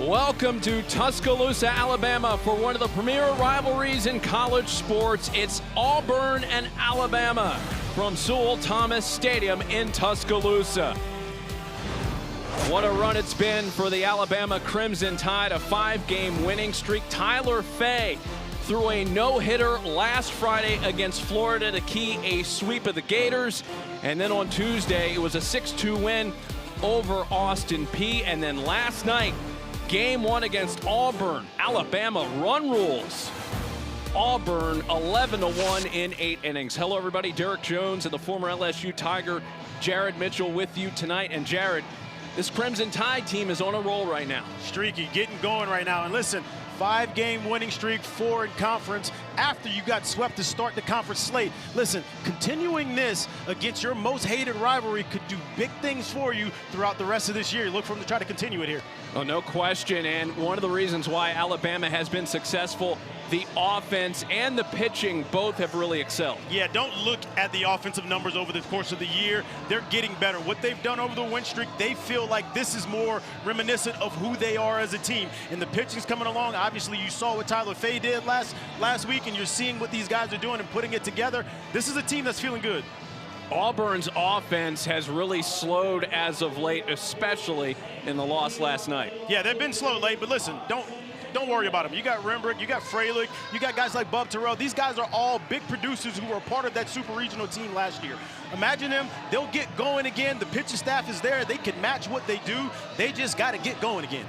Welcome to Tuscaloosa, Alabama for one of the premier rivalries in college sports. It's Auburn and Alabama from Sewell Thomas Stadium in Tuscaloosa. What a run it's been for the Alabama Crimson Tide, a 5-game winning streak. Tyler Fay threw a no-hitter last Friday against Florida to key a sweep of the Gators. And then on Tuesday, it was a 6-2 win over Austin Peay. And then last night, Game 1 against Auburn. Alabama run rules. Auburn 11-1 in 8 innings. Hello, everybody. Derek Jones and the former LSU Tiger, Jared Mitchell, with you tonight. And Jared, this Crimson Tide team is on a roll right now. Streaky, getting going right now. And listen, 5-game winning streak, 4 in conference after you got swept to start the conference slate. Listen, continuing this against your most hated rivalry could do big things for you throughout the rest of this year. Look for them to try to continue it here. Oh, no question. And one of the reasons why Alabama has been successful, the offense and the pitching both have really excelled. Yeah, don't look at the offensive numbers over the course of the year. They're getting better. What they've done over the win streak, they feel like this is more reminiscent of who they are as a team. And the pitching's coming along. Obviously, you saw what Tyler Fay did last week, and you're seeing what these guys are doing and putting it together. This is a team that's feeling good. Auburn's offense has really slowed as of late, especially in the loss last night. Yeah, they've been slow late, but listen, don't worry about them. You got Rembrandt, you got Freilich, you got guys like Bub Terrell. These guys are all big producers who were part of that super regional team last year. Imagine them, they'll get going again. The pitching staff is there. They can match what they do. They just got to get going again.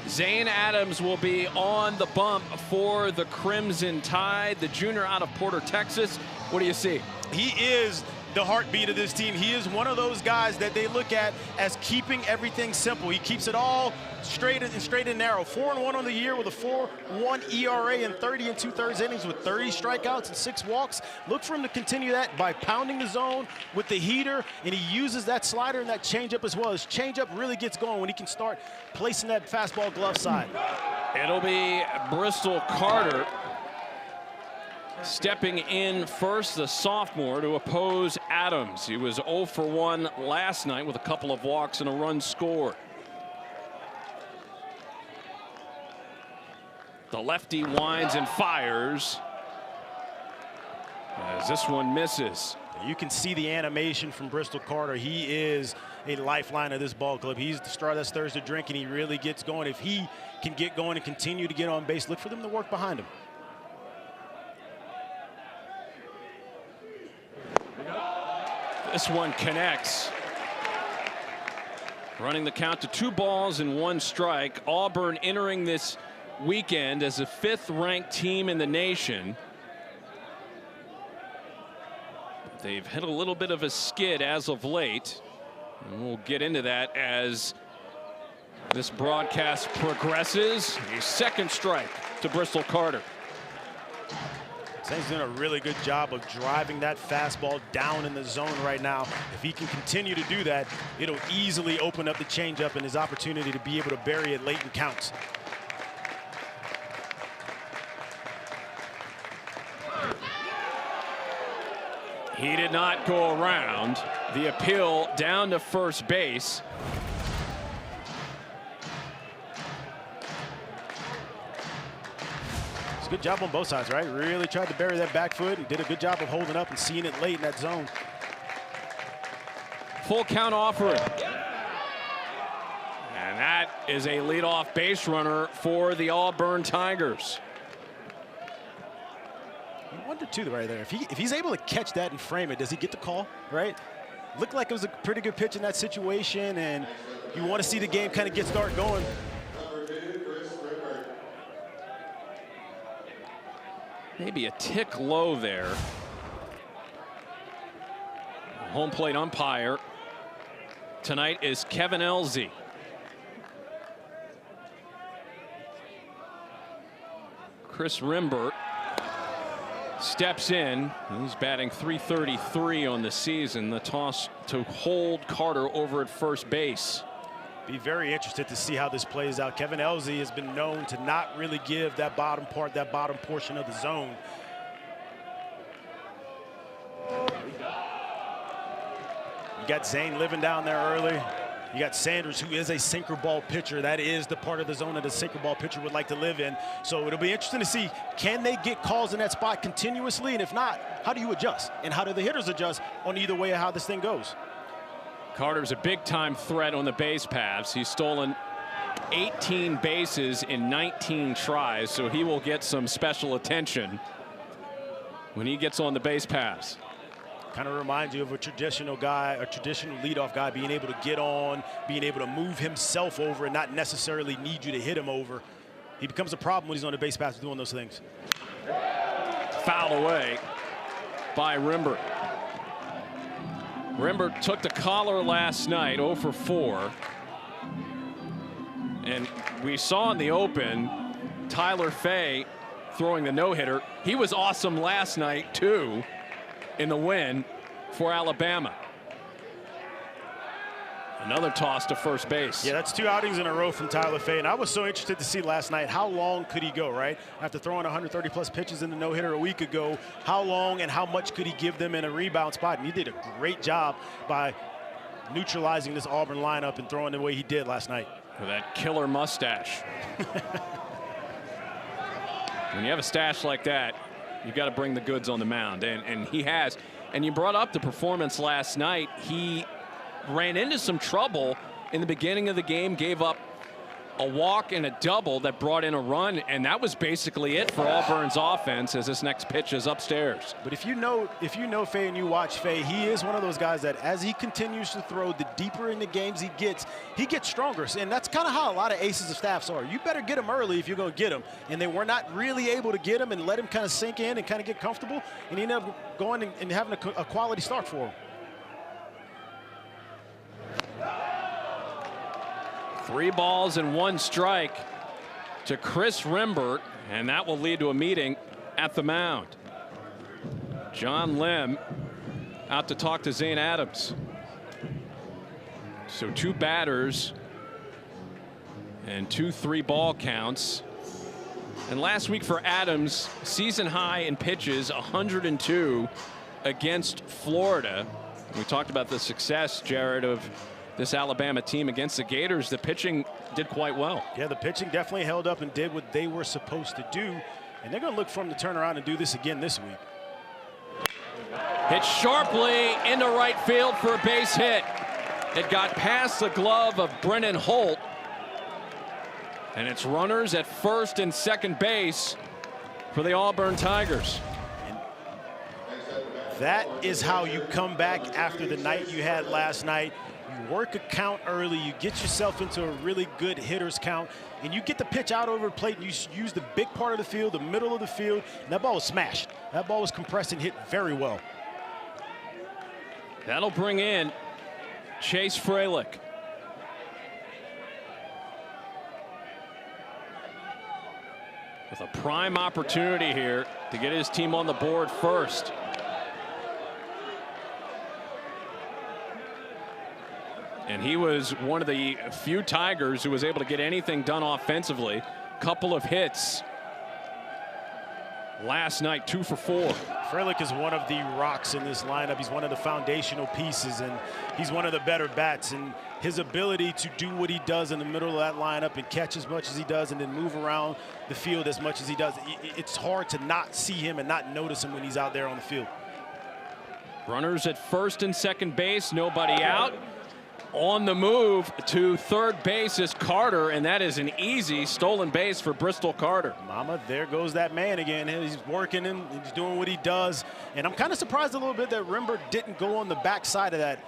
Zane Adams will be on the bump for the Crimson Tide, the junior out of Porter, Texas. What do you see? He is the heartbeat of this team. He is one of those guys that they look at as keeping everything simple. He keeps it all straight and narrow. 4-1 on the year with a 4.1 ERA and 30 2/3 innings with 30 strikeouts and 6 walks. Look for him to continue that by pounding the zone with the heater, and he uses that slider and that changeup as well. His changeup really gets going when he can start placing that fastball glove side. It'll be Bristol Carter stepping in first, the sophomore, to oppose Adams. He was 0 for 1 last night with a couple of walks and a run scored. The lefty winds and fires as this one misses. You can see the animation from Bristol Carter. He is a lifeline of this ball club. He's the star that stirs the drink, and he really gets going. If he can get going and continue to get on base, look for them to work behind him. This one connects. Running the count to 2 balls and 1 strike. Auburn entering this weekend as the 5th-ranked team in the nation. They've hit a little bit of a skid as of late, and we'll get into that as this broadcast progresses. A 2nd strike to Bristol Carter. Zane's doing a really good job of driving that fastball down in the zone right now. If he can continue to do that, it'll easily open up the changeup and his opportunity to be able to bury it late in counts. He did not go around. The appeal down to first base. It's a good job on both sides, right? Really tried to bury that back foot and did a good job of holding up and seeing it late in that zone. Full count offering. And that is a leadoff base runner for the Auburn Tigers. You wonder too, right there, if he's able to catch that and frame it, does he get the call, right? Looked like it was a pretty good pitch in that situation, and you want to see the game kind of start going. Maybe a tick low there. Home plate umpire tonight is Kevin Elzy. Chris Rembert steps in. He's batting .333 on the season. The toss to hold Carter over at first base. Be very interested to see how this plays out. Kevin Elzy has been known to not really give that bottom portion of the zone. You got Zane living down there early. You got Sanders, who is a sinker ball pitcher. That is the part of the zone that a sinker ball pitcher would like to live in. So it'll be interesting to see, can they get calls in that spot continuously? And if not, how do you adjust? And how do the hitters adjust on either way of how this thing goes? Carter's a big-time threat on the base paths. He's stolen 18 bases in 19 tries, so he will get some special attention when he gets on the base paths. Kind of reminds you of a traditional guy, a traditional leadoff guy, being able to get on, being able to move himself over and not necessarily need you to hit him over. He becomes a problem when he's on the base paths doing those things. Fouled away by Rimbert. Rimbert took the collar last night, 0 for 4. And we saw in the open Tyler Fay throwing the no-hitter. He was awesome last night, too, in the win for Alabama. Another toss to first base. Yeah, that's 2 outings in a row from Tyler Fay. And I was so interested to see last night, how long could he go, right? After throwing 130-plus pitches in the no-hitter a week ago, how long and how much could he give them in a rebound spot? And he did a great job by neutralizing this Auburn lineup and throwing the way he did last night. With that killer mustache. When you have a stash like that, you got to bring the goods on the mound, and he has. And you brought up the performance last night. He ran into some trouble in the beginning of the game, gave up a walk and a double that brought in a run, and that was basically it for Auburn's offense as this next pitch is upstairs. But if you know Fay and you watch Fay, he is one of those guys that as he continues to throw, the deeper in the games he gets stronger. And that's kind of how a lot of aces of staffs are. You better get him early if you're going to get him. And they were not really able to get him and let him kind of sink in and kind of get comfortable. And he ended up going and having a quality start for him. 3 balls and 1 strike to Chris Rimbert, and that will lead to a meeting at the mound. John Lim out to talk to Zane Adams. So 2 batters and 2 3-ball counts. And last week for Adams, season high in pitches, 102 against Florida. We talked about the success, Jared, of this Alabama team against the Gators. The pitching did quite well. Yeah, the pitching definitely held up and did what they were supposed to do. And they're going to look for him to turn around and do this again this week. Hit sharply into right field for a base hit. It got past the glove of Brennan Holt. And it's runners at first and second base for the Auburn Tigers. That is how you come back after the night you had last night. You work a count early, you get yourself into a really good hitter's count, and you get the pitch out over the plate, and you use the big part of the field, the middle of the field, and that ball was smashed. That ball was compressed and hit very well. That'll bring in Chase Fralick. With a prime opportunity here to get his team on the board first. And he was one of the few Tigers who was able to get anything done offensively. Couple of hits last night, 2 for 4. Fralick is one of the rocks in this lineup. He's one of the foundational pieces, and he's one of the better bats. And his ability to do what he does in the middle of that lineup and catch as much as he does and then move around the field as much as he does, it's hard to not see him and not notice him when he's out there on the field. Runners at first and second base, nobody out. On the move to third base is Carter, and that is an easy stolen base for Bristol Carter. Mama, there goes that man again. He's working and he's doing what he does. And I'm kind of surprised a little bit that Rimbert didn't go on the backside of that.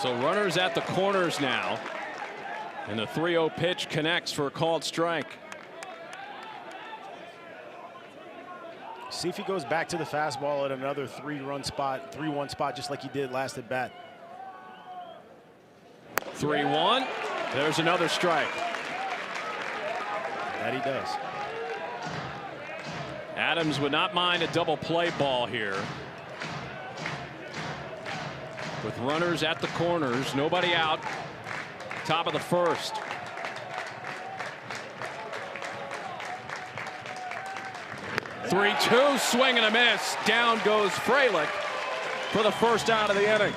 So runners at the corners now. And the 3-0 pitch connects for a called strike. See if he goes back to the fastball at another 3-1 spot, just like he did last at bat. 3-1. There's another strike. That he does. Adams would not mind a double play ball here. With runners at the corners, nobody out. Top of the first. Three-two, swing and a miss. Down goes Fralick. for the first out of the inning.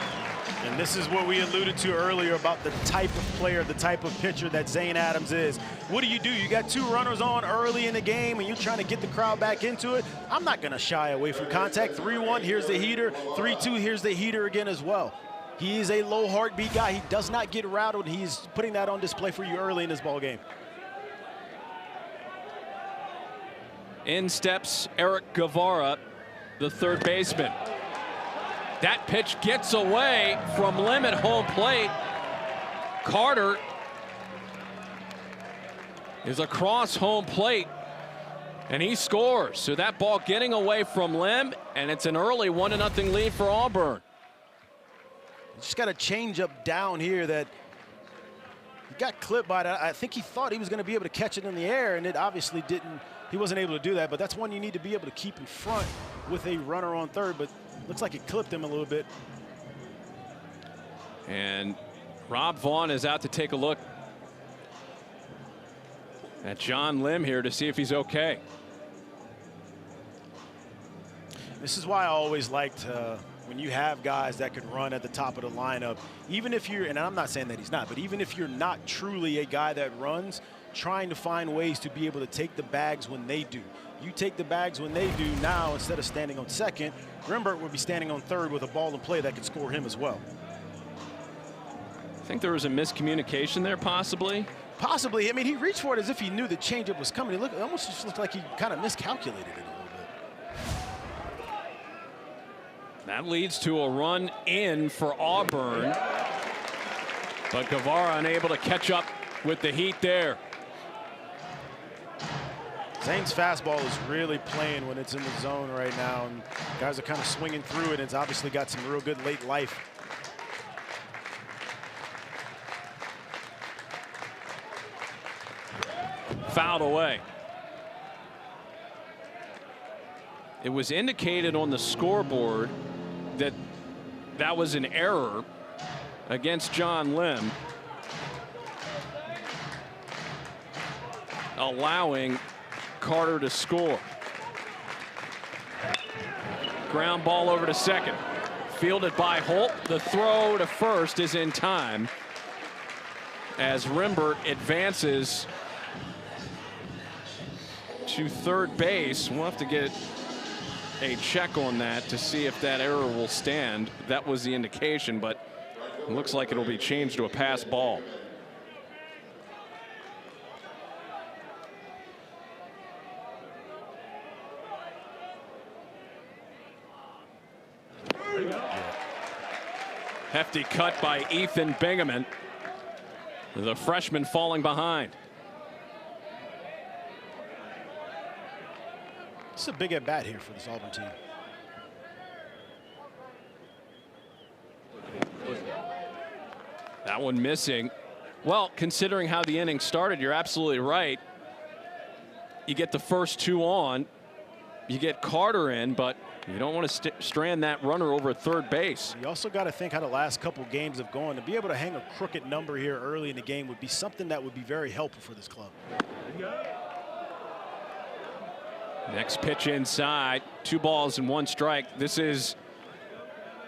And this is what we alluded to earlier about the type of player, the type of pitcher that Zane Adams is. What do? You got 2 runners on early in the game and you're trying to get the crowd back into it. I'm not going to shy away from contact. 3-1, here's the heater. 3-2, here's the heater again as well. He is a low heartbeat guy. He does not get rattled. He's putting that on display for you early in this ball game. In steps Eric Guevara, the third baseman. That pitch gets away from Lim at home plate. Carter is across home plate, and he scores. So that ball getting away from Lim, and it's an early 1-0 lead for Auburn. Just got a change up down here that he got clipped by that. I think he thought he was going to be able to catch it in the air, and it obviously didn't. He wasn't able to do that, but that's one you need to be able to keep in front with a runner on third, but looks like it clipped him a little bit. And Rob Vaughn is out to take a look at John Lim here to see if he's okay. This is why I always liked when you have guys that can run at the top of the lineup, even if you're, and I'm not saying that he's not, but even if you're not truly a guy that runs, trying to find ways to be able to take the bags when they do. You take the bags when they do now, instead of standing on second, Grimbert would be standing on third with a ball in play that could score him as well. I think there was a miscommunication there, possibly. Possibly. I mean, he reached for it as if he knew the changeup was coming. It almost just looked like he kind of miscalculated it a little bit. That leads to a run in for Auburn. But Guevara unable to catch up with the heat there. Zane's fastball is really playing when it's in the zone right now, and guys are kind of swinging through it. It's obviously got some real good late life. Fouled away. It was indicated on the scoreboard that that was an error against John Lim, allowing Carter to score. Ground ball over to second. Fielded by Holt. The throw to first is in time as Rimbert advances to third base. We'll have to get a check on that to see if that error will stand. That was the indication, but it looks like it'll be changed to a pass ball. Hefty cut by Ethan Bingaman. The freshman falling behind. It's a big at bat here for this Auburn team. That one missing. Well, considering how the inning started, you're absolutely right. You get the first 2 on, you get Carter in, but you don't want to strand that runner over at third base. You also got to think how the last couple games have gone. To be able to hang a crooked number here early in the game would be something that would be very helpful for this club. Next pitch inside. 2 balls and 1 strike. This is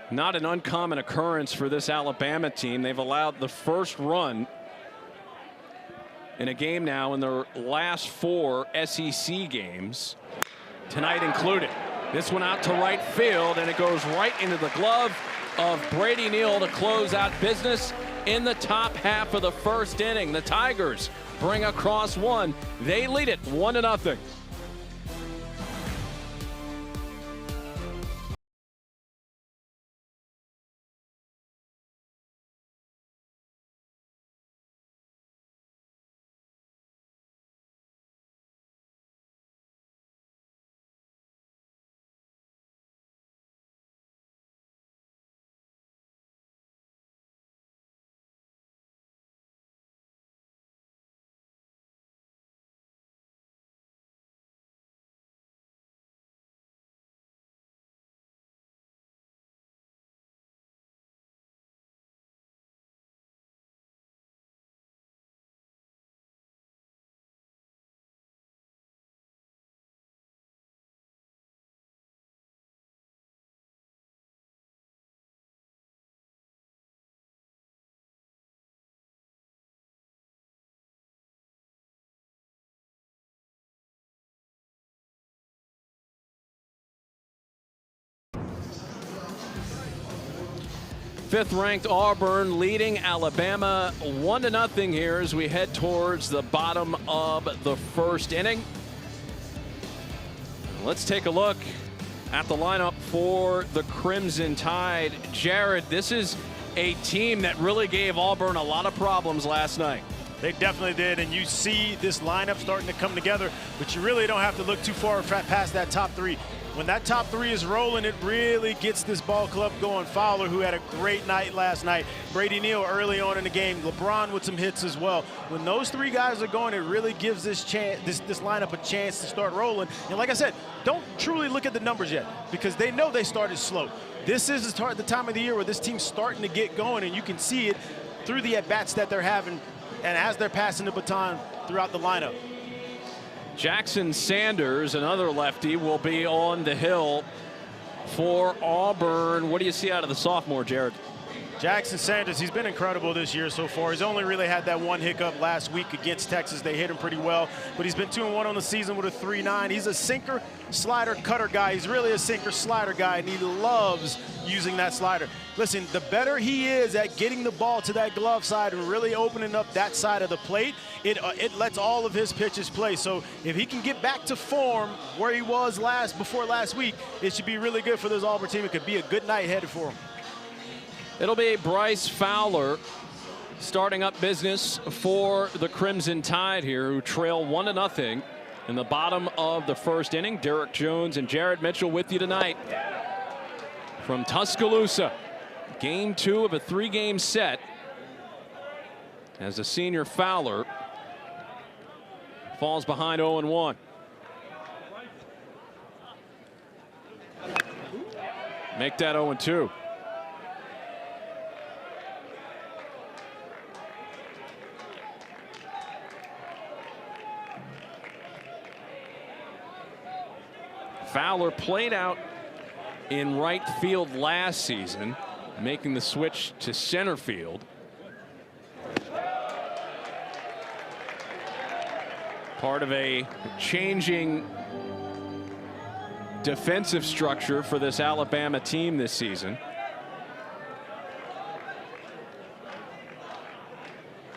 not an uncommon occurrence for this Alabama team. They've allowed the first run in a game now in their last 4 SEC games, tonight included. This one out to right field, and it goes right into the glove of Brady Neal to close out business in the top half of the first inning. The Tigers bring across 1. They lead it 1-0. Fifth-ranked Auburn leading Alabama 1-0 here as we head towards the bottom of the first inning. Let's take a look at the lineup for the Crimson Tide. Jared, this is a team that really gave Auburn a lot of problems last night. They definitely did, and you see this lineup starting to come together, but you really don't have to look too far past that top three. When that top three is rolling, it really gets this ball club going. Fowler, who had a great night last night. Brady Neal early on in the game. LeBron with some hits as well. When those three guys are going, it really gives this lineup a chance to start rolling. And like I said, don't truly look at the numbers yet because they know they started slow. This is the time of the year where this team's starting to get going, and you can see it through the at-bats that they're having and as they're passing the baton throughout the lineup. Jackson Sanders, another lefty, will be on the hill for Auburn. What do you see out of the sophomore, Jared? Jackson Sanders, he's been incredible this year so far. He's only really had that one hiccup last week against Texas. They hit him pretty well, but he's been 2-1 on the season with a 3.9. He's a sinker, slider, cutter guy. He's really a sinker, slider guy, and he loves using that slider. Listen, the better he is at getting the ball to that glove side and really opening up that side of the plate, it lets all of his pitches play. So if he can get back to form where he was before last week, it should be really good for this Auburn team. It could be a good night headed for him. It'll be Bryce Fowler starting up business for the Crimson Tide here, who trail 1-0 in the bottom of the first inning. Derek Jones and Jared Mitchell with you tonight from Tuscaloosa. Game 2 of a 3-game set as a senior Fowler falls behind 0-1. Make that 0-2. Fowler played out in right field last season, making the switch to center field. Part of a changing defensive structure for this Alabama team this season.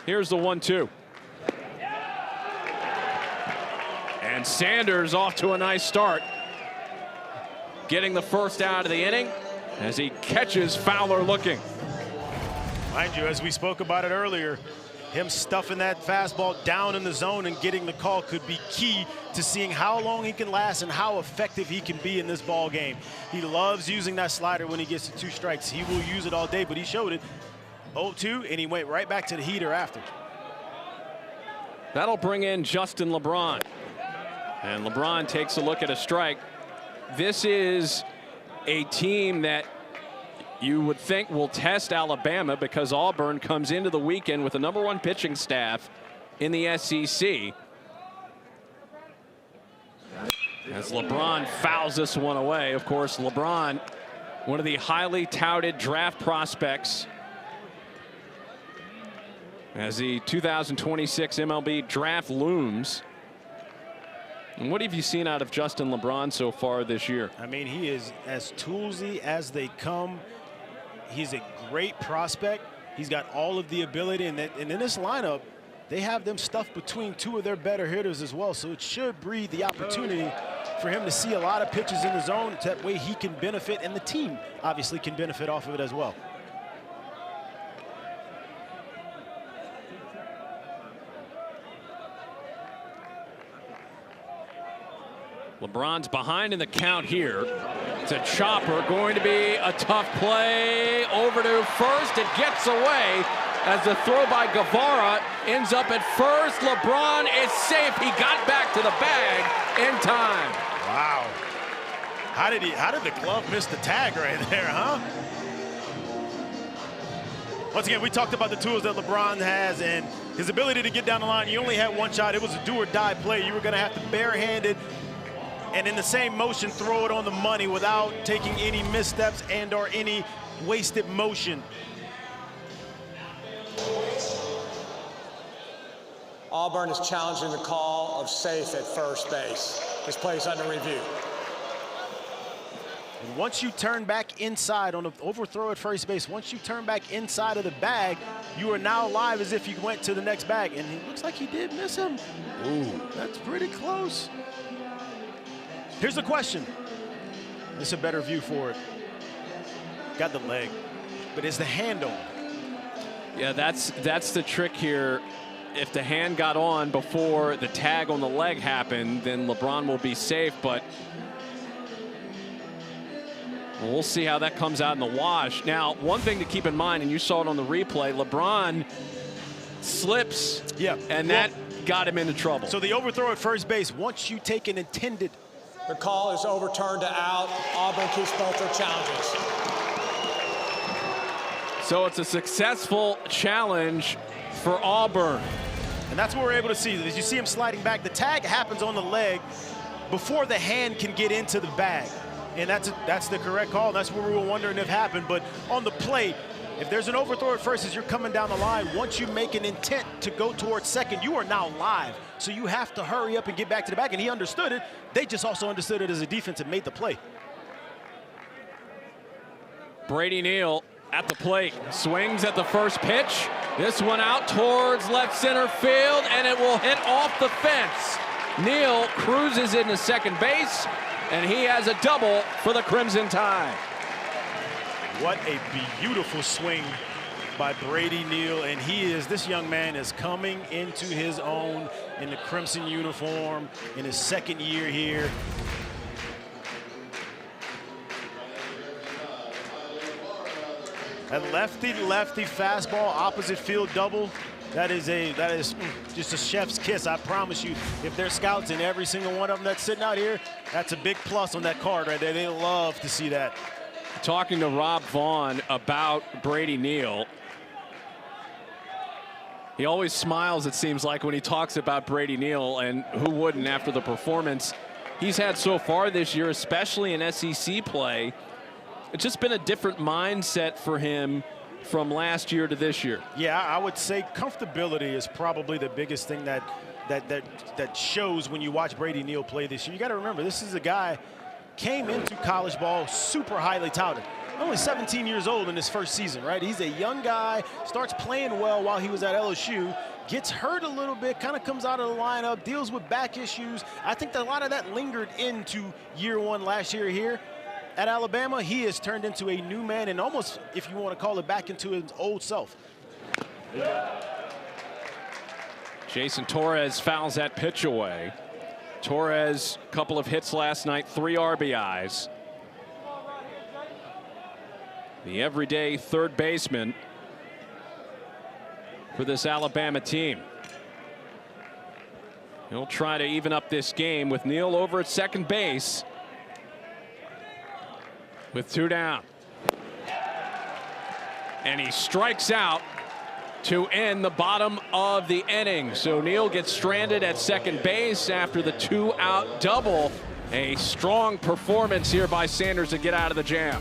Here's the 1-2. And Sanders off to a nice start, getting the first out of the inning as he catches Fowler looking. Mind you, as we spoke about it earlier, him stuffing that fastball down in the zone and getting the call could be key to seeing how long he can last and how effective he can be in this ball game. He loves using that slider when he gets to 2 strikes. He will use it all day, but he showed it. 0-2, and he went right back to the heater after. That'll bring in Justin LeBron. And LeBron takes a look at a strike. This is a team that you would think will test Alabama because Auburn comes into the weekend with the #1 pitching staff in the SEC. As LeBron fouls this one away. Of course, LeBron, one of the highly touted draft prospects as the 2026 MLB draft looms. And what have you seen out of Justin LeBron so far this year? I mean, he is as toolsy as they come. He's a great prospect. He's got all of the ability, and in this lineup, they have them stuffed between 2 of their better hitters as well. So it should breed the opportunity for him to see a lot of pitches in the zone. That way he can benefit, and the team obviously can benefit off of it as well. LeBron's behind in the count here. It's a chopper, going to be a tough play. Over to first, it gets away as the throw by Guevara ends up at first. LeBron is safe. He got back to the bag in time. Wow. How did the glove miss the tag right there, huh? Once again, we talked about the tools that LeBron has and his ability to get down the line. You only had one shot. It was a do or die play. You were going to have to barehanded and in the same motion throw it on the money without taking any missteps and or any wasted motion. Auburn is challenging the call of safe at first base. This play is under review. And once you turn back inside on the overthrow at first base, once you turn back inside of the bag, you are now live as if you went to the next bag. And it looks like he did miss him. Ooh, that's pretty close. Here's the question. This is a better view for it. Got the leg, but is the hand on? Yeah, that's the trick here. If the hand got on before the tag on the leg happened, then LeBron will be safe, but we'll see how that comes out in the wash. Now, one thing to keep in mind, and you saw it on the replay, LeBron slips, and that got him into trouble. So the overthrow at first base, once you take an intended. The call is overturned to out. Auburn keeps both their challenges. So it's a successful challenge for Auburn. And that's what we're able to see. As you see him sliding back, the tag happens on the leg before the hand can get into the bag. And that's the correct call. That's what we were wondering if happened. But on the plate, if there's an overthrow at first as you're coming down the line, once you make an intent to go towards second, you are now live. So you have to hurry up and get back to the bag. And he understood it. They just also understood it as a defense and made the play. Brady Neal at the plate, swings at the first pitch. This one out towards left center field, and it will hit off the fence. Neal cruises into second base, and he has a double for the Crimson Tide. What a beautiful swing by Brady Neal, and this young man is coming into his own in the Crimson uniform in his second year here. That lefty fastball, opposite field double. That is just a chef's kiss. I promise you, if there's scouts and every single one of them that's sitting out here, that's a big plus on that card right there. They love to see that. Talking to Rob Vaughn about Brady Neal. He always smiles, it seems like, when he talks about Brady Neal, and who wouldn't after the performance he's had so far this year, especially in SEC play. It's just been a different mindset for him from last year to this year. Yeah, I would say comfortability is probably the biggest thing that shows when you watch Brady Neal play this year. You got to remember, this is a guy came into college ball super highly touted. Only 17 years old in his first season, right? He's a young guy, starts playing well while he was at LSU, gets hurt a little bit, kind of comes out of the lineup, deals with back issues. I think that a lot of that lingered into year one last year here. At Alabama, he has turned into a new man and almost, if you want to call it, back into his old self. Jason Torres fouls that pitch away. Torres, a couple of hits last night, 3 RBIs. The everyday third baseman for this Alabama team. He'll try to even up this game with Neal over at second base with 2 down. And he strikes out to end the bottom of the inning. So Neal gets stranded at second base after the 2-out double. A strong performance here by Sanders to get out of the jam.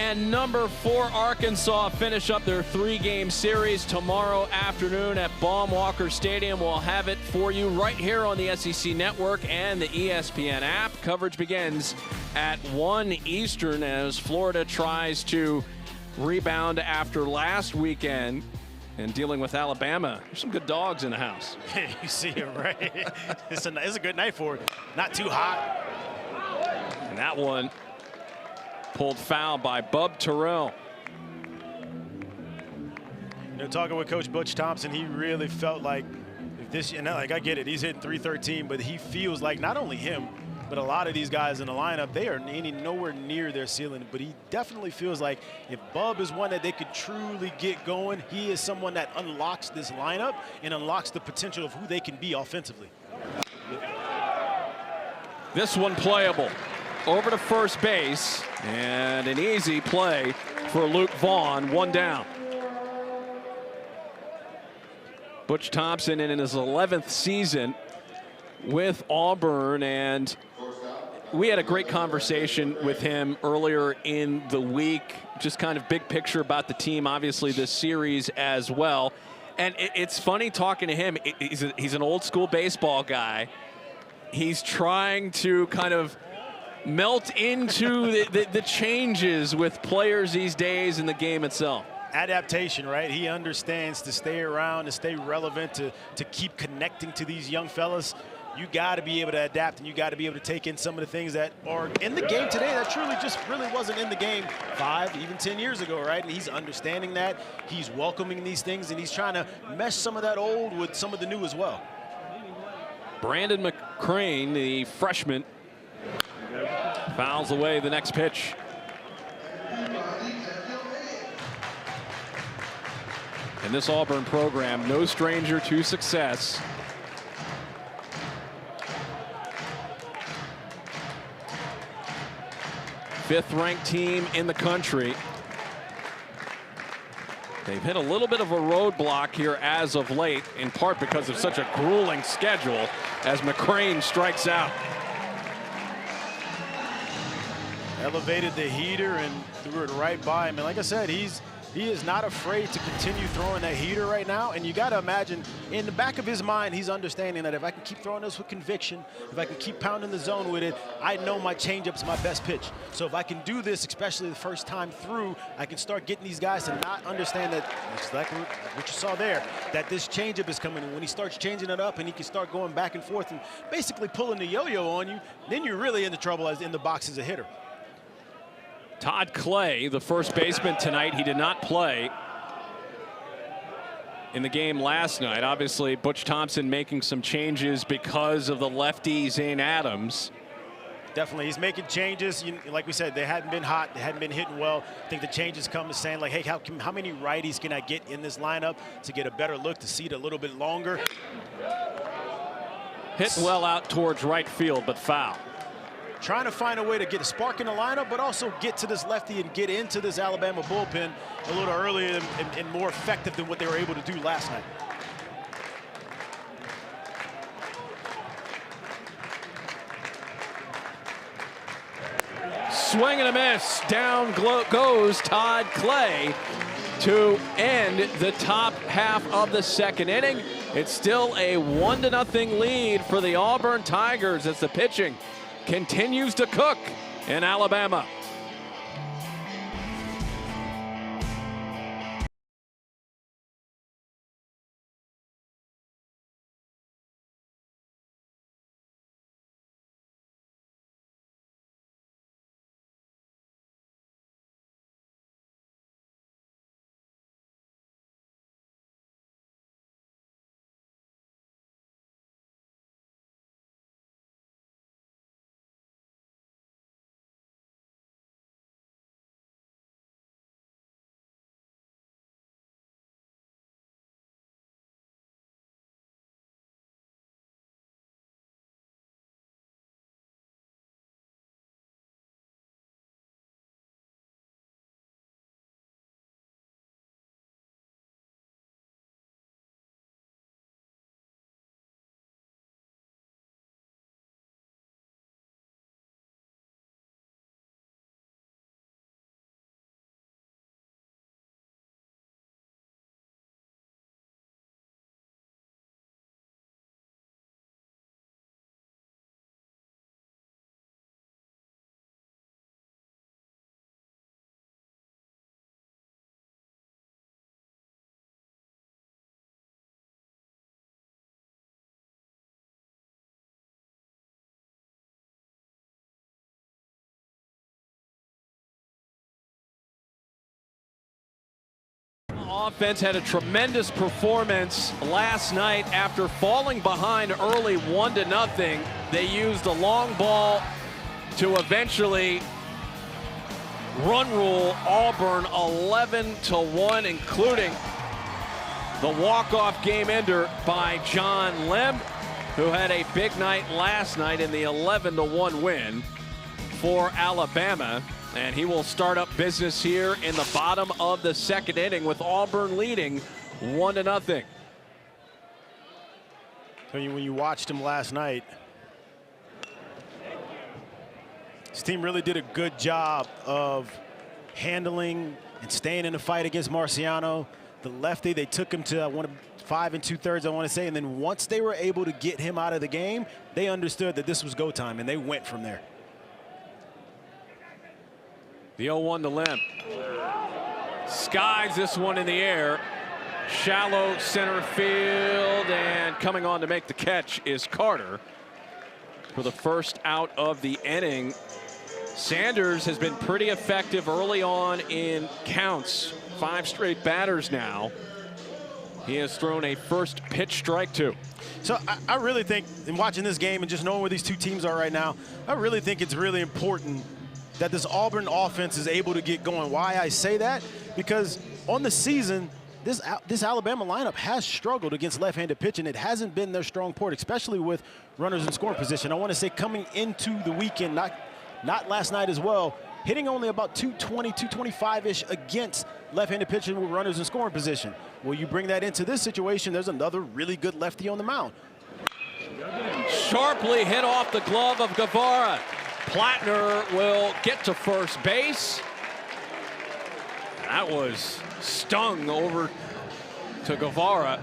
And number 4, Arkansas finish up their 3-game series tomorrow afternoon at Baum-Walker Stadium. We'll have it for you right here on the SEC Network and the ESPN app. Coverage begins at 1 Eastern as Florida tries to rebound after last weekend and dealing with Alabama. There's some good dogs in the house. You see it, right? It's a good night for it. Not too hot. And that one pulled foul by Bub Terrell. Talking with Coach Butch Thompson, he really felt like this, like I get it, he's hitting .313, but he feels like not only him, but a lot of these guys in the lineup, they are nowhere near their ceiling. But he definitely feels like if Bub is one that they could truly get going, he is someone that unlocks this lineup and unlocks the potential of who they can be offensively. This one playable. Over to first base, and an easy play for Luke Vaughn, 1 down. Butch Thompson in his 11th season with Auburn, and we had a great conversation with him earlier in the week, just kind of big picture about the team, obviously this series as well. And it's funny talking to him. He's an old school baseball guy. He's trying to kind of melt into the changes with players these days in the game itself. Adaptation, right? He understands to stay around, to stay relevant, to keep connecting to these young fellas. You got to be able to adapt, and you got to be able to take in some of the things that are in the game today that truly just really wasn't in the game 5, even 10 years ago, right? And he's understanding that. He's welcoming these things, and he's trying to mesh some of that old with some of the new as well. Brandon McCrane, the freshman, fouls away the next pitch. And this Auburn program, no stranger to success. Fifth-ranked team in the country. They've hit a little bit of a roadblock here as of late, in part because of such a grueling schedule as McCrane strikes out. Elevated the heater and threw it right by him. And like I said, he is not afraid to continue throwing that heater right now. And you got to imagine, in the back of his mind, he's understanding that if I can keep throwing this with conviction, if I can keep pounding the zone with it, I know my changeup's my best pitch. So if I can do this, especially the first time through, I can start getting these guys to not understand that, it's like what you saw there, that this changeup is coming. And when he starts changing it up and he can start going back and forth and basically pulling the yo-yo on you, then you're really into trouble as in the box as a hitter. Todd Clay, the first baseman tonight, he did not play in the game last night. Obviously, Butch Thompson making some changes because of the lefty Zane Adams. Definitely, he's making changes. Like we said, they hadn't been hot, they hadn't been hitting well. I think the changes come to saying, like, hey, how many righties can I get in this lineup to get a better look, to see it a little bit longer? Hit well out towards right field, but foul. Trying to find a way to get a spark in the lineup, but also get to this lefty and get into this Alabama bullpen a little earlier and more effective than what they were able to do last night. Swing and a miss. Down goes Todd Clay to end the top half of the second inning. It's still a 1-0 lead for the Auburn Tigers as the pitching continues to cook in Alabama. Offense had a tremendous performance last night after falling behind early 1-0. They used a long ball to eventually run rule Auburn 11-1, including the walk-off game ender by John Lemp, who had a big night last night in the 11-1 win for Alabama. And he will start up business here in the bottom of the second inning with Auburn leading 1-0. So when you watched him last night, his team really did a good job of handling and staying in the fight against Marciano. The lefty, they took him to 5 2/3, I want to say. And then once they were able to get him out of the game, they understood that this was go time, and they went from there. The 0-1 to Lemp. Skies this one in the air. Shallow center field, and coming on to make the catch is Carter for the first out of the inning. Sanders has been pretty effective early on in counts. 5 straight batters now. He has thrown a first pitch strike to. So I really think, in watching this game and just knowing where these two teams are right now, I really think it's really important that this Auburn offense is able to get going. Why I say that? Because on the season, this Alabama lineup has struggled against left-handed pitching. It hasn't been their strong point, especially with runners in scoring position. I want to say coming into the weekend, not last night as well, hitting only about 220, 225-ish against left-handed pitching with runners in scoring position. Well, you bring that into this situation, there's another really good lefty on the mound. Sharply hit off the glove of Guevara. Plattner will get to first base. That was stung over to Guevara.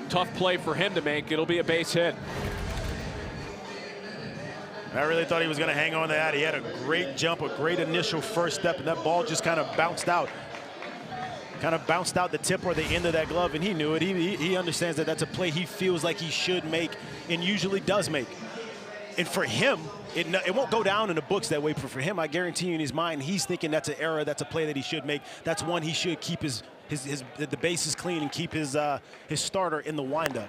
Tough play for him to make. It'll be a base hit. I really thought he was going to hang on to that. He had a great jump, a great initial first step, and that ball just kind of bounced out. Kind of bounced out the tip or the end of that glove, and he knew it. He understands that that's a play he feels like he should make and usually does make. And for him, it won't go down in the books that way. But for him, I guarantee you in his mind, he's thinking that's an error, that's a play that he should make. That's one he should keep the bases clean and keep his starter in the windup.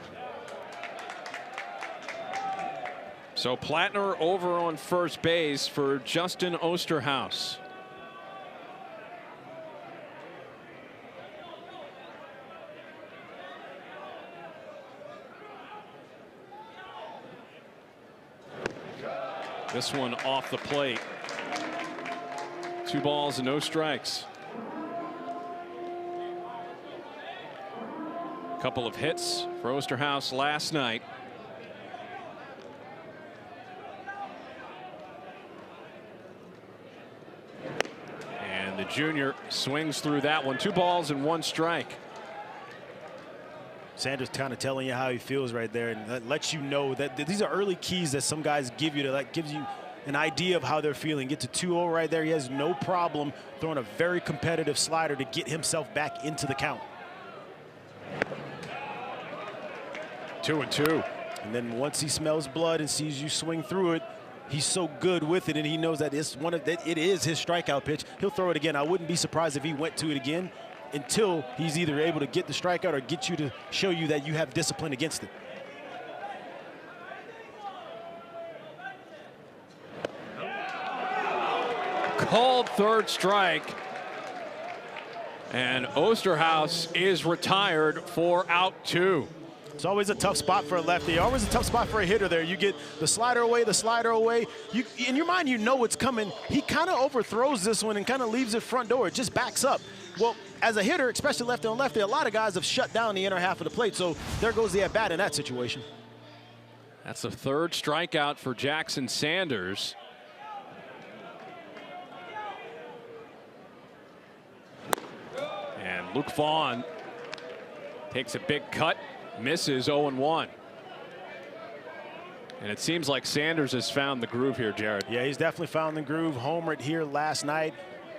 So Plattner over on first base for Justin Osterhaus. This one off the plate. 2 balls and no strikes. Couple of hits for Osterhaus last night. And the junior swings through that one. 2 balls and 1 strike. Sanders kind of telling you how he feels right there, and that lets you know that these are early keys that some guys give you that gives you an idea of how they're feeling. Get to 2-0 right there. He has no problem throwing a very competitive slider to get himself back into the count. 2-2. And then once he smells blood and sees you swing through it, he's so good with it, and he knows that it is his strikeout pitch. He'll throw it again. I wouldn't be surprised if he went to it again, until he's either able to get the strikeout or get you to show you that you have discipline against it. Called third strike. And Osterhaus is retired for out 2. It's always a tough spot for a lefty. Always a tough spot for a hitter there. You get the slider away, the slider away. In your mind, you know it's coming. He kind of overthrows this one and kind of leaves it front door. It just backs up. Well, as a hitter, especially lefty on lefty, a lot of guys have shut down the inner half of the plate. So there goes the at-bat in that situation. That's the 3rd strikeout for Jackson Sanders. And Luke Vaughn takes a big cut, misses 0-1. And it seems like Sanders has found the groove here, Jared. Yeah, he's definitely found the groove. Homered here last night.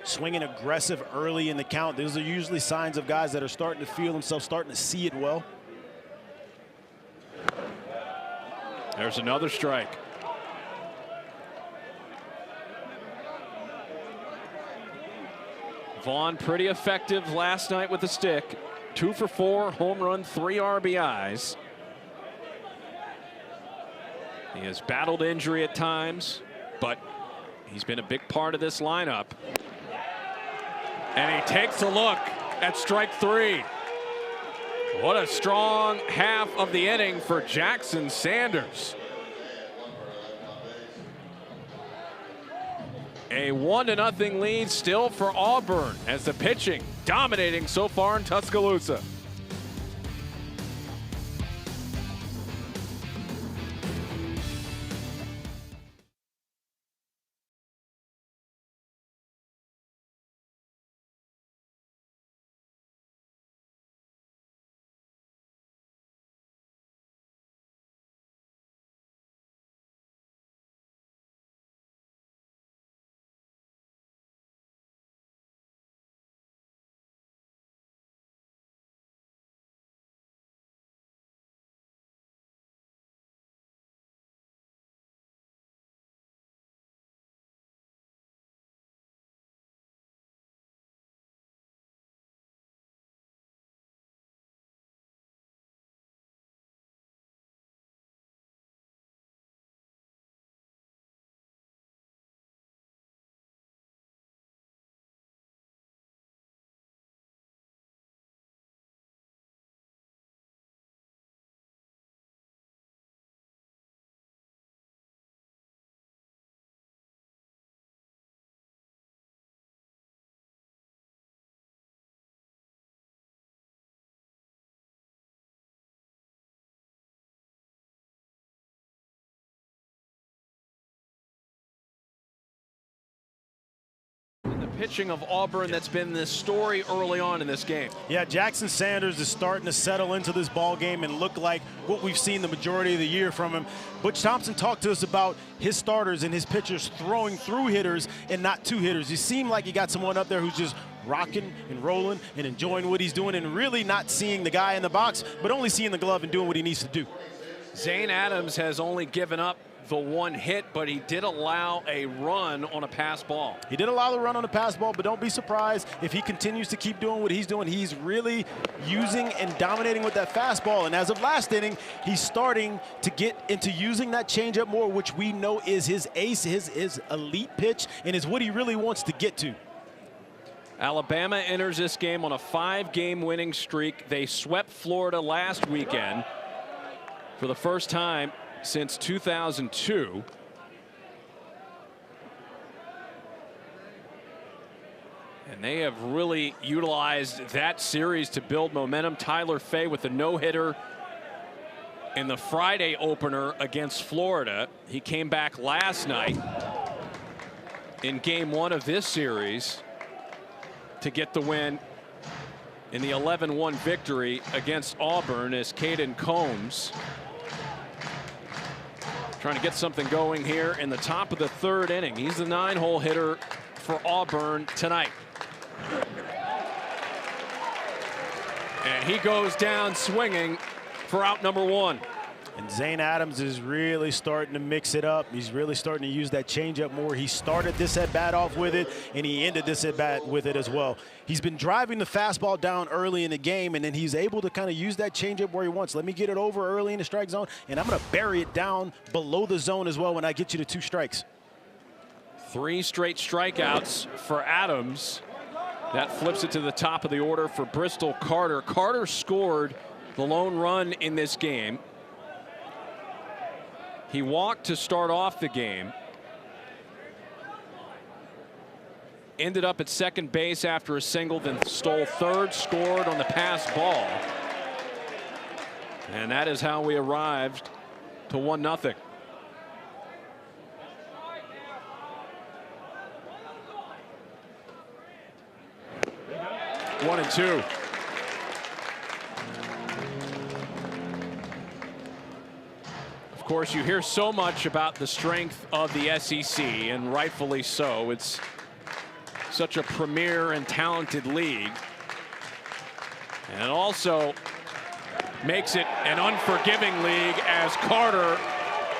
Swinging aggressive early in the count. Those are usually signs of guys that are starting to feel themselves, starting to see it well. There's another strike. Vaughn pretty effective last night with the stick. 2 for 4, home run, 3 RBIs. He has battled injury at times, but he's been a big part of this lineup. And he takes a look at strike 3. What a strong half of the inning for Jackson Sanders. A 1-0 lead still for Auburn as the pitching dominating so far in Tuscaloosa. The pitching of Auburn that's been this story early on in this game. Yeah, Jackson Sanders is starting to settle into this ball game and look like what we've seen the majority of the year from him. Butch Thompson talked to us about his starters and his pitchers throwing through hitters and not to hitters. You seem like you got someone up there who's just rocking and rolling and enjoying what he's doing and really not seeing the guy in the box, but only seeing the glove and doing what he needs to do. Zane Adams has only given up the 1 hit, but he did allow a run on a pass ball. He did allow the run on the pass ball, but don't be surprised if he continues to keep doing what he's doing. He's really using and dominating with that fastball. And as of last inning, he's starting to get into using that changeup more, which we know is his ace, his elite pitch, and is what he really wants to get to. Alabama enters this game on a 5-game winning streak. They swept Florida last weekend for the first time since 2002. And they have really utilized that series to build momentum. Tyler Fay with a no-hitter in the Friday opener against Florida. He came back last night in game 1 of this series to get the win in the 11-1 victory against Auburn as Caden Combs trying to get something going here in the top of the 3rd inning. He's the 9-hole hitter for Auburn tonight. And he goes down swinging for out number 1. And Zane Adams is really starting to mix it up. He's really starting to use that changeup more. He started this at-bat off with it, and he ended this at-bat with it as well. He's been driving the fastball down early in the game, and then he's able to kind of use that changeup where he wants. Let me get it over early in the strike zone, and I'm going to bury it down below the zone as well when I get you to 2 strikes. 3 straight strikeouts for Adams. That flips it to the top of the order for Bristol Carter. Carter scored the lone run in this game. He walked to start off the game. Ended up at second base after a single, then stole third, scored on the pass ball. And that is how we arrived to 1-0. One and two. Of course, you hear so much about the strength of the SEC, and rightfully so. It's such a premier and talented league. And it also makes it an unforgiving league as Carter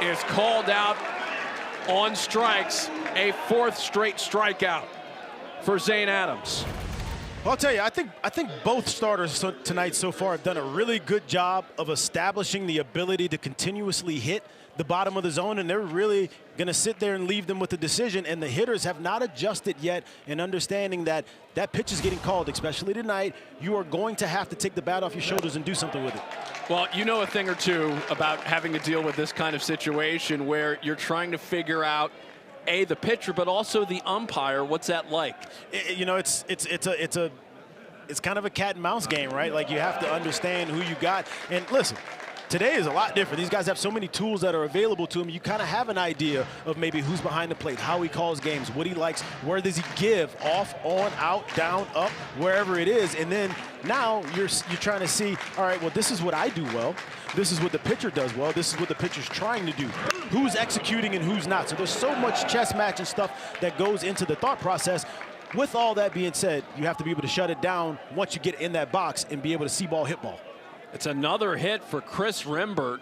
is called out on strikes, a 4th straight strikeout for Zane Adams. Well, I'll tell you, I think both starters tonight so far have done a really good job of establishing the ability to continuously hit the bottom of the zone, and they're really going to sit there and leave them with the decision. And the hitters have not adjusted yet in understanding that that pitch is getting called, especially tonight. You are going to have to take the bat off your shoulders and do something with it. Well, you know a thing or two about having to deal with this kind of situation where you're trying to figure out the pitcher, but also the umpire. What's that like? You know, it's kind of a cat and mouse game, right? Like, you have to understand who you got. And listen, today is a lot different. These guys have so many tools that are available to them. You kind of have an idea of maybe who's behind the plate, how he calls games, what he likes, where does he give, off, on, out, down, up, wherever it is. And then now you're trying to see, all right, well, this is what I do well. This is what the pitcher does well. This is what the pitcher's trying to do. Who's executing and who's not. So there's so much chess match and stuff that goes into the thought process. With all that being said, you have to be able to shut it down once you get in that box and be able to see ball, hit ball. It's another hit for Chris Rembert.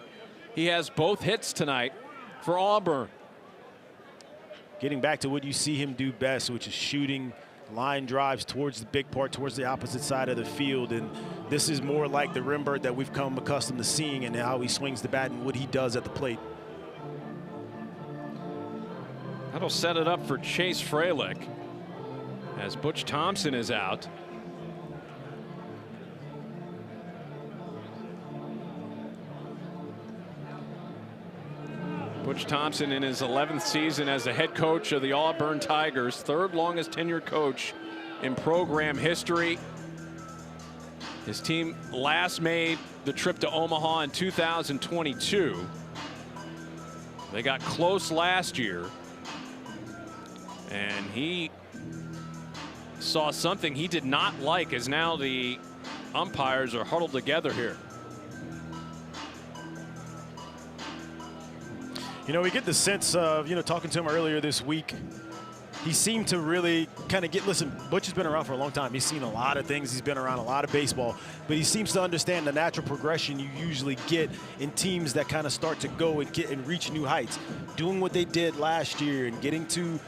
He has both hits tonight for Auburn. Getting back to what you see him do best, which is shooting line drives towards the big part, towards the opposite side of the field. And this is more like the Rembert that we've come accustomed to seeing, and how he swings the bat and what he does at the plate. That'll set it up for Chase Fralick as Butch Thompson is out. Butch Thompson in his 11th season as the head coach of the Auburn Tigers, third longest tenured coach in program history. His team last made the trip to Omaha in 2022. They got close last year, and he saw something he did not like, as now the umpires are huddled together here. You know, we get the sense of, you know, talking to him earlier this week, he seemed to really kind of get, listen, Butch has been around for a long time. He's seen a lot of things. He's been around a lot of baseball, but he seems to understand the natural progression you usually get in teams that kind of start to go and get and reach new heights. Doing what they did last year and getting to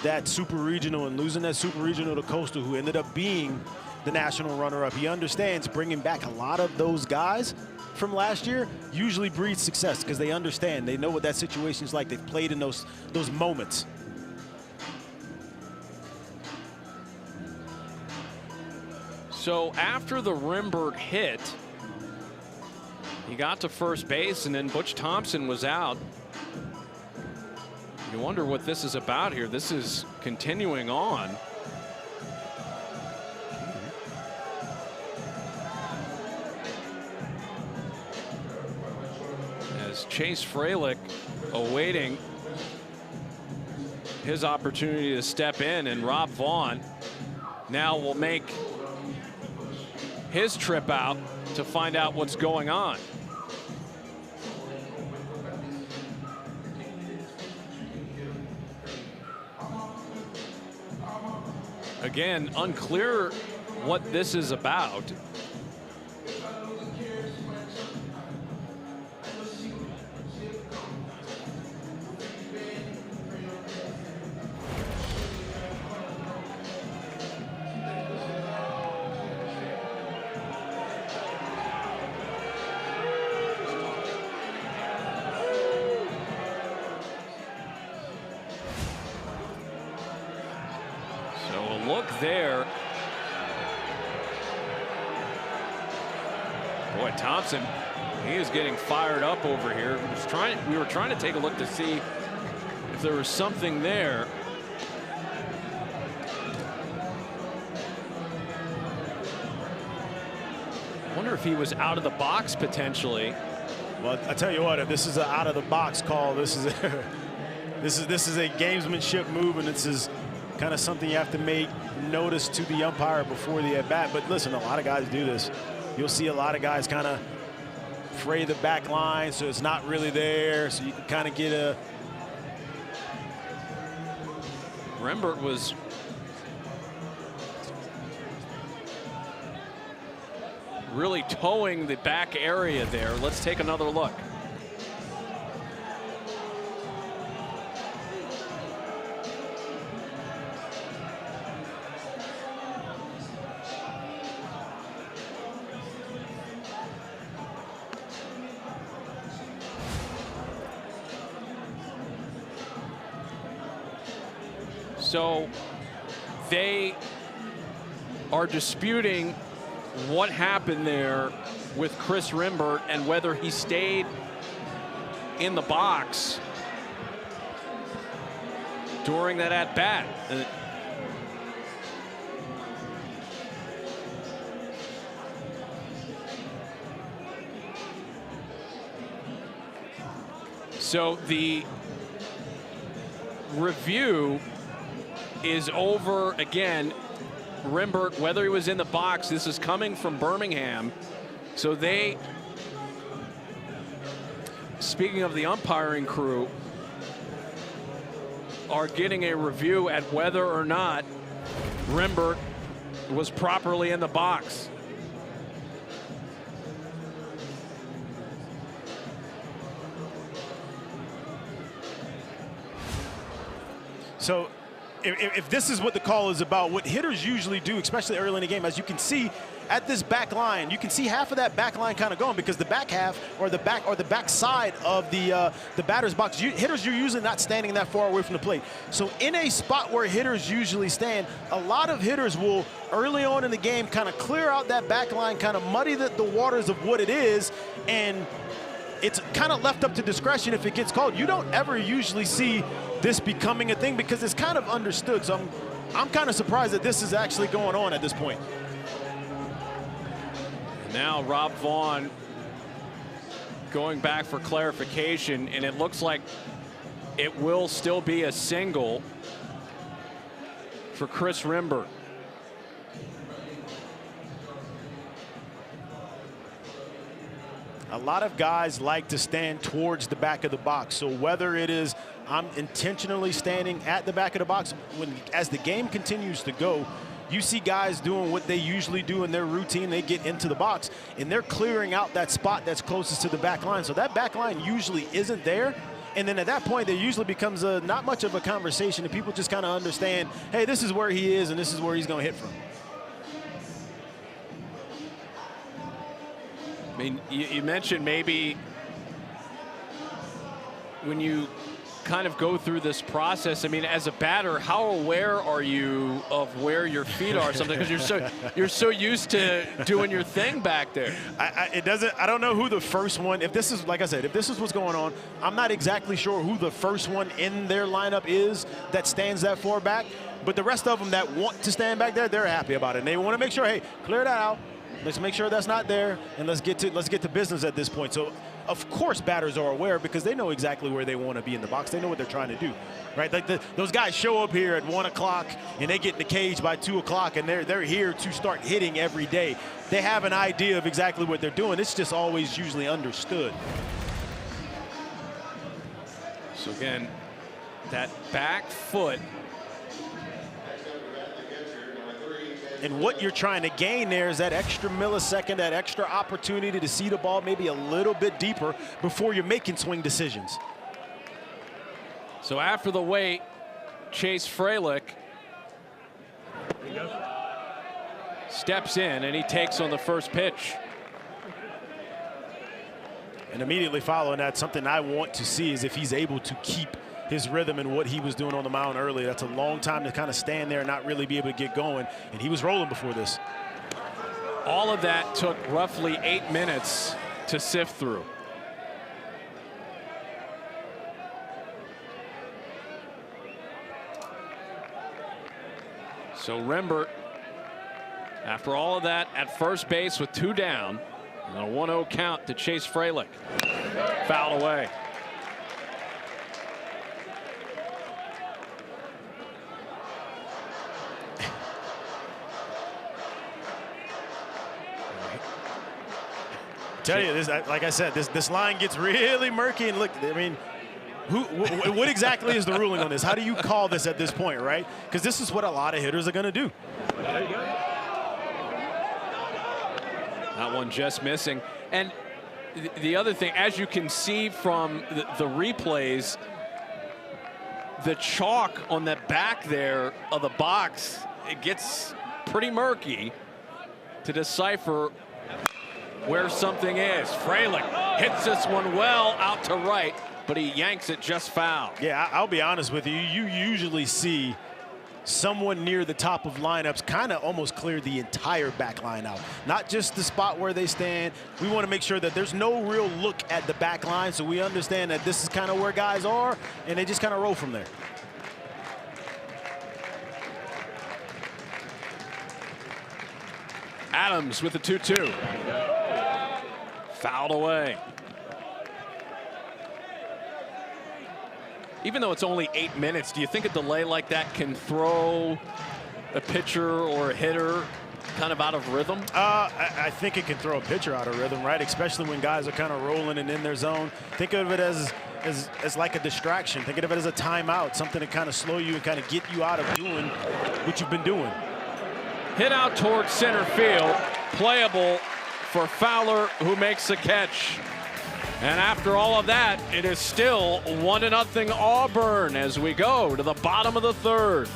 that super regional and losing that super regional to Coastal, who ended up being the national runner-up. He understands bringing back a lot of those guys from last year usually breeds success, because they understand, they know what that situation is like. They've played in those moments. So after the Rembert hit, he got to first base, and then Butch Thompson was out. You wonder what this is about here. This is continuing on. As Chase Fralick awaiting his opportunity to step in, and Rob Vaughn now will make his trip out to find out what's going on. Again, unclear what this is about. Look there. Boy, Thompson, he is getting fired up over here. We were trying to take a look to see if there was something there. I wonder if he was out of the box potentially. Well, I tell you what, if this is an out of the box call, this is a gamesmanship move, and this is kind of something you have to make notice to the umpire before the at bat. But listen, a lot of guys do this. You'll see a lot of guys kind of fray the back line, so it's not really there, so you can kind of get a. Rembert was really towing the back area there. Let's take another look. So they are disputing what happened there with Chris Rimbert and whether he stayed in the box during that at-bat. So the review is over again. Rimbert, whether he was in the box, this is coming from Birmingham. So they, speaking of the umpiring crew, are getting a review at whether or not Rimbert was properly in the box. So if this is what the call is about, what hitters usually do, especially early in the game, as you can see at this back line, you can see half of that back line kind of going, because the back half or the back side of the batter's box, hitters are usually not standing that far away from the plate. So in a spot where hitters usually stand, a lot of hitters will early on in the game kind of clear out that back line, kind of muddy the waters of what it is, and it's kind of left up to discretion if it gets called. You don't ever usually see this becoming a thing because it's kind of understood. So I'm kind of surprised that this is actually going on at this point. Now Rob Vaughn going back for clarification, and it looks like it will still be a single for Chris Rimbert. A lot of guys like to stand towards the back of the box. So whether it is I'm intentionally standing at the back of the box, as the game continues to go, you see guys doing what they usually do in their routine. They get into the box and they're clearing out that spot that's closest to the back line. So that back line usually isn't there. And then at that point, there usually becomes not much of a conversation, and people just kind of understand, hey, this is where he is and this is where he's going to hit from. I mean, you mentioned maybe when you kind of go through this process, I mean, as a batter, how aware are you of where your feet are or something? Because you're so used to doing your thing back there. I don't know who the first one, if this is, like I said, if this is what's going on, I'm not exactly sure who the first one in their lineup is that stands that far back. But the rest of them that want to stand back there, they're happy about it. And they want to make sure, hey, clear that out. Let's make sure that's not there, and let's get to business at this point. So, of course, batters are aware because they know exactly where they want to be in the box. They know what they're trying to do, right? Like those guys show up here at 1 o'clock and they get in the cage by 2 o'clock, and they're here to start hitting every day. They have an idea of exactly what they're doing. It's just always usually understood. So again, that back foot. And what you're trying to gain there is that extra millisecond, that extra opportunity to see the ball maybe a little bit deeper before you're making swing decisions. So after the wait, Chase Fralick steps in and he takes on the first pitch. And immediately following that, something I want to see is if he's able to keep his rhythm and what he was doing on the mound earlier. That's a long time to kind of stand there and not really be able to get going. And he was rolling before this. All of that took roughly 8 minutes to sift through. So Rimbert, after all of that, at first base with 2 down, and a 1-0 count to Chase Fralick. Foul away. Tell you this, like I said, this line gets really murky. And look, I mean, what exactly is the ruling on this? How do you call this at this point, right? Because this is what a lot of hitters are going to do. That one just missing. And the other thing, as you can see from the replays, the chalk on the back there of the box, it gets pretty murky to decipher where something is. Fralick hits this one well out to right, but he yanks it just foul. Yeah, I'll be honest with you. You usually see someone near the top of lineups, kind of almost clear the entire back line out. Not just the spot where they stand. We want to make sure that there's no real look at the back line, so we understand that this is kind of where guys are, and they just kind of roll from there. Adams with the 2-2. Fouled away. Even though it's only 8 minutes, do you think a delay like that can throw a pitcher or a hitter kind of out of rhythm? I think it can throw a pitcher out of rhythm, right? Especially when guys are kind of rolling and in their zone. Think of it as like a distraction. Think of it as a timeout, something to kind of slow you and kind of get you out of doing what you've been doing. Hit out towards center field, playable for Fowler, who makes the catch. And after all of that, it is still 1-0 Auburn as we go to the bottom of the third.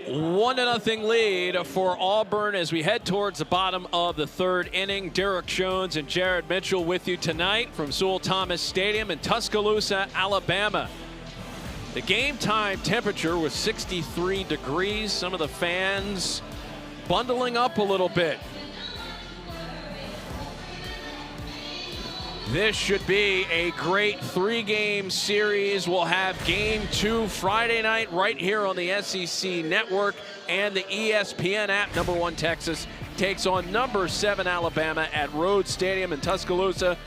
One to nothing lead for Auburn as we head towards the bottom of the third inning. Derek Jones and Jared Mitchell with you tonight from Sewell Thomas Stadium in Tuscaloosa, Alabama. The game time temperature was 63 degrees. Some of the fans bundling up a little bit. This should be a great three-game series. We'll have Game 2 Friday night right here on the SEC Network and the ESPN app. Number 1 Texas takes on number 7 Alabama at Rhodes Stadium in Tuscaloosa.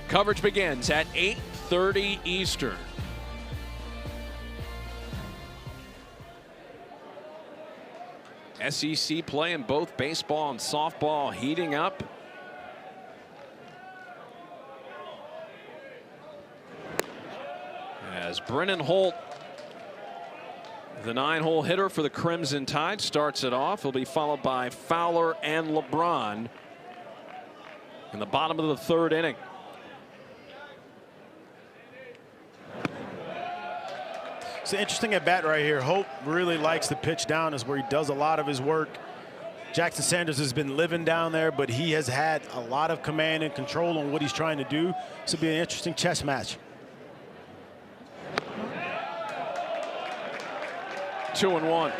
Coverage begins at 8:30 Eastern. SEC play in both baseball and softball heating up. As Brennan Holt, the 9-hole hitter for the Crimson Tide, starts it off. He'll be followed by Fowler and LeBron in the bottom of the third inning. It's an interesting at bat right here. Holt really likes the pitch down, is where he does a lot of his work. Jackson Sanders has been living down there, but he has had a lot of command and control on what he's trying to do. This will be an interesting chess match. 2-1.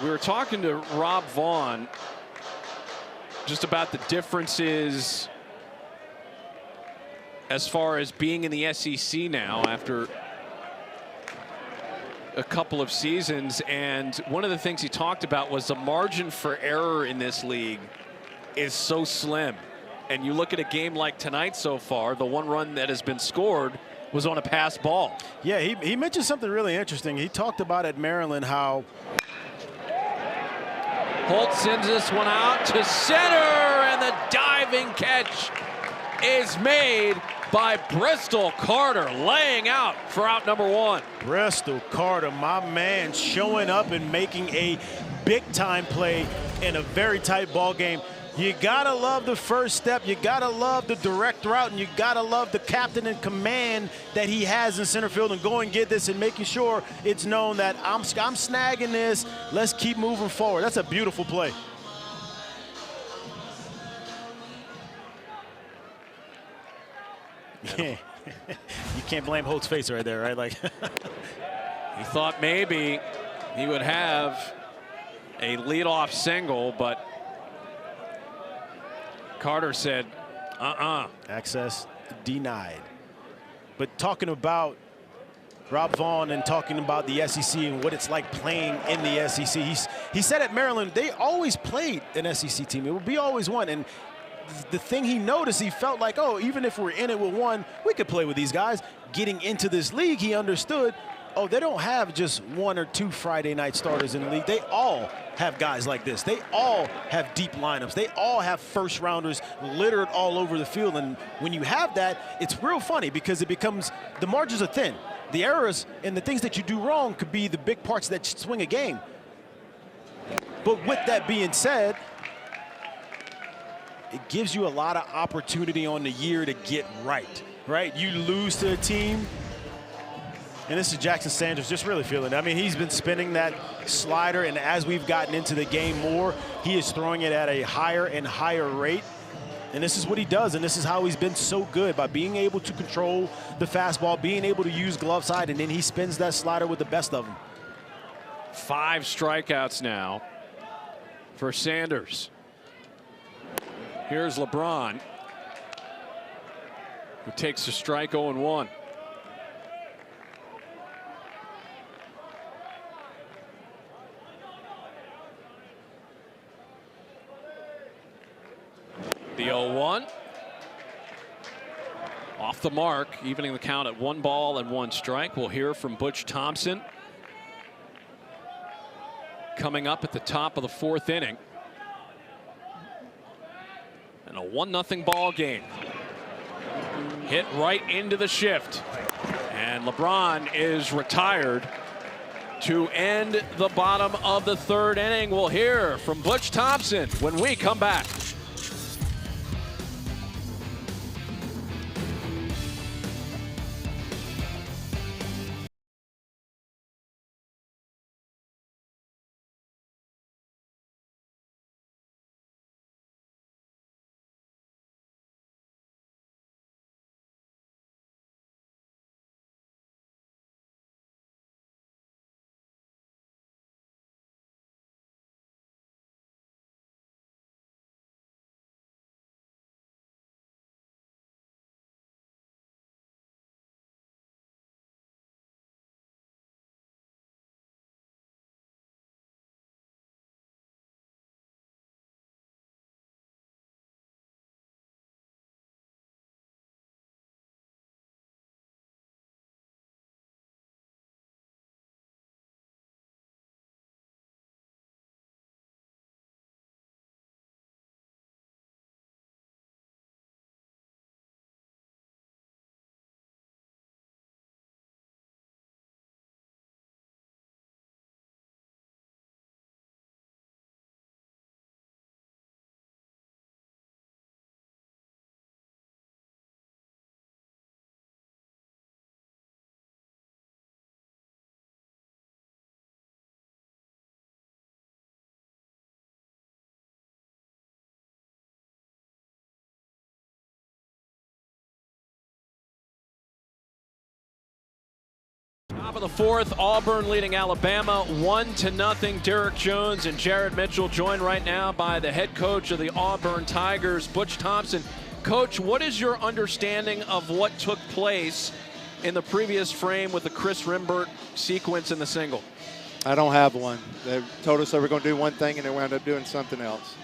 We were talking to Rob Vaughn just about the differences as far as being in the SEC now after a couple of seasons, and one of the things he talked about was the margin for error in this league is so slim. And you look at a game like tonight so far, the one run that has been scored was on a pass ball. Yeah, he mentioned something really interesting. He talked about at Maryland how Holt sends this one out to center, and the diving catch is made by Bristol Carter, laying out for out number 1. Bristol Carter, my man, showing up and making a big-time play in a very tight ball game. You gotta love the first step, you gotta love the direct route, and you gotta love the captain and command that he has in center field, and go and get this and making sure it's known that I'm snagging this, let's keep moving forward. That's a beautiful play. You can't blame Holt's face right there, right? Like he thought maybe he would have a leadoff single, but Carter said, access denied. But talking about Rob Vaughn and talking about the SEC and what it's like playing in the SEC, he said at Maryland they always played an SEC team. It would be always one. And the thing he noticed, he felt like, oh, even if we're in it with one, we could play with these guys. Getting into this league, he understood, oh, they don't have just 1 or 2 Friday night starters in the league. They all have guys like this. They all have deep lineups. They all have first rounders littered all over the field. And when you have that, it's real funny because it becomes, the margins are thin. The errors and the things that you do wrong could be the big parts that swing a game. But with that being said, it gives you a lot of opportunity on the year to get right? You lose to a team, and this is Jackson Sanders just really feeling it. I mean, he's been spinning that slider, and as we've gotten into the game more, he is throwing it at a higher and higher rate. And this is what he does, and this is how he's been so good, by being able to control the fastball, being able to use glove side, and then he spins that slider with the best of them. 5 strikeouts now for Sanders. Here's LeBron, who takes a strike 0-1. The 0-1. Off the mark, evening the count at 1 ball and 1 strike. We'll hear from Butch Thompson coming up at the top of the 4th inning. And a 1-0 ball game. Hit right into the shift. And LeBron is retired to end the bottom of the 3rd inning. We'll hear from Butch Thompson when we come back. Top of the 4th, Auburn leading Alabama 1-0. Derek Jones and Jared Mitchell joined right now by the head coach of the Auburn Tigers, Butch Thompson. Coach, what is your understanding of what took place in the previous frame with the Chris Rimbert sequence in the single? I don't have one. They told us they were going to do one thing, and they wound up doing something else.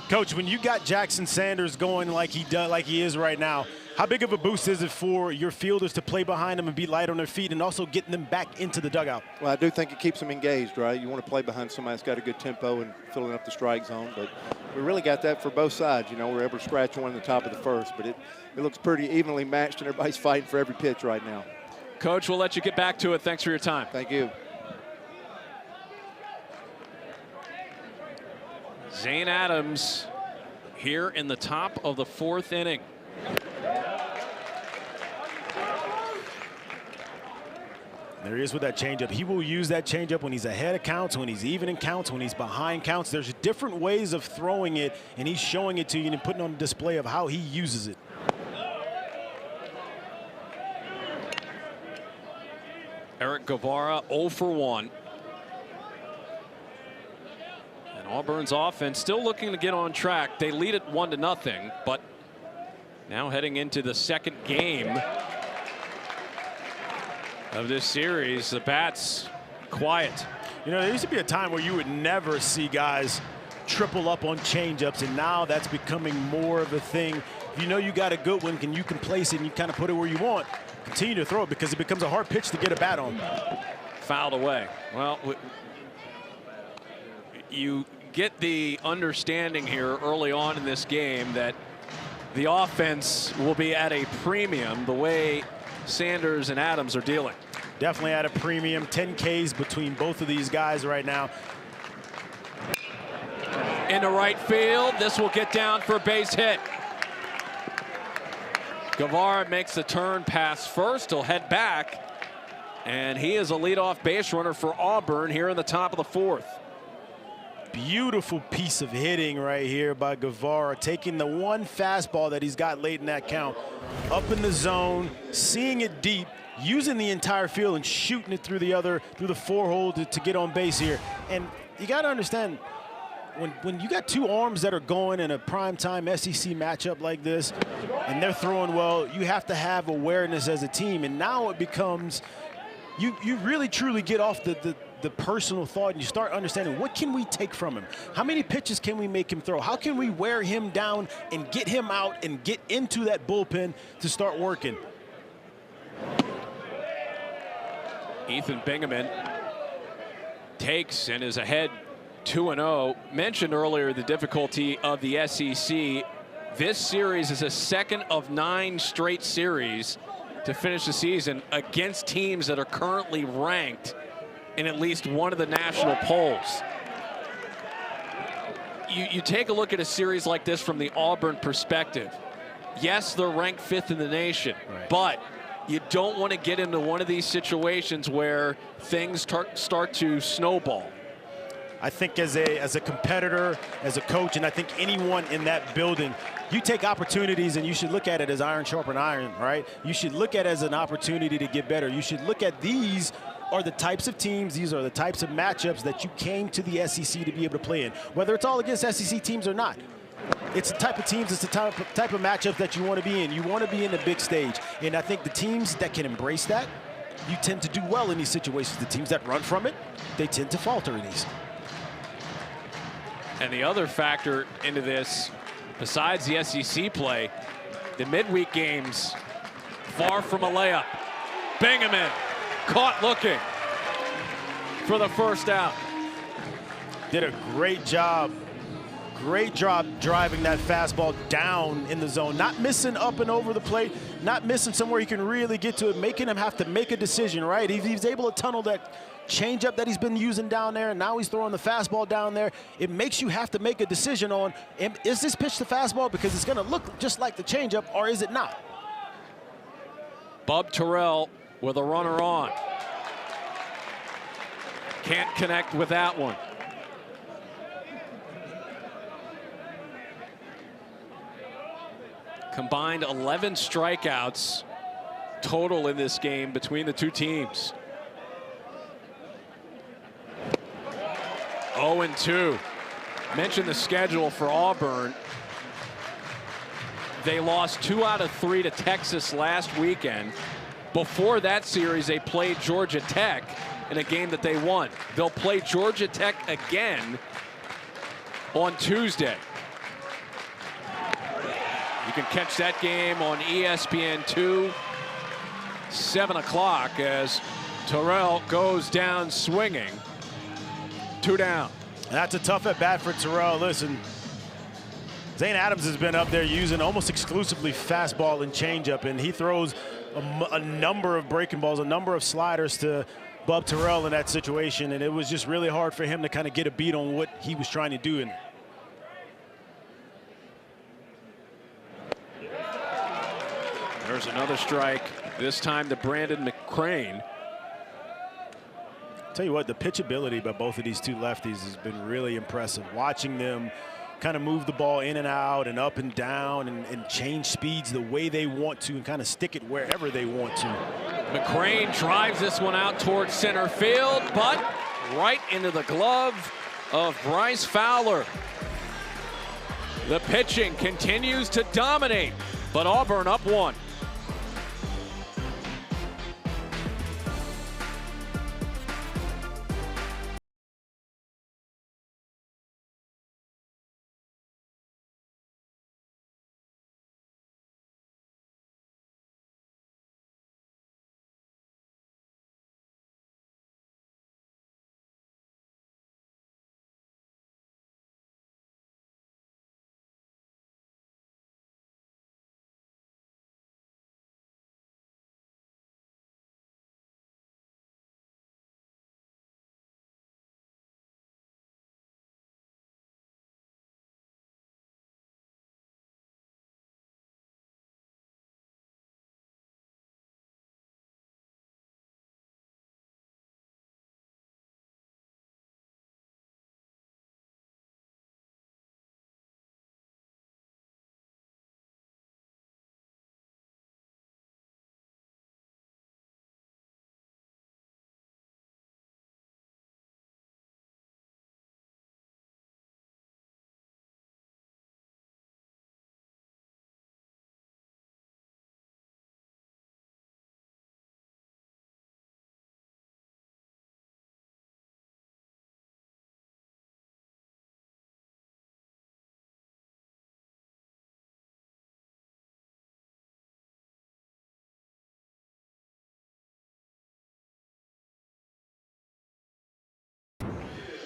Coach, when you got Jackson Sanders going like he is right now, how big of a boost is it for your fielders to play behind them and be light on their feet and also getting them back into the dugout? Well, I do think it keeps them engaged, right? You want to play behind somebody that's got a good tempo and filling up the strike zone. But we really got that for both sides. You know, we're able to scratch one in the top of the 1st. But it looks pretty evenly matched, and everybody's fighting for every pitch right now. Coach, we'll let you get back to it. Thanks for your time. Thank you. Zane Adams here in the top of the 4th inning. There he is with that changeup. He will use that changeup when he's ahead of counts, when he's even in counts, when he's behind counts. There's different ways of throwing it, and he's showing it to you and putting on display of how he uses it. Eric Guevara 0 for 1. And Auburn's offense still looking to get on track. They lead it 1-0, but now heading into the second game of this series, the bats quiet. You know, there used to be a time where you would never see guys triple up on changeups, and now that's becoming more of a thing. If you know you got a good one, and you can place it and you kind of put it where you want, continue to throw it because it becomes a hard pitch to get a bat on. Fouled away. Well, you get the understanding here early on in this game that the offense will be at a premium the way Sanders and Adams are dealing. Definitely at a premium. 10 Ks between both of these guys right now. Into right field. This will get down for a base hit. Guevara makes the turn pass first. He'll head back. And he is a leadoff base runner for Auburn here in the top of the fourth. Beautiful piece of hitting right here by Guevara, taking the one fastball that he's got late in that count, up in the zone, seeing it deep, using the entire field and shooting it through the four hole to get on base here. And you got to understand, when you got two arms that are going in a primetime SEC matchup like this, and they're throwing well, you have to have awareness as a team. And now it becomes, you really truly get off the personal thought, and you start understanding, what can we take from him? How many pitches can we make him throw? How can we wear him down and get him out and get into that bullpen to start working? Ethan Bingaman takes and is ahead 2-0. Mentioned earlier the difficulty of the SEC. This series is a second of 9 straight series to finish the season against teams that are currently ranked in at least one of the national polls. You take a look at a series like this from the Auburn perspective. Yes, they're ranked 5th in the nation, right, but you don't want to get into one of these situations where things start to snowball. I think as a competitor, as a coach, and I think anyone in that building, you take opportunities and you should look at it as iron sharpen iron, right? You should look at it as an opportunity to get better. You should look at these are the types of teams, these are the types of matchups that you came to the SEC to be able to play in, whether it's all against SEC teams or not. It's the type of teams, it's the type of matchup that you want to be in. You want to be in the big stage. And I think the teams that can embrace that, you tend to do well in these situations. The teams that run from it, they tend to falter in these. And the other factor into this, besides the SEC play, the midweek games, far from a layup. Bingaman caught looking for the first out. Did a great job driving that fastball down in the zone, not missing up and over the plate, not missing somewhere he can really get to it, making him have to make a decision, right? He's able to tunnel that changeup that he's been using down there, and now he's throwing the fastball down there. It makes you have to make a decision on, is this pitch the fastball because it's going to look just like the changeup, or is it not? Bub Terrell with a runner on. Can't connect with that one. Combined 11 strikeouts total in this game between the two teams. 0-2. Mentioned the schedule for Auburn. They lost 2 out of 3 to Texas last weekend. Before that series, they played Georgia Tech in a game that they won. They'll play Georgia Tech again on Tuesday. You can catch that game on ESPN2, 7 o'clock, as Terrell goes down swinging. 2 down. That's a tough at bat for Terrell. Listen, Zane Adams has been up there using almost exclusively fastball and changeup, and he throws a number of breaking balls, a number of sliders to Bub Terrell in that situation, and it was just really hard for him to kind of get a beat on what he was trying to do. There's another strike, this time to Brandon McCrane. Tell you what, the pitchability by both of these two lefties has been really impressive. Watching them kind of move the ball in and out and up and down and change speeds the way they want to and kind of stick it wherever they want to. McCrane drives this one out towards center field, but right into the glove of Bryce Fowler. The pitching continues to dominate, but Auburn up 1.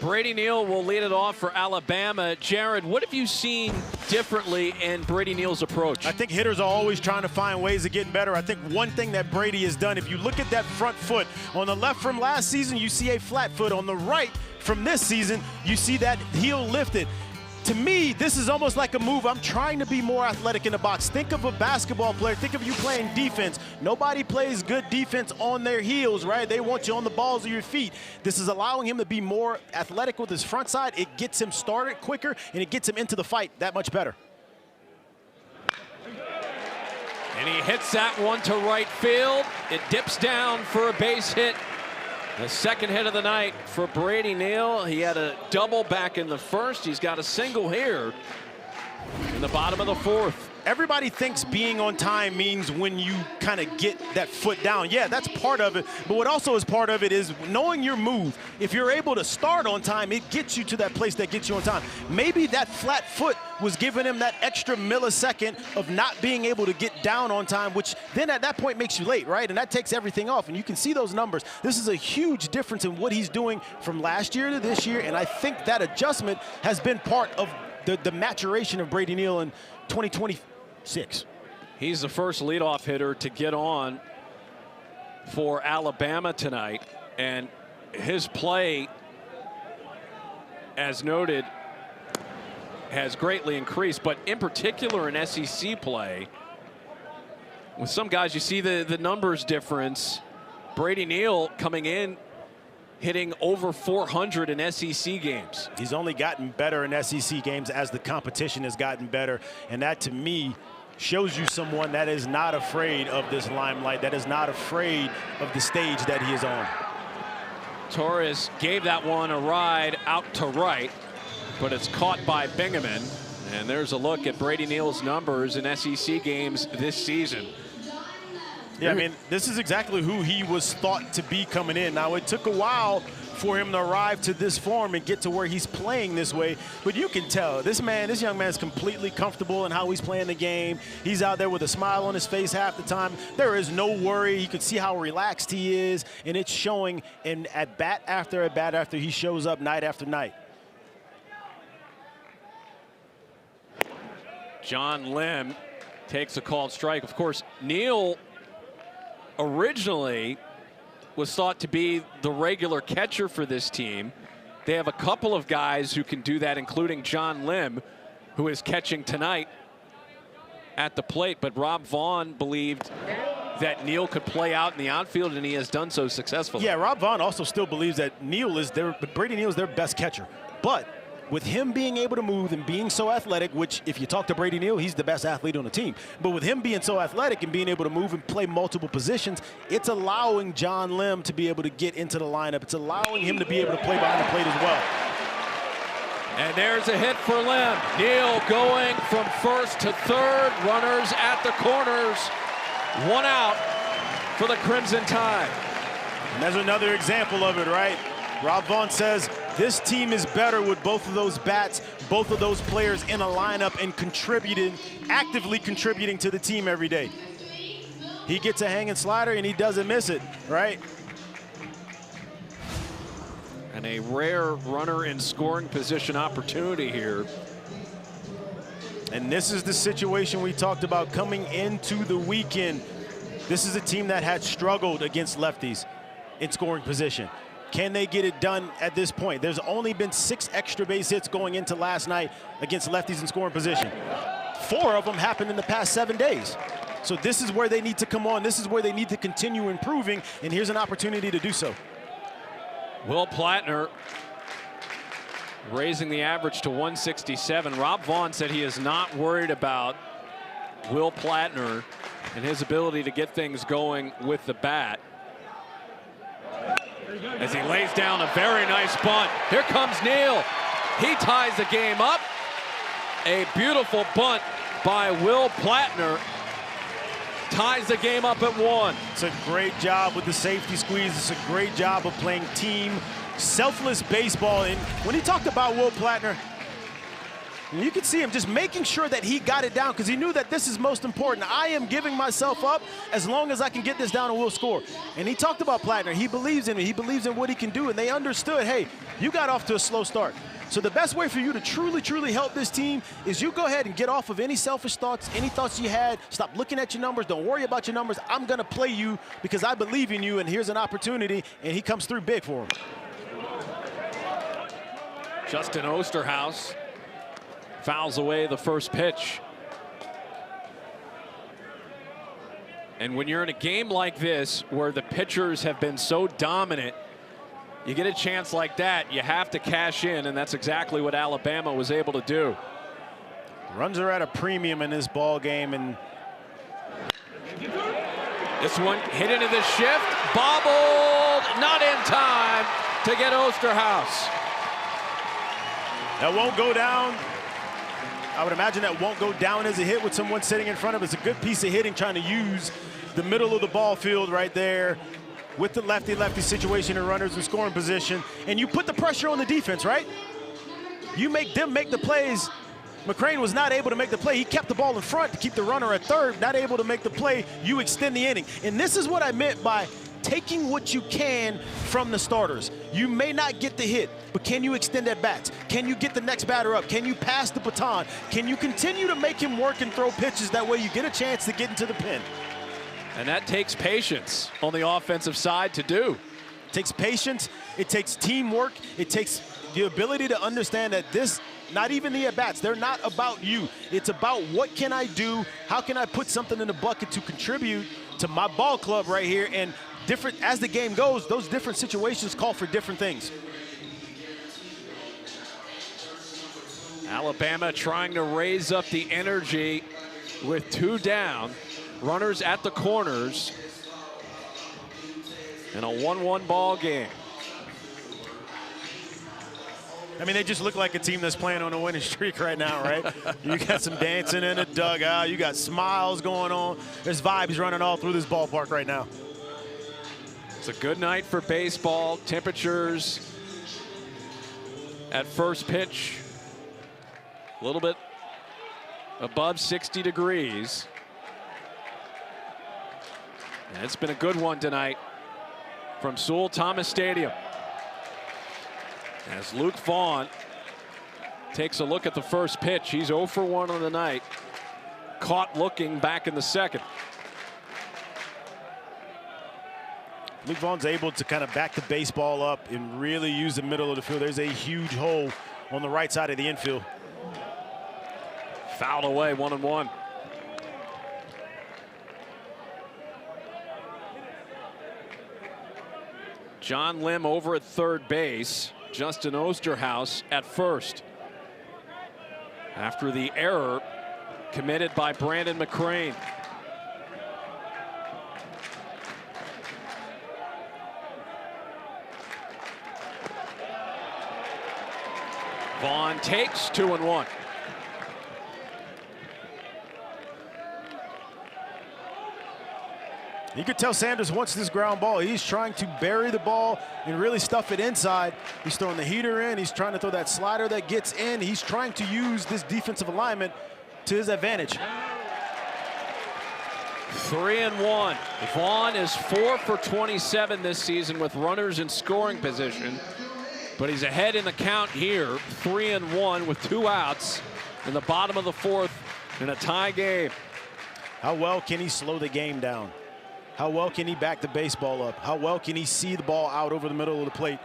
Brady Neal will lead it off for Alabama. Jared, what have you seen differently in Brady Neal's approach? I think hitters are always trying to find ways of getting better. I think one thing that Brady has done, if you look at that front foot, on the left from last season, you see a flat foot. On the right from this season, you see that heel lifted. To me, this is almost like a move. I'm trying to be more athletic in the box. Think of a basketball player. Think of you playing defense. Nobody plays good defense on their heels, right? They want you on the balls of your feet. This is allowing him to be more athletic with his front side. It gets him started quicker, and it gets him into the fight that much better. And he hits that one to right field. It dips down for a base hit. The second hit of the night for Brady Neal. He had a double back in the first. He's got a single here in the bottom of the fourth. Everybody thinks being on time means when you kind of get that foot down. Yeah, that's part of it. But what also is part of it is knowing your move. If you're able to start on time, it gets you to that place that gets you on time. Maybe that flat foot was giving him that extra millisecond of not being able to get down on time, which then at that point makes you late, right? And that takes everything off. And you can see those numbers. This is a huge difference in what he's doing from last year to this year. And I think that adjustment has been part of the maturation of Brady Neal in 2026. He's the first leadoff hitter to get on for Alabama tonight, and his play, as noted, has greatly increased, but in particular in SEC play, with some guys you see the numbers difference. Brady Neal coming in hitting over 400 in SEC games. He's only gotten better in SEC games as the competition has gotten better, and that to me shows you someone that is not afraid of this limelight, that is not afraid of the stage that he is on. Torres gave that one a ride out to right, but it's caught by Bingaman. And there's a look at Brady Neal's numbers in SEC games this season. Yeah, I mean, this is exactly who he was thought to be coming in. Now, it took a while for him to arrive to this form and get to where he's playing this way, but you can tell this young man is completely comfortable in how he's playing the game. He's out there with a smile on his face half the time. There is no worry. You can see how relaxed he is, and it's showing in at bat after he shows up night after night. John Lim takes a called strike. Of course, Neal originally was thought to be the regular catcher for this team. They have a couple of guys who can do that, including John Lim, who is catching tonight at the plate. But Rob Vaughn believed that Neal could play out in the outfield, and he has done so successfully. Yeah, Rob Vaughn also still believes that Brady Neal is their best catcher. But with him being able to move and being so athletic, which if you talk to Brady Neal, he's the best athlete on the team. But with him being so athletic and being able to move and play multiple positions, it's allowing John Lim to be able to get into the lineup. It's allowing him to be able to play behind the plate as well. And there's a hit for Lim. Neal going from first to third. Runners at the corners. 1 out for the Crimson Tide. And there's another example of it, right? Rob Vaughn says this team is better with both of those bats, both of those players in a lineup and contributing, actively contributing to the team every day. He gets a hanging slider and he doesn't miss it, right? And a rare runner in scoring position opportunity here. And this is the situation we talked about coming into the weekend. This is a team that had struggled against lefties in scoring position. Can they get it done at this point? There's only been 6 extra base hits going into last night against lefties in scoring position. 4 of them happened in the past 7 days. So this is where they need to come on. This is where they need to continue improving, and here's an opportunity to do so. Will Platner raising the average to 167. Rob Vaughn said he is not worried about Will Platner and his ability to get things going with the bat. As he lays down a very nice bunt. Here comes Neal. He ties the game up. A beautiful bunt by Will Platner ties the game up at 1. It's a great job with the safety squeeze. It's a great job of playing team, selfless baseball. And when he talked about Will Platner, you could see him just making sure that he got it down because he knew that this is most important. I am giving myself up as long as I can get this down and we'll score. And he talked about Platner. He believes in it. He believes in what he can do. And they understood, hey, you got off to a slow start. So the best way for you to truly, truly help this team is you go ahead and get off of any selfish thoughts, any thoughts you had. Stop looking at your numbers. Don't worry about your numbers. I'm going to play you because I believe in you, and here's an opportunity, and he comes through big for him. Justin Osterhaus fouls away the first pitch. And when you're in a game like this where the pitchers have been so dominant, you get a chance like that, you have to cash in, and that's exactly what Alabama was able to do. Runs are at a premium in this ball game, and this one hit into the shift, bobbled, not in time to get Osterhaus. That won't go down. I would imagine that won't go down as a hit with someone sitting in front of us. It's a good piece of hitting, trying to use the middle of the ball field right there with the lefty-lefty situation and runners in scoring position. And you put the pressure on the defense, right? You make them make the plays. McCrane was not able to make the play. He kept the ball in front to keep the runner at third, not able to make the play. You extend the inning. And this is what I meant by taking what you can from the starters. You may not get the hit, but can you extend at bats? Can you get the next batter up? Can you pass the baton? Can you continue to make him work and throw pitches? That way you get a chance to get into the pen. And that takes patience on the offensive side to do. It takes patience. It takes teamwork. It takes the ability to understand that this, not even the at-bats, they're not about you. It's about what can I do? How can I put something in the bucket to contribute to my ball club right here? And different, as the game goes, those different situations call for different things. Alabama trying to raise up the energy with 2 down. Runners at the corners in a 1-1 ball game. I mean, they just look like a team that's playing on a winning streak right now, right? You got some dancing in the dugout. You got smiles going on. There's vibes running all through this ballpark right now. It's a good night for baseball. Temperatures at first pitch a little bit above 60 degrees. And it's been a good one tonight from Sewell Thomas Stadium. As Luke Vaughn takes a look at the first pitch, he's 0 for 1 on the night. Caught looking back in the second. Luke Vaughn's able to kind of back the baseball up and really use the middle of the field. There's a huge hole on the right side of the infield. Fouled away, 1-1. John Lim over at third base. Justin Osterhaus at first. after the error committed by Brandon McCrane. Vaughn takes 2-1. You could tell Sanders wants this ground ball. He's trying to bury the ball and really stuff it inside. He's throwing the heater in. He's trying to throw that slider that gets in. He's trying to use this defensive alignment to his advantage. 3-1. Vaughn is 4 for 27 this season with runners in scoring position, but he's ahead in the count here, 3-1 with 2 outs in the bottom of the 4th in a tie game. How well can he slow the game down? How well can he back the baseball up? How well can he see the ball out over the middle of the plate?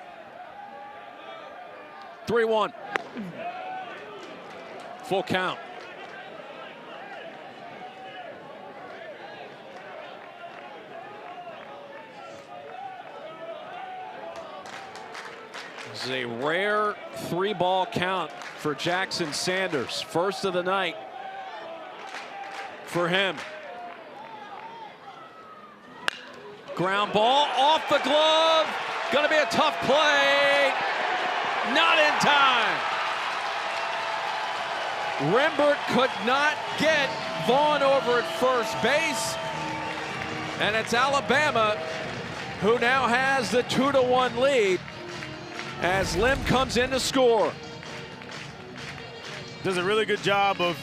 3-1. Full count. This is a rare 3-ball count for Jackson Sanders. First of the night for him. Ground ball off the glove. Gonna be a tough play. Not in time. Rembert could not get Vaughn over at first base. And it's Alabama who now has the 2-1 lead as Lim comes in to score. Does a really good job of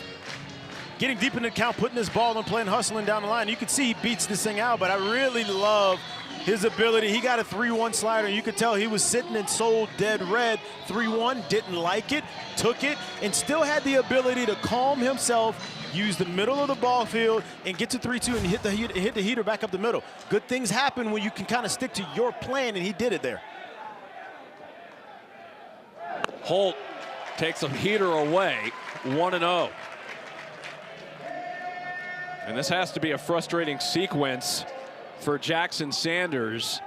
getting deep in the count, putting this ball and playing, hustling down the line. You can see he beats this thing out, but I really love his ability. He got a 3-1 slider. You could tell he was sitting and sold dead red. 3-1, didn't like it, took it, and still had the ability to calm himself, use the middle of the ball field, and get to 3-2 and hit the heater back up the middle. Good things happen when you can kind of stick to your plan, and he did it there. Holt takes a heater away, 1-0. And this has to be a frustrating sequence for Jackson Sanders.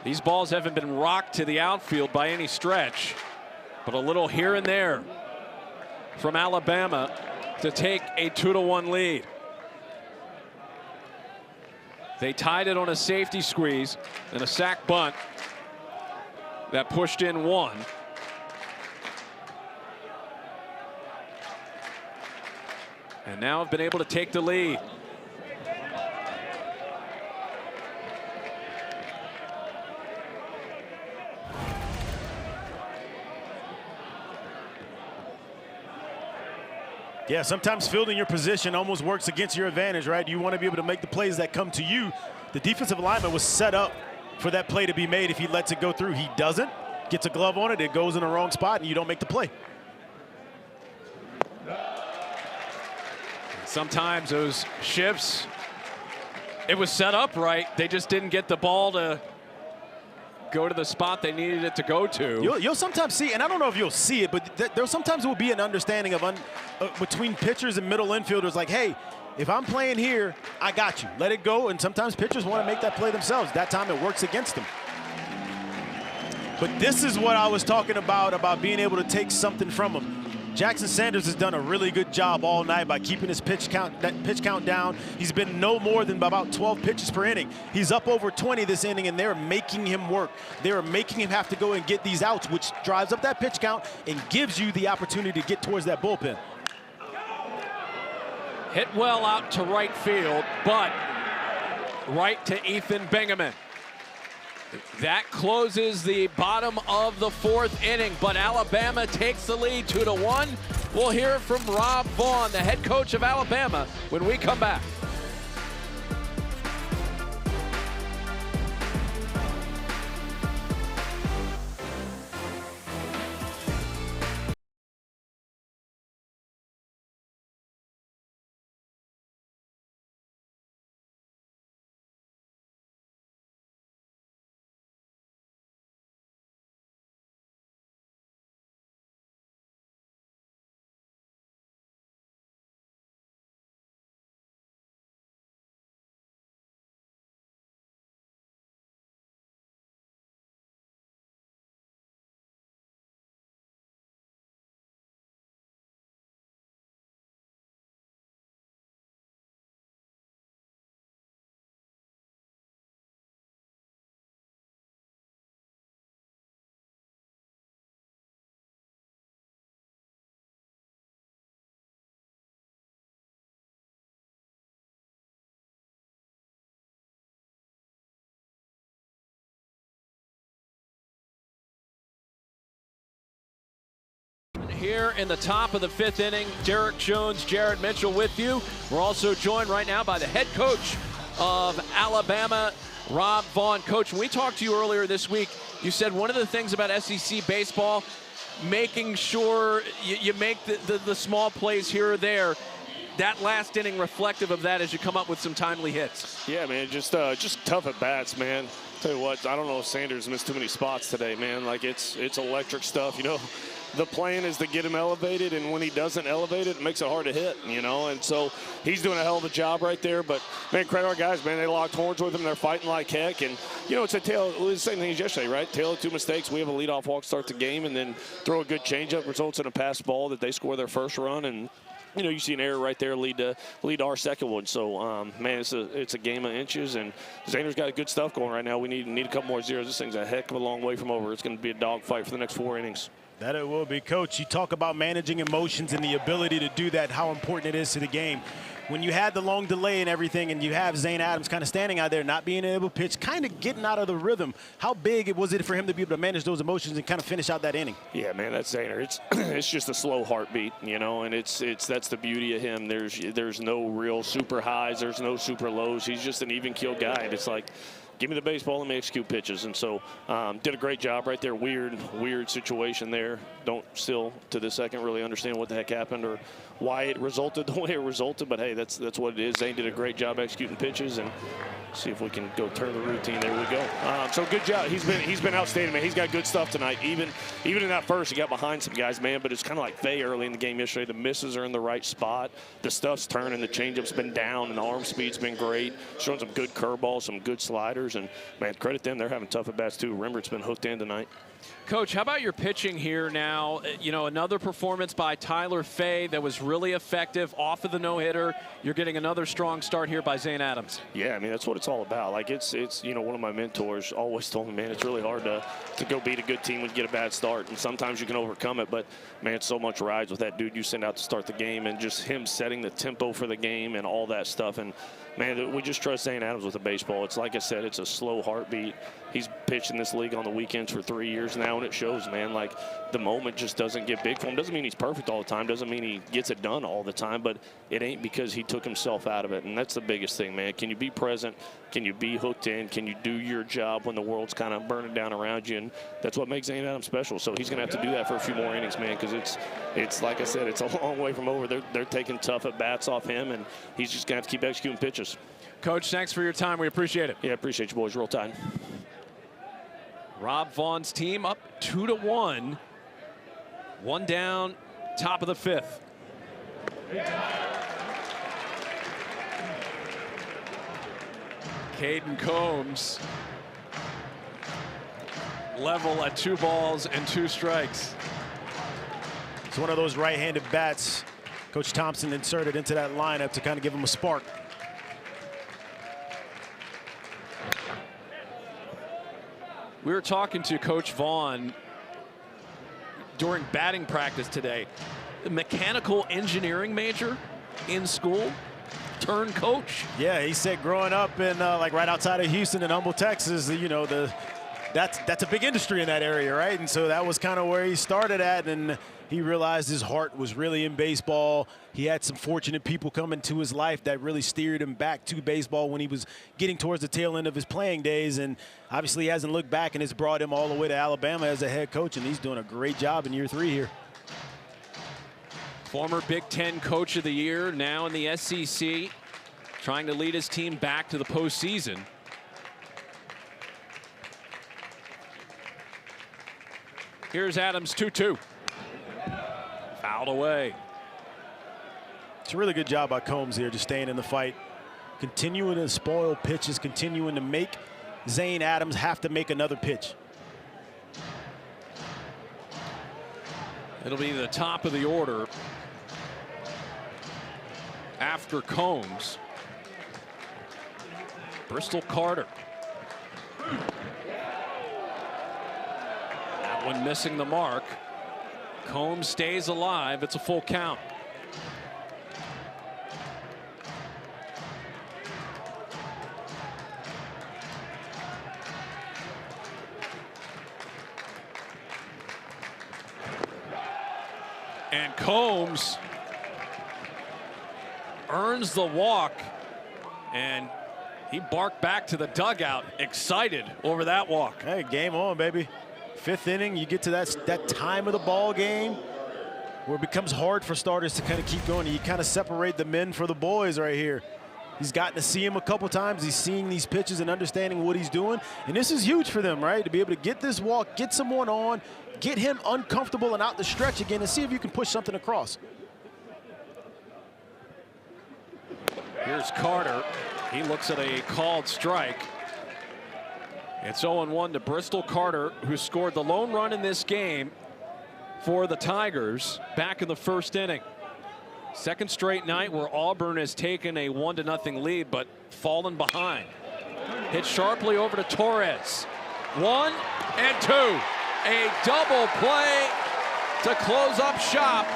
These balls haven't been rocked to the outfield by any stretch, but a little here and there from Alabama to take a 2-1 lead. They tied it on a safety squeeze and a sac bunt that pushed in 1. And now have been able to take the lead. Yeah, sometimes fielding your position almost works against your advantage, right? You want to be able to make the plays that come to you. The defensive alignment was set up for that play to be made. If he lets it go through, he doesn't. Gets a glove on it, it goes in the wrong spot, and you don't make the play. Sometimes those shifts, it was set up right. They just didn't get the ball to go to the spot they needed it to go to. You'll sometimes see, and I don't know if you'll see it, but there sometimes will be an understanding of between pitchers and middle infielders, like, hey, if I'm playing here, I got you. Let it go, and sometimes pitchers want to make that play themselves. That time it works against them. But this is what I was talking about being able to take something from him. Jackson Sanders has done a really good job all night by keeping his pitch count down. He's been no more than about 12 pitches per inning. He's up over 20 this inning, and they're making him work. They're making him have to go and get these outs, which drives up that pitch count and gives you the opportunity to get towards that bullpen. Hit well out to right field, but right to Ethan Bingaman. That closes the bottom of the 4th inning, but Alabama takes the lead 2-1. We'll hear from Rob Vaughn, the head coach of Alabama, when we come back. here in the top of the 5th inning. Derek Jones, Jared Mitchell with you. We're also joined right now by the head coach of Alabama, Rob Vaughn. Coach, when we talked to you earlier this week, you said one of the things about SEC baseball, making sure you make the small plays here or there. That last inning reflective of that as you come up with some timely hits. Yeah, man, just tough at bats, man. Tell you what, I don't know if Sanders missed too many spots today, man. Like, it's electric stuff, you know. The plan is to get him elevated, and when he doesn't elevate it, it makes it hard to hit, you know. And so he's doing a hell of a job right there. But, man, credit our guys, man. They locked horns with him. They're fighting like heck. And, you know, it's the same thing as yesterday, right? Tale of two mistakes. We have a leadoff walk start the game and then throw a good changeup, results in a pass ball that they score their first run. And, you know, you see an error right there lead our second one. So, man, it's a game of inches, and Zayner's got good stuff going right now. We need a couple more zeros. This thing's a heck of a long way from over. It's going to be a dogfight for the next 4 innings. That it will be. Coach, you talk about managing emotions and the ability to do that, how important it is to the game. When you had the long delay and everything, and you have Zane Adams kind of standing out there, not being able to pitch, kind of getting out of the rhythm, how big was it for him to be able to manage those emotions and kind of finish out that inning? Yeah, man, that's Zayner. It's just a slow heartbeat, you know, and that's the beauty of him. There's no real super highs, there's no super lows. He's just an even keel guy, and it's like, give me the baseball, let me execute pitches. And so did a great job right there. Weird situation there. Don't still to this second really understand what the heck happened or why it resulted the way it resulted. But hey, that's what it is. Zane did a great job executing pitches, and see if we can go turn the routine. There we go. So good job. He's been outstanding, man. He's got good stuff tonight. Even in that first, he got behind some guys, man. But it's kind of like Faye early in the game yesterday. The misses are in the right spot. The stuff's turning. The changeup's been down, and the arm speed's been great. Showing some good curveballs, some good sliders, and man, credit them. They're having tough at bats too. Remember, it's been hooked in tonight. Coach, how about your pitching here now? You know, another performance by Tyler Faye that was really effective off of the no-hitter. You're getting another strong start here by Zane Adams. Yeah, I mean, that's what it's all about. Like, it's you know, one of my mentors always told me, man, it's really hard to go beat a good team when you get a bad start. And sometimes you can overcome it, but, man, so much rides with that dude you send out to start the game and just him setting the tempo for the game and all that stuff. And, man, we just trust Zane Adams with the baseball. It's like I said, it's a slow heartbeat. He's pitched in this league on the weekends for 3 years now, and it shows, man. Like, the moment just doesn't get big for him. Doesn't mean he's perfect all the time. Doesn't mean he gets it done all the time, but it ain't because he took himself out of it, and that's the biggest thing, man. Can you be present? Can you be hooked in? Can you do your job when the world's kind of burning down around you? And that's what makes Zane Adams special. So he's going to have to do that for a few more innings, man, because it's like I said, it's a long way from over. They're taking tough at-bats off him, and he's just going to have to keep executing pitches. Coach, thanks for your time. We appreciate it. Yeah, appreciate you, boys. Roll Tide. Rob Vaughn's team up 2-1. One down, top of the 5th. Caden Combs level at 2 balls and 2 strikes. It's one of those right-handed bats Coach Thompson inserted into that lineup to kind of give him a spark. We were talking to Coach Vaughn during batting practice today. The mechanical engineering major in school turned coach. Yeah, he said growing up in like right outside of Houston in Humble, Texas, you know, that's a big industry in that area, right? And so that was kind of where he started at, and he realized his heart was really in baseball. He had some fortunate people come into his life that really steered him back to baseball when he was getting towards the tail end of his playing days. And obviously he hasn't looked back, and it's brought him all the way to Alabama as a head coach, and he's doing a great job in year 3 here. Former Big Ten Coach of the Year, now in the SEC, trying to lead his team back to the postseason. Here's Adams, 2-2. Fouled away. It's a really good job by Combs here, just staying in the fight, continuing to spoil pitches, continuing to make Zane Adams have to make another pitch. It'll be the top of the order after Combs. Bristol Carter. That one missing the mark. Combs stays alive. It's a full count. And Combs earns the walk, and he barked back to the dugout, excited over that walk. Hey, game on, baby. 5th inning, you get to that time of the ball game where it becomes hard for starters to kind of keep going. You kind of separate the men for the boys right here. He's gotten to see him a couple times. He's seeing these pitches and understanding what he's doing. And this is huge for them, right? To be able to get this walk, get someone on, get him uncomfortable and out the stretch again, and see if you can push something across. Here's Carter. He looks at a called strike. It's 0-1 to Bristol Carter, who scored the lone run in this game for the Tigers back in the 1st inning. Second straight night where Auburn has taken a 1-0 lead, but fallen behind. Hit sharply over to Torres. 1 and 2. A double play to close up shop.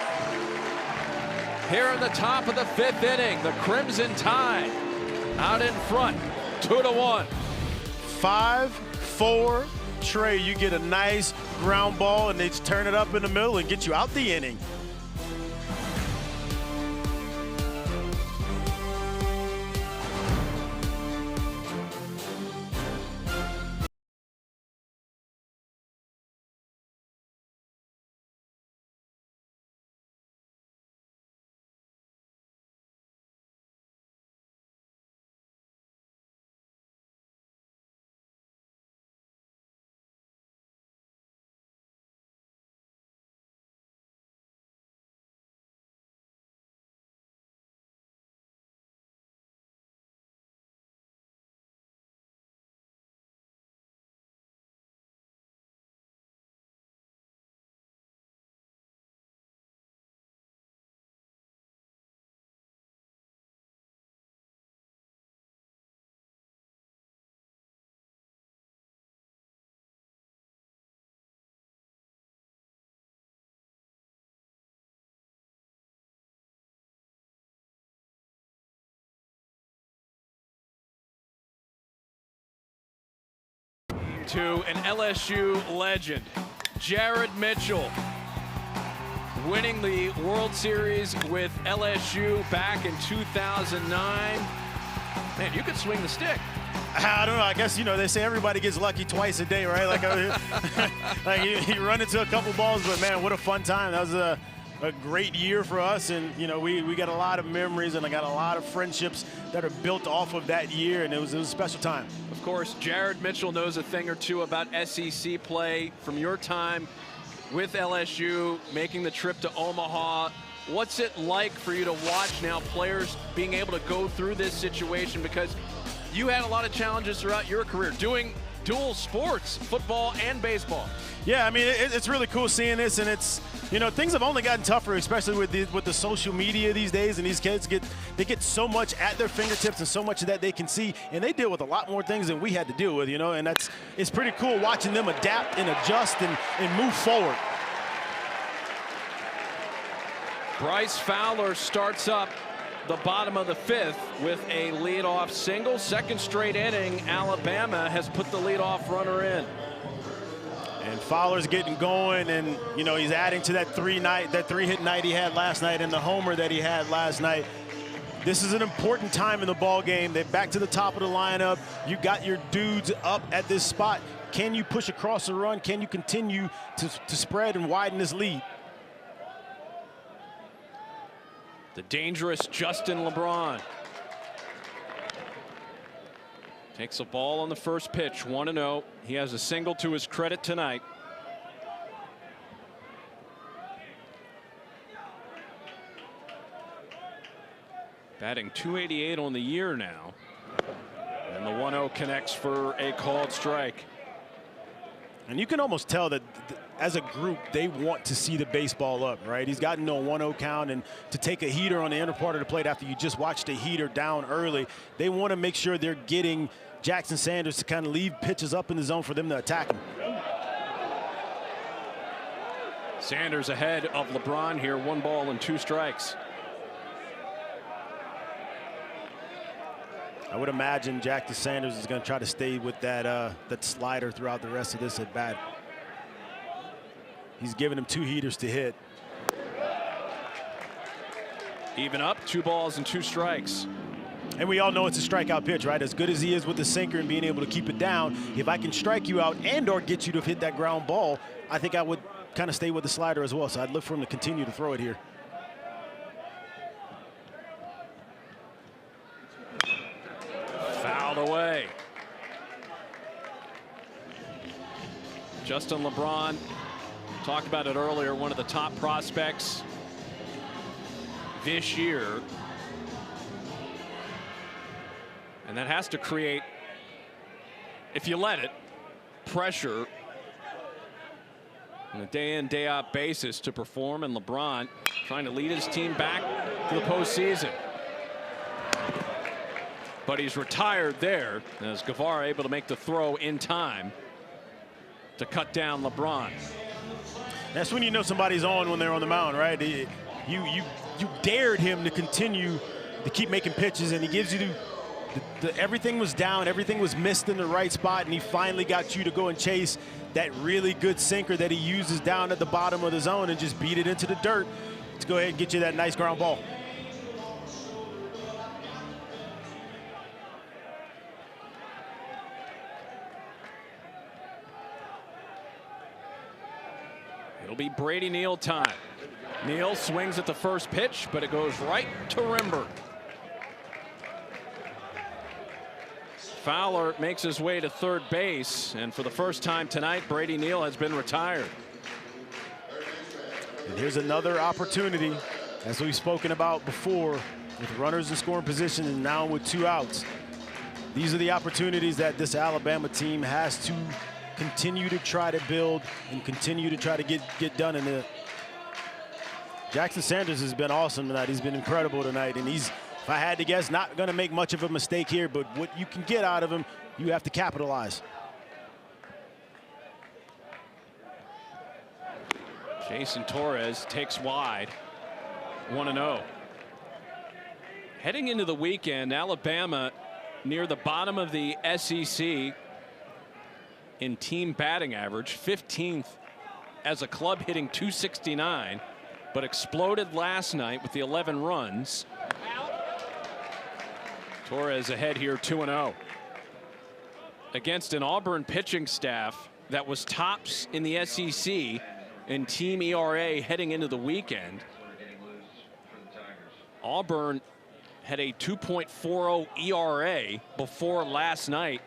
Here in the top of the 5th inning, the Crimson Tide out in front, 2-1. 5-4 Trey. You get a nice ground ball, and they just turn it up in the middle and get you out the inning. To an LSU legend, Jared Mitchell, winning the World Series with LSU back in 2009. Man, you could swing the stick. I don't know. I guess, you know, they say everybody gets lucky twice a day, right? Like, like you run into a couple balls, but man, what a fun time. That was a great year for us, and you know, we got a lot of memories, and I got a lot of friendships that are built off of that year, and it was a special time. Of course, Jared Mitchell knows a thing or two about SEC play from your time with LSU, making the trip to Omaha. What's it like for you to watch now players being able to go through this situation? Because you had a lot of challenges throughout your career doing dual sports, football and baseball. Yeah, I mean, it's really cool seeing this, and it's, you know, things have only gotten tougher, especially with the social media these days, and these kids get so much at their fingertips and so much that they can see, and they deal with a lot more things than we had to deal with, you know, and it's pretty cool watching them adapt and adjust and move forward. Bryce Fowler starts up the bottom of the 5th with a leadoff single. Second straight inning, Alabama has put the leadoff runner in. And Fowler's getting going, and you know, he's adding to that three-hit night he had last night and the homer that he had last night. This is an important time in the ball game. They're back to the top of the lineup. You got your dudes up at this spot. Can you push across the run? Can you continue to spread and widen this lead? The dangerous Justin LeBron takes a ball on the first pitch, 1-0. He has a single to his credit tonight. Batting .288 on the year now. And the 1-0 connects for a called strike. And you can almost tell that as a group, they want to see the baseball up, right? He's gotten to a 1-0 count, and to take a heater on the inner part of the plate after you just watched a heater down early, they want to make sure they're getting Jackson Sanders to kind of leave pitches up in the zone for them to attack him. Sanders ahead of LeBron here, 1 ball and 2 strikes. I would imagine Jackson Sanders is going to try to stay with that slider throughout the rest of this at bat. He's giving him 2 heaters to hit. Even up, 2 balls and 2 strikes. And we all know it's a strikeout pitch, right? As good as he is with the sinker and being able to keep it down, if I can strike you out and or get you to hit that ground ball, I think I would kind of stay with the slider as well. So I'd look for him to continue to throw it here. Fouled away. Justin LeBron, talked about it earlier, one of the top prospects this year. And that has to create, if you let it, pressure on a day-in, day-out basis to perform. And LeBron trying to lead his team back to the postseason. But he's retired there as Guevara able to make the throw in time to cut down LeBron. That's when you know somebody's on when they're on the mound, right? You dared him to continue to keep making pitches, and he gives you everything was down, everything was missed in the right spot, and he finally got you to go and chase that really good sinker that he uses down at the bottom of the zone and just beat it into the dirt to go ahead and get you that nice ground ball. It'll be Brady Neal time. Neal swings at the first pitch, but it goes right to Rimber. Fowler makes his way to third base, and for the first time tonight, Brady Neal has been retired. And here's another opportunity, as we've spoken about before, with runners in scoring position and now with 2 outs. These are the opportunities that this Alabama team has to continue to try to build and continue to try to get done in it. Jackson Sanders has been awesome tonight. He's been incredible tonight, and he's, if I had to guess, not going to make much of a mistake here, but what you can get out of him, you have to capitalize. Jason Torres takes wide, 1-0. Heading into the weekend, Alabama near the bottom of the SEC in team batting average, 15th as a club, hitting .269, but exploded last night with the 11 runs. Torres ahead here, 2-0. Against an Auburn pitching staff that was tops in the SEC in team ERA heading into the weekend. Auburn had a 2.40 ERA before last night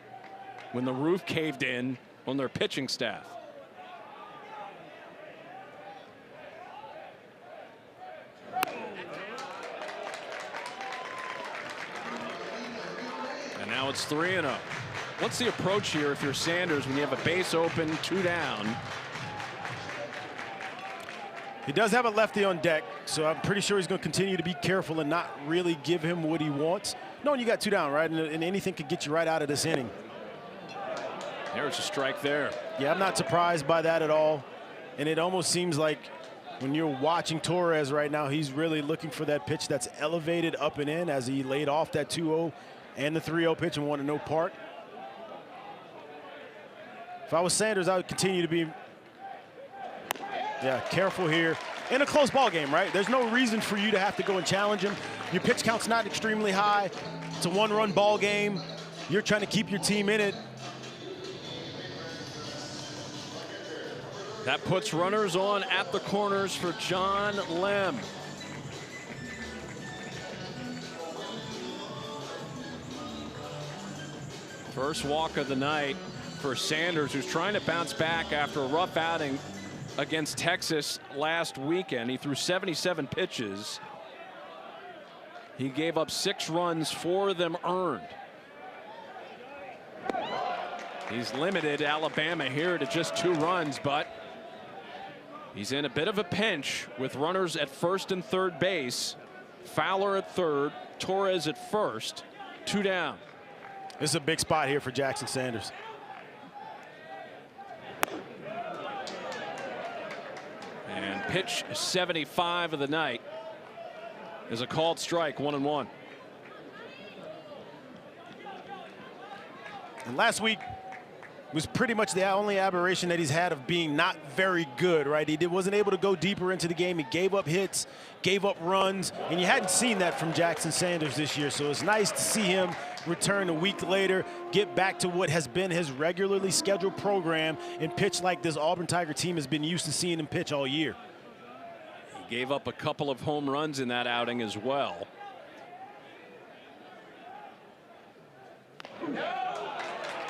when the roof caved in on their pitching staff. And now it's 3-0. What's the approach here if you're Sanders when you have a base open, 2 down? He does have a lefty on deck, so I'm pretty sure he's going to continue to be careful and not really give him what he wants. Knowing you got 2 down, right? And anything could get you right out of this inning. There's a strike there. Yeah, I'm not surprised by that at all. And it almost seems like when you're watching Torres right now, he's really looking for that pitch that's elevated up and in as he laid off that 2-0 and the 3-0 pitch and wanted no part. If I was Sanders, I would continue to be careful here. In a close ball game, right? There's no reason for you to have to go and challenge him. Your pitch count's not extremely high. It's a 1-run ball game. You're trying to keep your team in it. That puts runners on at the corners for John Lem. First walk of the night for Sanders, who's trying to bounce back after a rough outing against Texas last weekend. He threw 77 pitches. He gave up 6 runs, 4 of them earned. He's limited Alabama here to just 2 runs, but he's in a bit of a pinch with runners at first and third base. Fowler at third, Torres at first, 2 down. This is a big spot here for Jackson Sanders. And pitch 75 of the night is a called strike, 1-1. And last week, was pretty much the only aberration that he's had of being not very good, right? He wasn't able to go deeper into the game. He gave up hits, gave up runs, and you hadn't seen that from Jackson Sanders this year. So it's nice to see him return a week later, get back to what has been his regularly scheduled program, and pitch like this Auburn Tiger team has been used to seeing him pitch all year. He gave up a couple of home runs in that outing as well.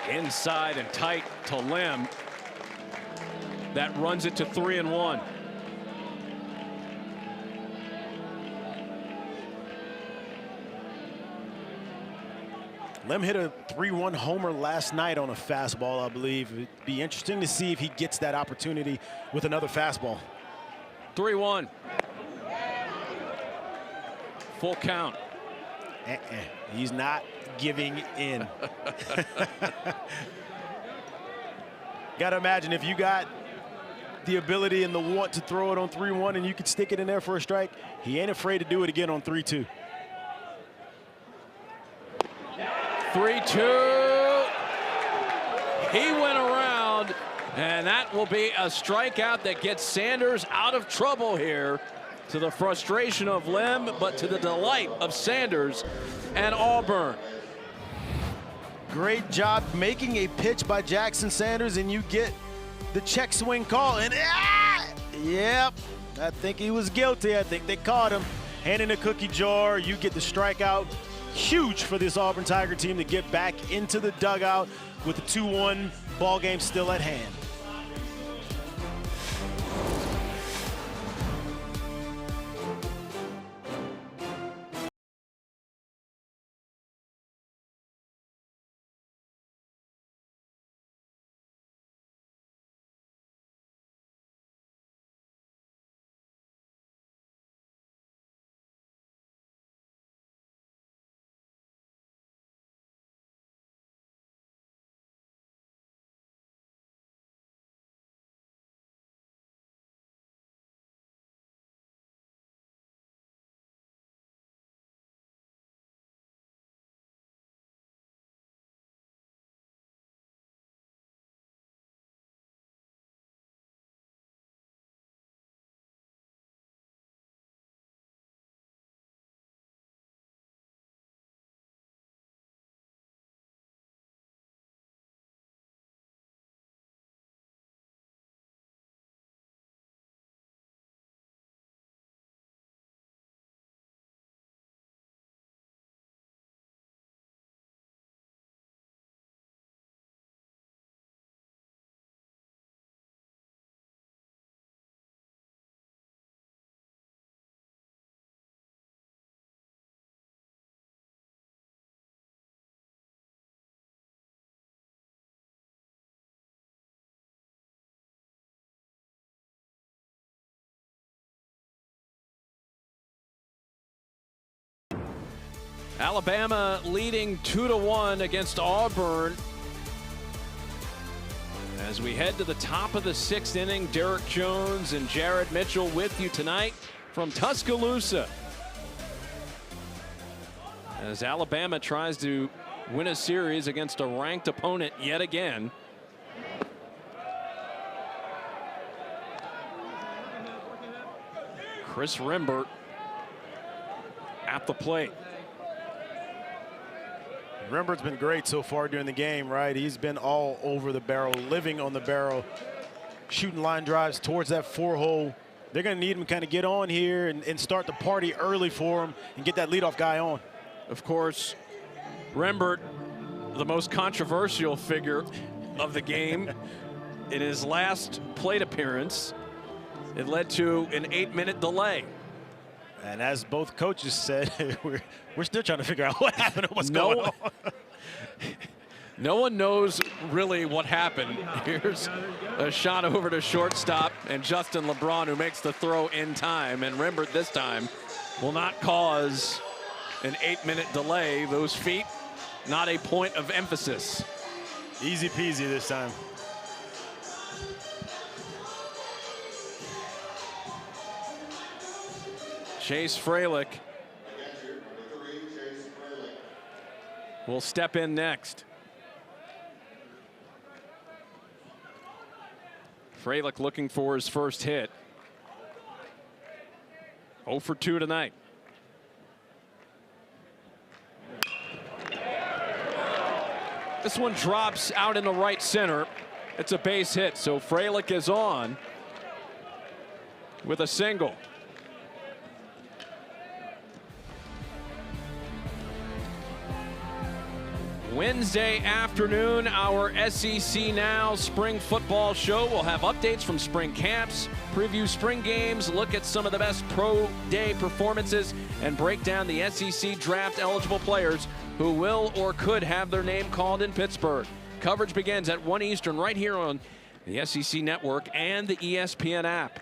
Inside and tight to Lim. That runs it to 3-1. Lim hit a 3-1 homer last night on a fastball, I believe. It'd be interesting to see if he gets that opportunity with another fastball. 3-1. Full count. He's not giving in. Got to imagine if you got the ability and the want to throw it on 3-1 and you could stick it in there for a strike, he ain't afraid to do it again on 3-2. 3-2. He went around, and that will be a strikeout that gets Sanders out of trouble here, to the frustration of Lim, but to the delight of Sanders and Auburn. Great job making a pitch by Jackson Sanders, and you get the check swing call. And yep, I think he was guilty. I think they caught him. Hand in a cookie jar, you get the strikeout. Huge for this Auburn Tiger team to get back into the dugout with the 2-1 ball game still at hand. Alabama leading 2-1 against Auburn. As we head to the top of the 6th inning, Derek Jones and Jared Mitchell with you tonight from Tuscaloosa, as Alabama tries to win a series against a ranked opponent yet again. Chris Rembert at the plate. Rembert's been great so far during the game, right? He's been all over the barrel, living on the barrel, shooting line drives towards that 4-hole. They're going to need him to kind of get on here and start the party early for him and get that leadoff guy on. Of course, Rembert, the most controversial figure of the game. In his last plate appearance, it led to an 8-minute delay. And as both coaches said, we're still trying to figure out what happened and what's going on. No one knows really what happened. Here's a shot over to shortstop, and Justin LeBron, who makes the throw in time. And Rembert this time will not cause an 8-minute delay. Those feet, not a point of emphasis. Easy peasy this time. Chase Fralick will step in next. Freilich looking for his first hit. 0 for 2 tonight. This one drops out in the right center. It's a base hit, so Freilich is on with a single. Wednesday afternoon, our SEC Now Spring Football Show. We'll have updates from spring camps, preview spring games, look at some of the best pro day performances, and break down the SEC draft eligible players who will or could have their name called in Pittsburgh. Coverage begins at 1 Eastern right here on the SEC Network and the ESPN app.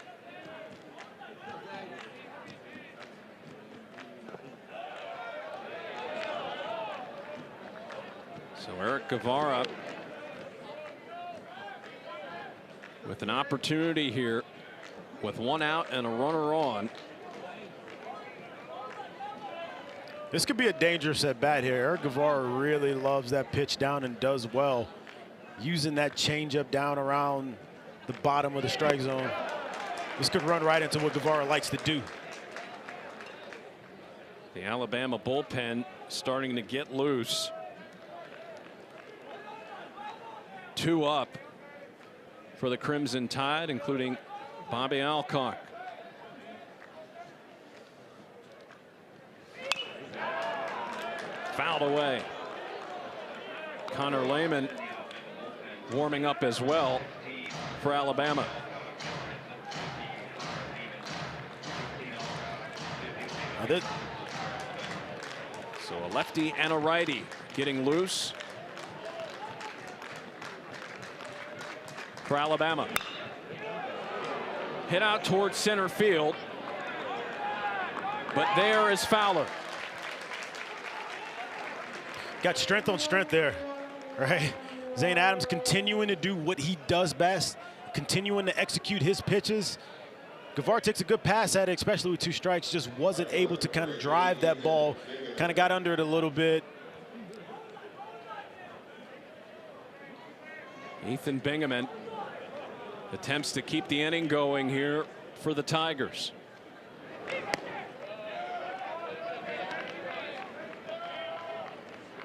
So Eric Guevara with an opportunity here with 1 out and a runner on. This could be a dangerous at bat here. Eric Guevara really loves that pitch down and does well using that changeup down around the bottom of the strike zone. This could run right into what Guevara likes to do. The Alabama bullpen starting to get loose. 2 up for the Crimson Tide, including Bobby Alcock. Fouled away. Connor Lehman warming up as well for Alabama. So a lefty and a righty getting loose for Alabama. Hit out towards center field, but there is Fowler. Got strength on strength there, right? Zane Adams continuing to do what he does best, continuing to execute his pitches. Guevara takes a good pass at it, especially with 2 strikes, just wasn't able to kind of drive that ball, kind of got under it a little bit. Ethan Bingaman attempts to keep the inning going here for the Tigers.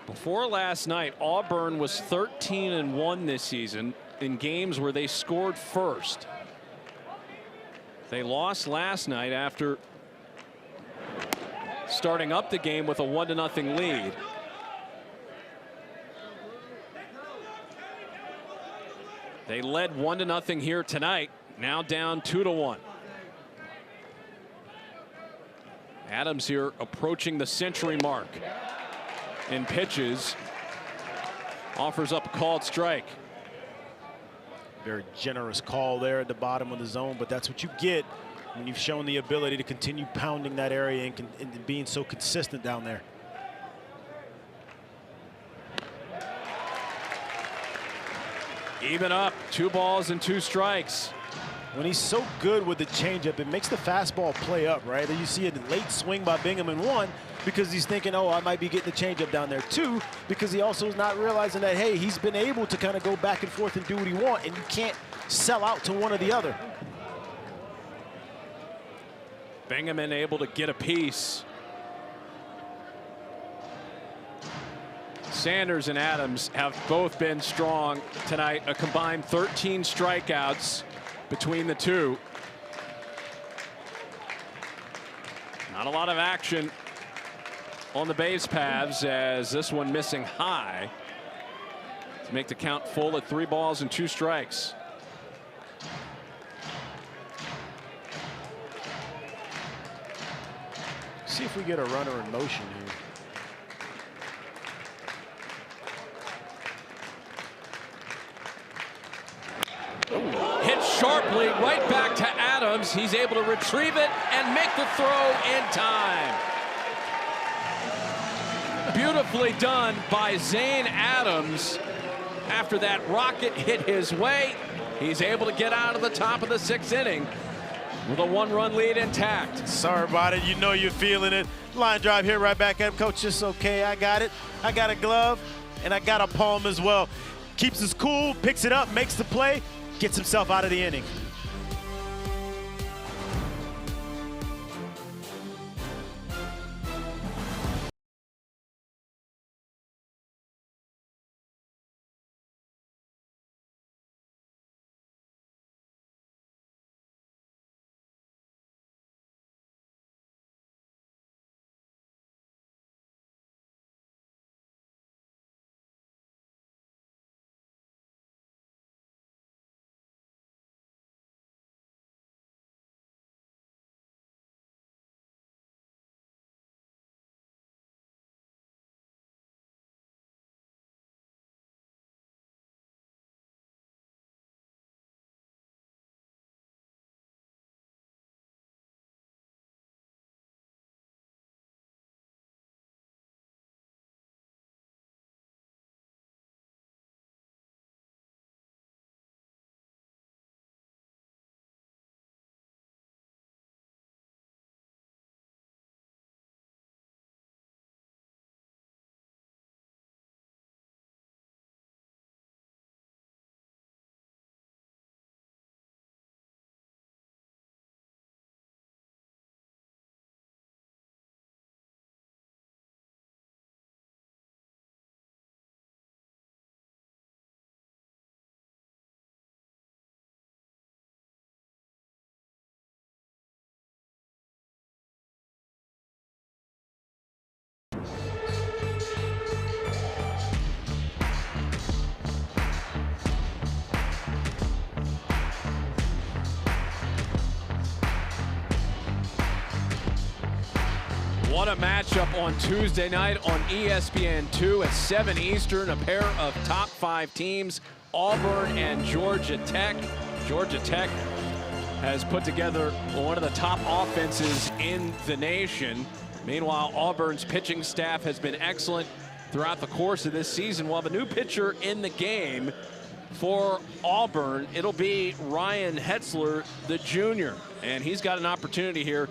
Before last night, Auburn was 13-1 this season in games where they scored first. They lost last night after starting up the game with a 1-0 lead. They led 1-0 here tonight, now down 2-1. Adams here approaching the century mark in pitches, offers up a called strike. Very generous call there at the bottom of the zone, but that's what you get when you've shown the ability to continue pounding that area and being so consistent down there. Even up, 2 balls and 2 strikes. When he's so good with the changeup, it makes the fastball play up, right? And you see a late swing by Bingaman, 1, because he's thinking, oh, I might be getting the changeup down there. 2, because he also is not realizing that, hey, he's been able to kind of go back and forth and do what he wants, and you can't sell out to one or the other. Bingaman able to get a piece. Sanders and Adams have both been strong tonight, a combined 13 strikeouts between the two. Not a lot of action on the base paths, as this one missing high to make the count full at 3 balls and 2 strikes. See if we get a runner in motion here. Hit sharply right back to Adams. He's able to retrieve it and make the throw in time. Beautifully done by Zane Adams. After that rocket hit his way, he's able to get out of the top of the 6th inning with a 1-run lead intact. Sorry about it. You know you're feeling it. Line drive here right back at him. Coach, it's okay. I got it. I got a glove, and I got a palm as well. Keeps us cool, picks it up, makes the play. gets himself out of the inning. What a matchup on Tuesday night on ESPN2 at 7 Eastern. A pair of top 5 teams, Auburn and Georgia Tech. Georgia Tech has put together one of the top offenses in the nation. Meanwhile, Auburn's pitching staff has been excellent throughout the course of this season. We'll have a new pitcher in the game for Auburn. It'll be Ryan Hetzler, the junior, and he's got an opportunity here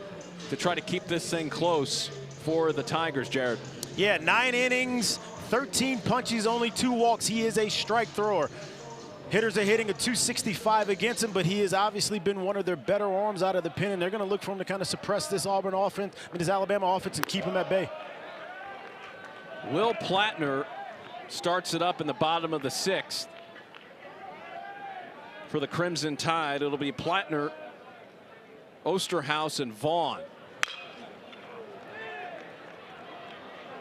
to try to keep this thing close for the Tigers, Jared. Yeah, 9 innings, 13 punches, only 2 walks. He is a strike thrower. Hitters are hitting a 265 against him, but he has obviously been one of their better arms out of the pen, and they're going to look for him to kind of suppress this Auburn offense, this Alabama offense, and keep him at bay. Will Plattner starts it up in the bottom of the 6th. For the Crimson Tide, it'll be Plattner, Osterhaus, and Vaughn.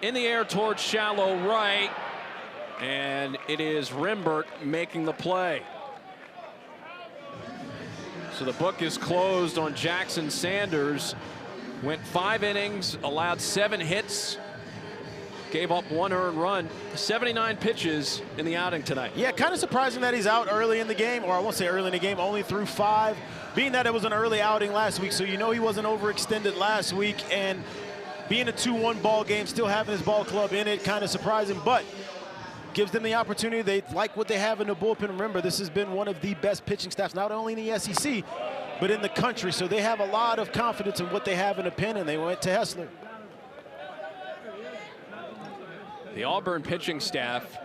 In the air towards shallow right, and it is Rimbert making the play. So the book is closed on Jackson Sanders. Went 5 innings, allowed 7 hits, gave up 1 earned run, 79 pitches in the outing tonight. Yeah, kind of surprising that he's out early in the game, or I won't say early in the game, only through 5. Being that it was an early outing last week, so you know he wasn't overextended last week, and being a 2-1 ball game, still having his ball club in it, kind of surprising, but gives them the opportunity. They like what they have in the bullpen. Remember, this has been one of the best pitching staffs, not only in the SEC, but in the country. So they have a lot of confidence in what they have in the pen, and they went to Hetzler. The Auburn pitching staff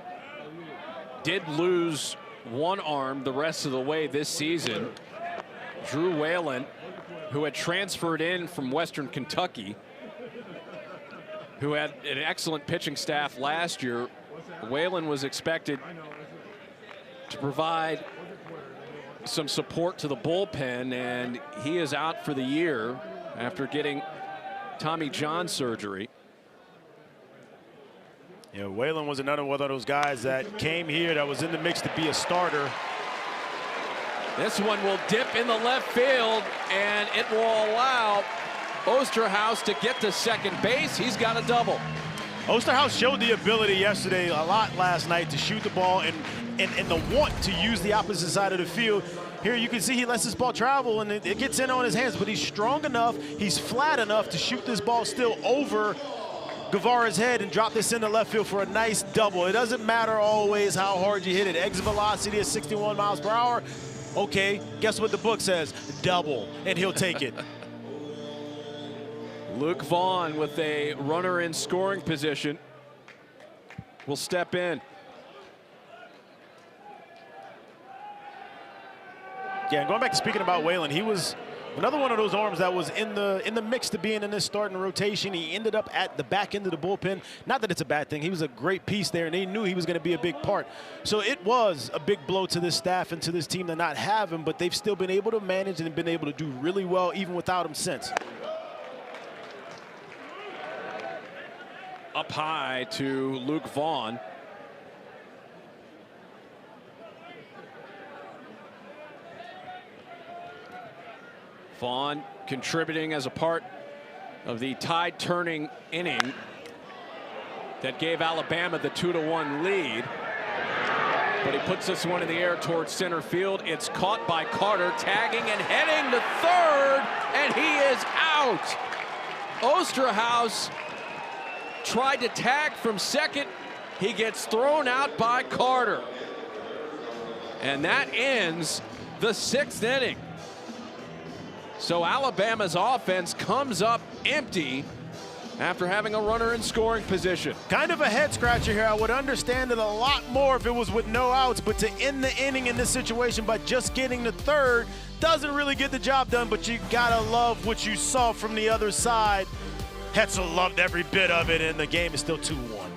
did lose 1 arm the rest of the way this season. Drew Whalen, who had transferred in from Western Kentucky, who had an excellent pitching staff last year. Whalen was expected to provide some support to the bullpen, and he is out for the year after getting Tommy John surgery. Yeah, Whalen was another one of those guys that came here that was in the mix to be a starter. This one will dip in the left field, and it will allow Osterhaus to get to second base. He's got a double. Osterhaus showed the ability yesterday a lot last night to shoot the ball and the want to use the opposite side of the field. Here you can see he lets this ball travel and it gets in on his hands, but he's strong enough, he's flat enough to shoot this ball still over Guevara's head and drop this into left field for a nice double. It doesn't matter always how hard you hit it. Exit velocity is 61 miles per hour. Okay, guess what the book says? Double, and he'll take it. Luke Vaughn with a runner in scoring position will step in. Yeah, and going back to speaking about Waylon, he was another one of those arms that was in the mix to being in this starting rotation. He ended up at the back end of the bullpen. Not that it's a bad thing. He was a great piece there, and they knew he was going to be a big part. So it was a big blow to this staff and to this team to not have him, but they've still been able to manage and been able to do really well even without him since. Up high to Luke Vaughn. Vaughn contributing as a part of the tide-turning inning that gave Alabama the 2-1 lead. But he puts this one in the air towards center field. It's caught by Carter, tagging and heading to third, and he is out. Osterhaus tried to tag from second. He gets thrown out by Carter. And that ends the 6th inning. So Alabama's offense comes up empty after having a runner in scoring position. Kind of a head scratcher here. I would understand it a lot more if it was with no outs, but to end the inning in this situation by just getting the third doesn't really get the job done, but you gotta love what you saw from the other side. Hetzel loved every bit of it, and the game is still 2-1.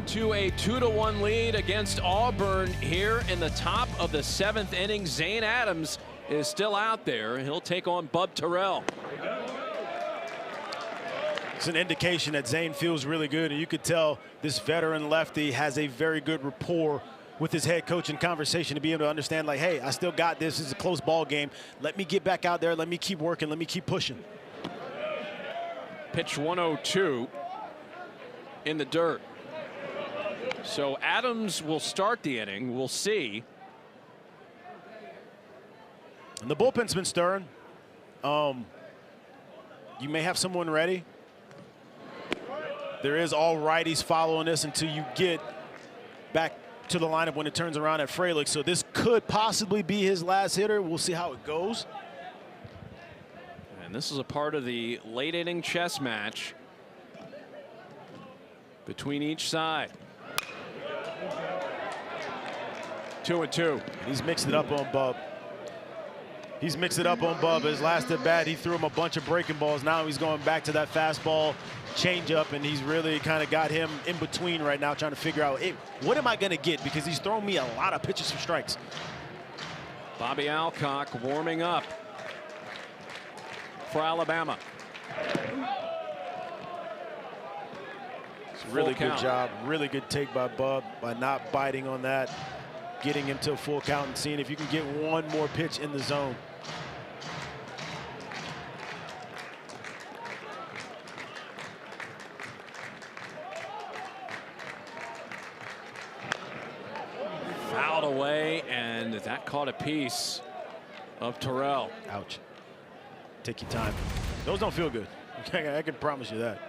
To a 2-1 lead against Auburn here in the top of the 7th inning. Zane Adams is still out there. He'll take on Bub Terrell. It's an indication that Zane feels really good, and you could tell this veteran lefty has a very good rapport with his head coach in conversation to be able to understand, like, hey, I still got this. This is a close ball game. Let me get back out there. Let me keep working. Let me keep pushing. Pitch 102 in the dirt. So Adams will start the inning. We'll see. And the bullpen's been stirring. You may have someone ready. There is all righties following this until you get back to the lineup when it turns around at Fralick. So this could possibly be his last hitter. We'll see how it goes. And this is a part of the late inning chess match between each side. 2-2. He's mixed it up on Bub. He's mixed it up on Bub. His last at bat, he threw him a bunch of breaking balls. Now he's going back to that fastball changeup, and he's really kind of got him in between right now, trying to figure out, hey, what am I going to get? Because he's thrown me a lot of pitches for strikes. Bobby Alcock warming up for Alabama. Really good job. Really good take by Bub by not biting on that, getting him to a full count and seeing if you can get one more pitch in the zone. Fouled away, and that caught a piece of Terrell. Ouch. Take your time. Those don't feel good. I can promise you that.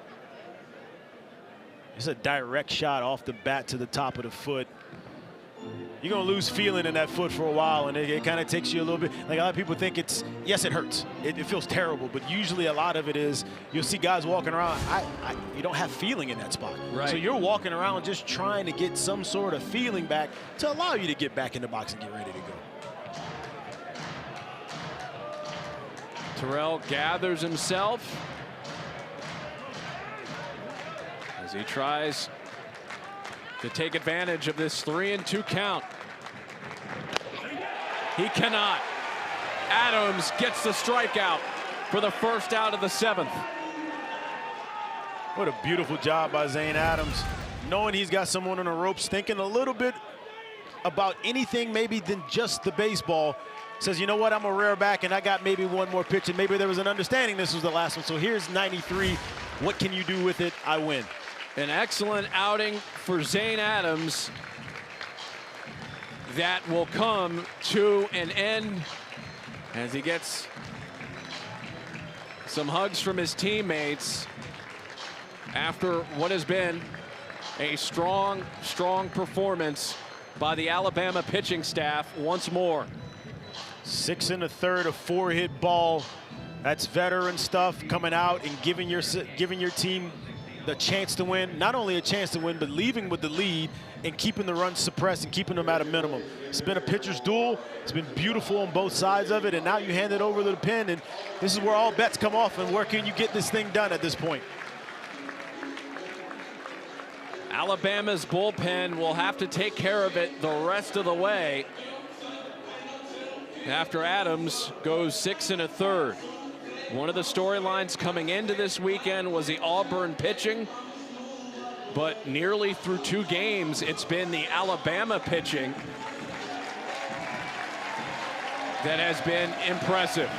It's a direct shot off the bat to the top of the foot. You're going to lose feeling in that foot for a while, and it kind of takes you a little bit. Like a lot of people think yes, it hurts. It feels terrible, but usually a lot of it is you'll see guys walking around. You don't have feeling in that spot. Right. So you're walking around just trying to get some sort of feeling back to allow you to get back in the box and get ready to go. Terrell gathers himself as he tries to take advantage of this 3-2 count. He cannot. Adams gets the strikeout for the first out of the 7th. What a beautiful job by Zane Adams. Knowing he's got someone on the ropes, thinking a little bit about anything maybe than just the baseball. Says, you know what, I'm a rear back and I got maybe one more pitch, and maybe there was an understanding this was the last one. So here's 93. What can you do with it? I win. An excellent outing for Zane Adams that will come to an end as he gets some hugs from his teammates after what has been a strong performance by the Alabama pitching staff once more. 6 1/3, a 4-hit ball. That's veteran stuff, coming out and giving your team the chance to win. Not only a chance to win, but leaving with the lead and keeping the runs suppressed and keeping them at a minimum. It's been a pitcher's duel. It's been beautiful on both sides of it, and now you hand it over to the pen, and this is where all bets come off, and where can you get this thing done at this point? Alabama's bullpen will have to take care of it the rest of the way after Adams goes 6 1/3. One of the storylines coming into this weekend was the Auburn pitching, but nearly through 2 games, it's been the Alabama pitching that has been impressive.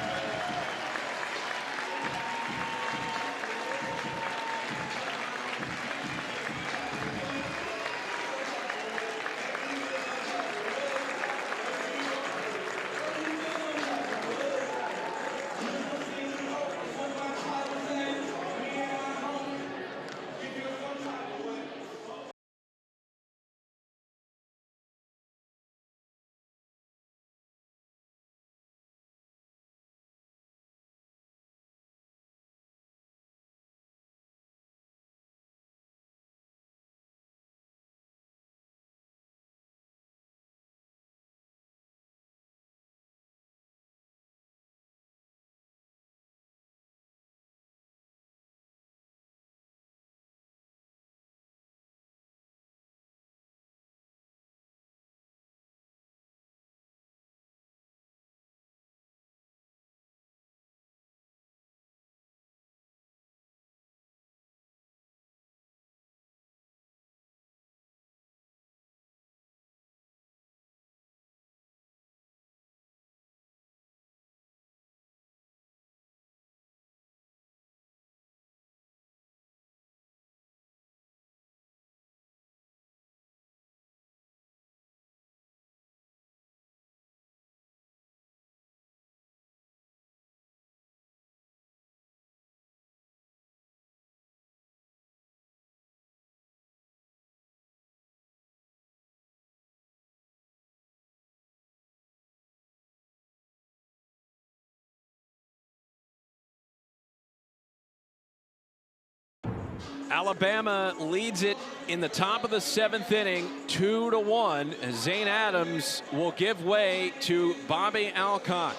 Alabama leads it in the top of the 7th inning, 2-1. Zane Adams will give way to Bobby Alcock,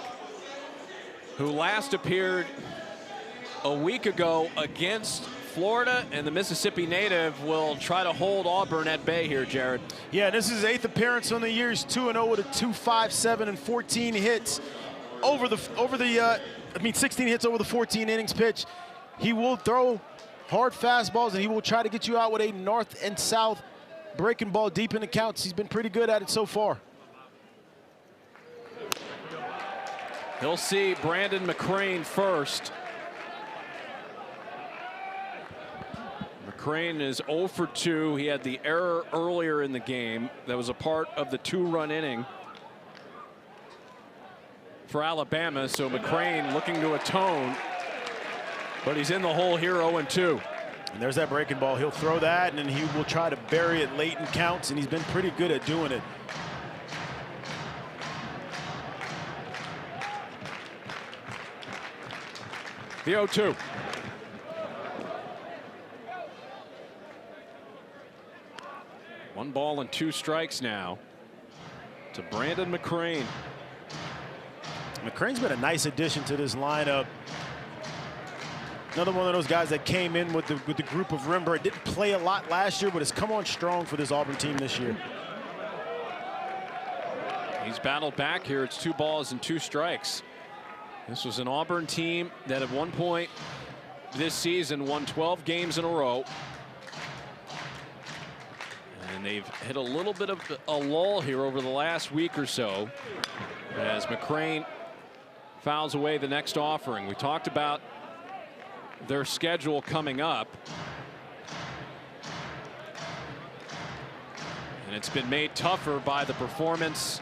who last appeared a week ago against Florida, and the Mississippi native will try to hold Auburn at bay here, Jared. Yeah, this is his 8th appearance on the year. He's 2-0 with a 2.57 and 14 hits over the 16 hits over the 14 innings pitch. He will throw hard fastballs, and he will try to get you out with a north and south breaking ball deep in the counts. He's been pretty good at it so far. He'll see Brandon McCrane first. McCrane is 0 for 2. He had the error earlier in the game that was a part of the 2-run inning for Alabama. So McCrane looking to atone, but he's in the hole here, 0-2. And there's that breaking ball. He'll throw that, and then he will try to bury it late in counts, and he's been pretty good at doing it. The 0-2. One ball and 2 strikes now to Brandon McCrane. McCrane's been a nice addition to this lineup. Another one of those guys that came in with the group of Rembert. Didn't play a lot last year, but has come on strong for this Auburn team this year. He's battled back here. It's 2 balls and 2 strikes. This was an Auburn team that at one point this season won 12 games in a row. And they've hit a little bit of a lull here over the last week or so as McCrane fouls away the next offering. We talked about their schedule coming up. And it's been made tougher by the performance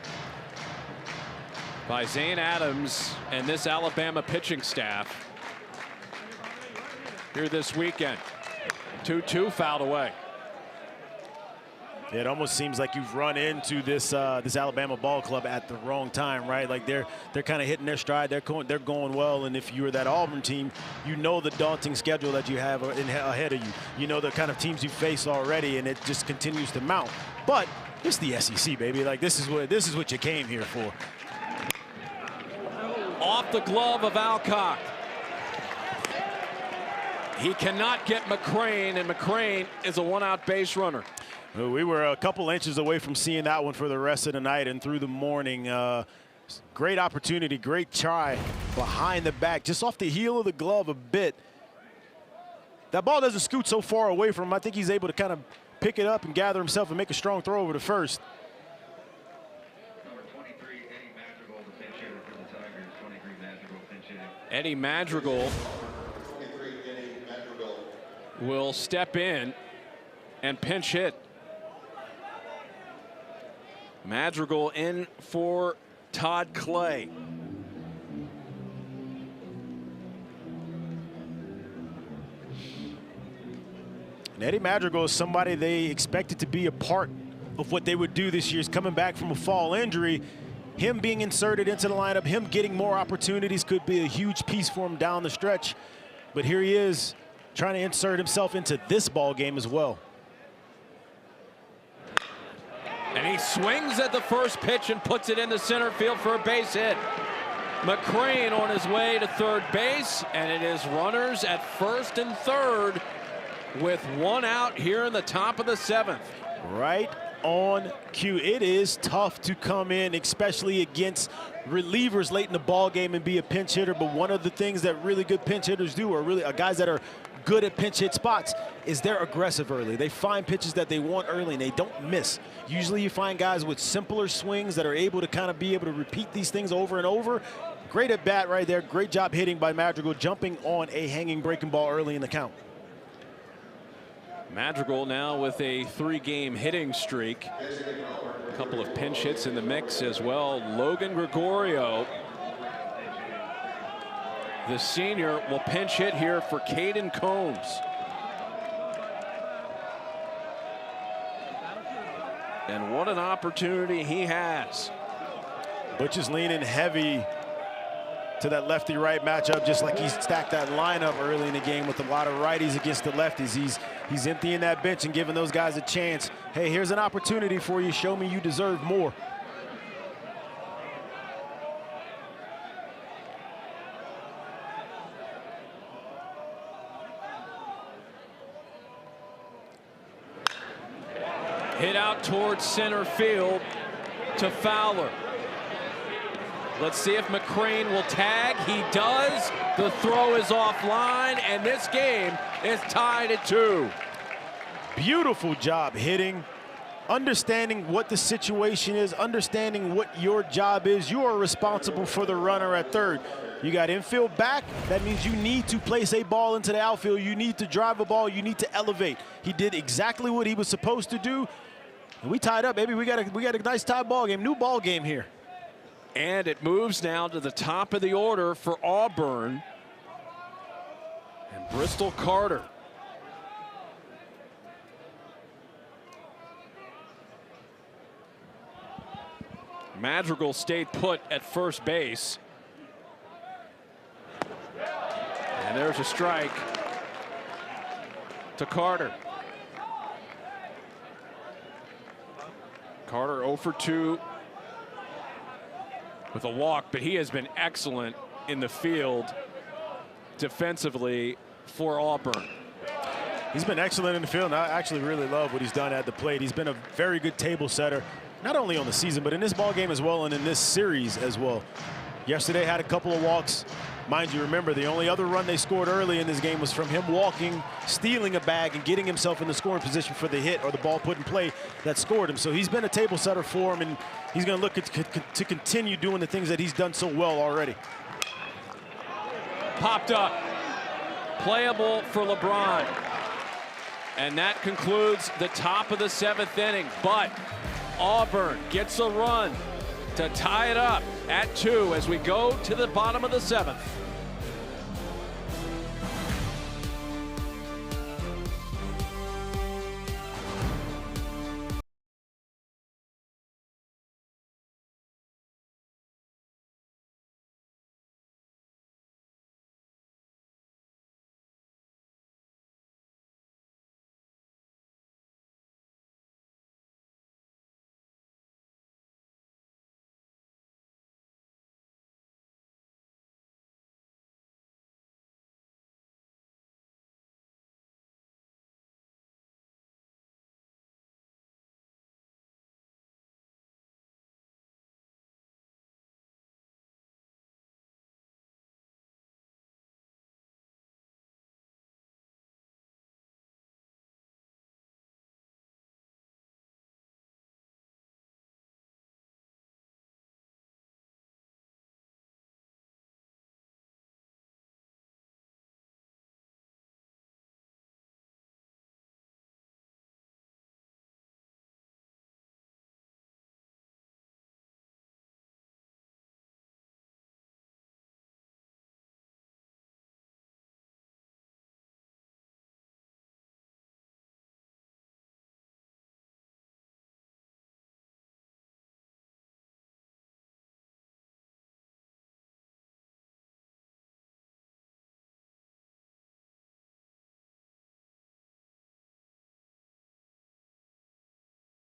by Zane Adams and this Alabama pitching staff here this weekend. 2-2 fouled away. It almost seems like you've run into this this Alabama ball club at the wrong time, right? Like they're kind of hitting their stride. They're going well. And if you're that Auburn team, you know the daunting schedule that you have ahead of you. You know the kind of teams you face already, and it just continues to mount. But it's the SEC, baby. Like this is what you came here for. Off the glove of Alcock. He cannot get McCrane, and McCrane is a 1-out base runner. We were a couple inches away from seeing that one for the rest of the night and through the morning. Great opportunity, great try behind the back, just off the heel of the glove a bit. That ball doesn't scoot so far away from him. I think he's able to kind of pick it up and gather himself and make a strong throw over to first. Number 23, Eddie Madrigal, the pinch hitter for the Tigers. 23, Madrigal, pinch hitter. Eddie Madrigal will step in and pinch hit. Madrigal in for Todd Clay. And Eddie Madrigal is somebody they expected to be a part of what they would do this year. He's coming back from a fall injury. Him being inserted into the lineup, him getting more opportunities could be a huge piece for him down the stretch. But here he is trying to insert himself into this ball game as well. And he swings at the first pitch and puts it into center field for a base hit. McCrane on his way to third base, and it is runners at first and third with 1 out here in the top of the 7th. Right on cue. It is tough to come in, especially against relievers late in the ball game and be a pinch hitter. But one of the things that really good pinch hitters do, or really guys that are good at pinch hit spots, is they're aggressive early. They find pitches that they want early and they don't miss. Usually you find guys with simpler swings that are able to kind of be able to repeat these things over and over. Great at bat right there. Great job hitting by Madrigal, jumping on a hanging breaking ball early in the count. Madrigal now with a 3-game hitting streak. A couple of pinch hits in the mix as well. Logan Gregorio, the senior, will pinch hit here for Caden Combs. And what an opportunity he has. Butch is leaning heavy to that lefty-right matchup, just like he stacked that lineup early in the game with a lot of righties against the lefties. He's emptying that bench and giving those guys a chance. Hey, here's an opportunity for you. Show me you deserve more. Hit out towards center field to Fowler. Let's see if McCrane will tag. He does. The throw is offline, and this game is tied at 2. Beautiful job hitting, understanding what the situation is, understanding what your job is. You are responsible for the runner at third. You got infield back. That means you need to place a ball into the outfield. You need to drive a ball. You need to elevate. He did exactly what he was supposed to do. And we tied up, baby. We got a nice tie ball game. New ball game here. And it moves now to the top of the order for Auburn. And Bristol Carter Madrigal stayed put at first base. And there's a strike to Carter. Carter 0 for 2 with a walk, but he has been excellent in the field defensively for Auburn. He's been excellent in the field, and I actually really love what he's done at the plate. He's been a very good table setter, not only on the season, but in this ball game as well, and in this series as well. Yesterday had a couple of walks. Mind you, remember, the only other run they scored early in this game was from him walking, stealing a bag, and getting himself in the scoring position for the hit or the ball put in play that scored him. So he's been a table setter for him, and he's going to look to continue doing the things that he's done so well already. Popped up. Playable for LeBron. And that concludes the top of the 7th inning. But Auburn gets a run to tie it up at 2 as we go to the bottom of the 7th.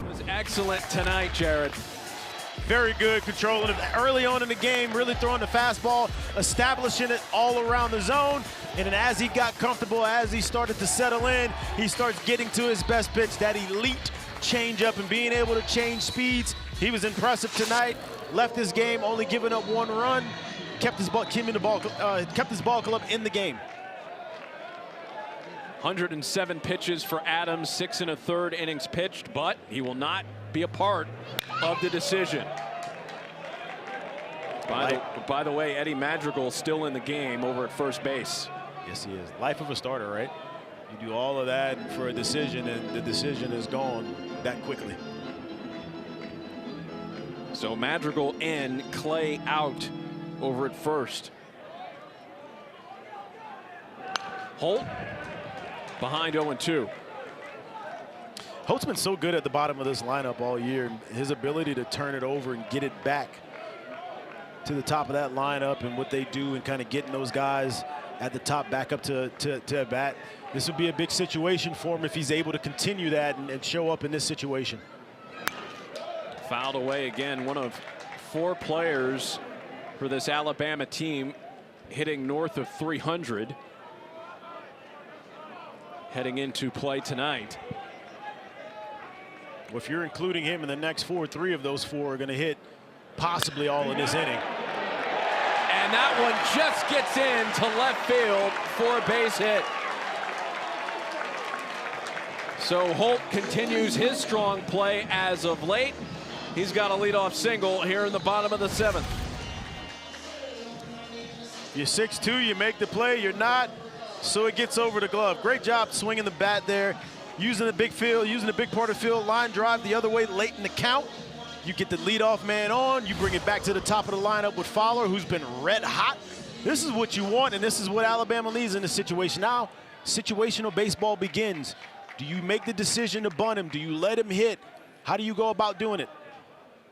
Was excellent tonight, Jared. Very good, controlling it early on in the game, really throwing the fastball, establishing it all around the zone. And then as he got comfortable, as he started to settle in, he starts getting to his best pitch, that elite changeup, and being able to change speeds. He was impressive tonight. Left his game only giving up 1 run, kept his ball club in the game. 107 pitches for Adams, 6 1/3 innings pitched, but he will not be a part of the decision. By the way, Eddie Madrigal still in the game over at first base. Yes, he is. Life of a starter, right? You do all of that for a decision, and the decision is gone that quickly. So Madrigal in, Clay out over at first. Holt behind 0-2. Holt's been so good at the bottom of this lineup all year. His ability to turn it over and get it back to the top of that lineup, and what they do, and kind of getting those guys at the top back up to bat. This would be a big situation for him if he's able to continue that and show up in this situation. Fouled away again. One of 4 players for this Alabama team hitting north of 300. Heading into play tonight. Well, if you're including him in the next 4, 3 of those 4 are going to hit possibly all in this inning. And that one just gets into left field for a base hit. So Holt continues his strong play as of late. He's got a leadoff single here in the bottom of the 7th. You're 6'2", you make the play, you're not. So it gets over the glove. Great job swinging the bat there, using the big field, using the big part of the field, line drive the other way late in the count. You get the leadoff man on, you bring it back to the top of the lineup with Fowler, who's been red hot. This is what you want, and this is what Alabama needs in this situation. Now, situational baseball begins. Do you make the decision to bunt him? Do you let him hit? How do you go about doing it?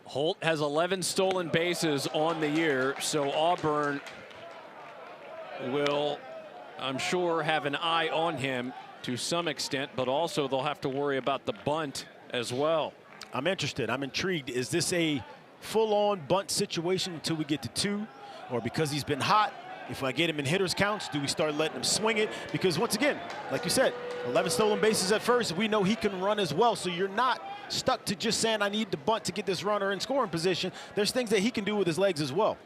Holt has 11 stolen bases on the year, so Auburn will, I'm sure, have an eye on him to some extent, but also they'll have to worry about the bunt as well. I'm interested. I'm intrigued. Is this a full-on bunt situation until we get to 2? Or because he's been hot, if I get him in hitters counts, do we start letting him swing it? Because once again, like you said, 11 stolen bases at first. We know he can run as well, so you're not stuck to just saying I need to bunt to get this runner in scoring position. There's things that he can do with his legs as well.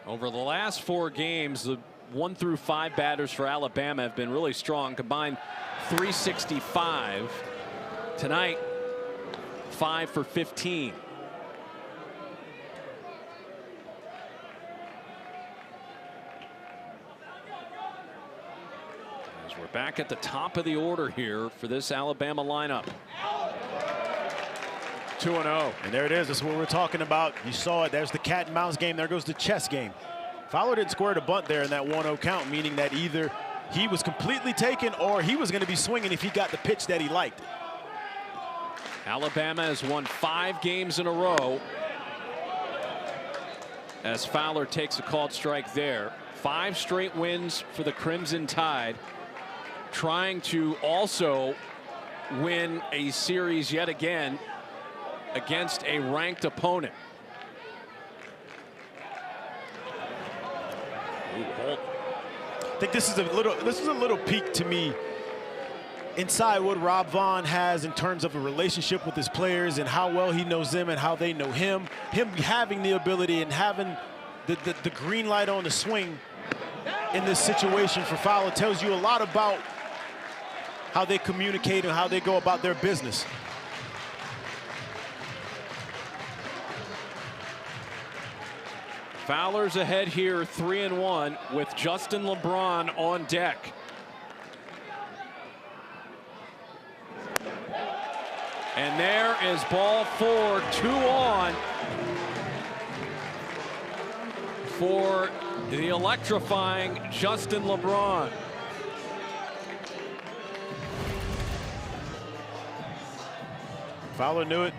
Over the last 4 games, the 1 through 5 batters for Alabama have been really strong, combined 365. Tonight, 5 for 15. As we're back at the top of the order here for this Alabama lineup. 2-0. And there it is. That's what we're talking about. You saw it. There's the cat and mouse game. There goes the chess game. Fowler didn't square the bunt there in that 1-0 count, meaning that either he was completely taken or he was going to be swinging if he got the pitch that he liked. Alabama has won 5 games in a row as Fowler takes a called strike there. 5 straight wins for the Crimson Tide, trying to also win a series yet again against a ranked opponent. Holt. I think this is a little peek to me inside what Rob Vaughn has in terms of a relationship with his players and how well he knows them and how they know him. Him having the ability and having the green light on the swing in this situation for Fowler tells you a lot about how they communicate and how they go about their business. Fowler's ahead here 3-1 with Justin LeBron on deck. And there is ball 4, 2 on for the electrifying Justin LeBron. Fowler knew it.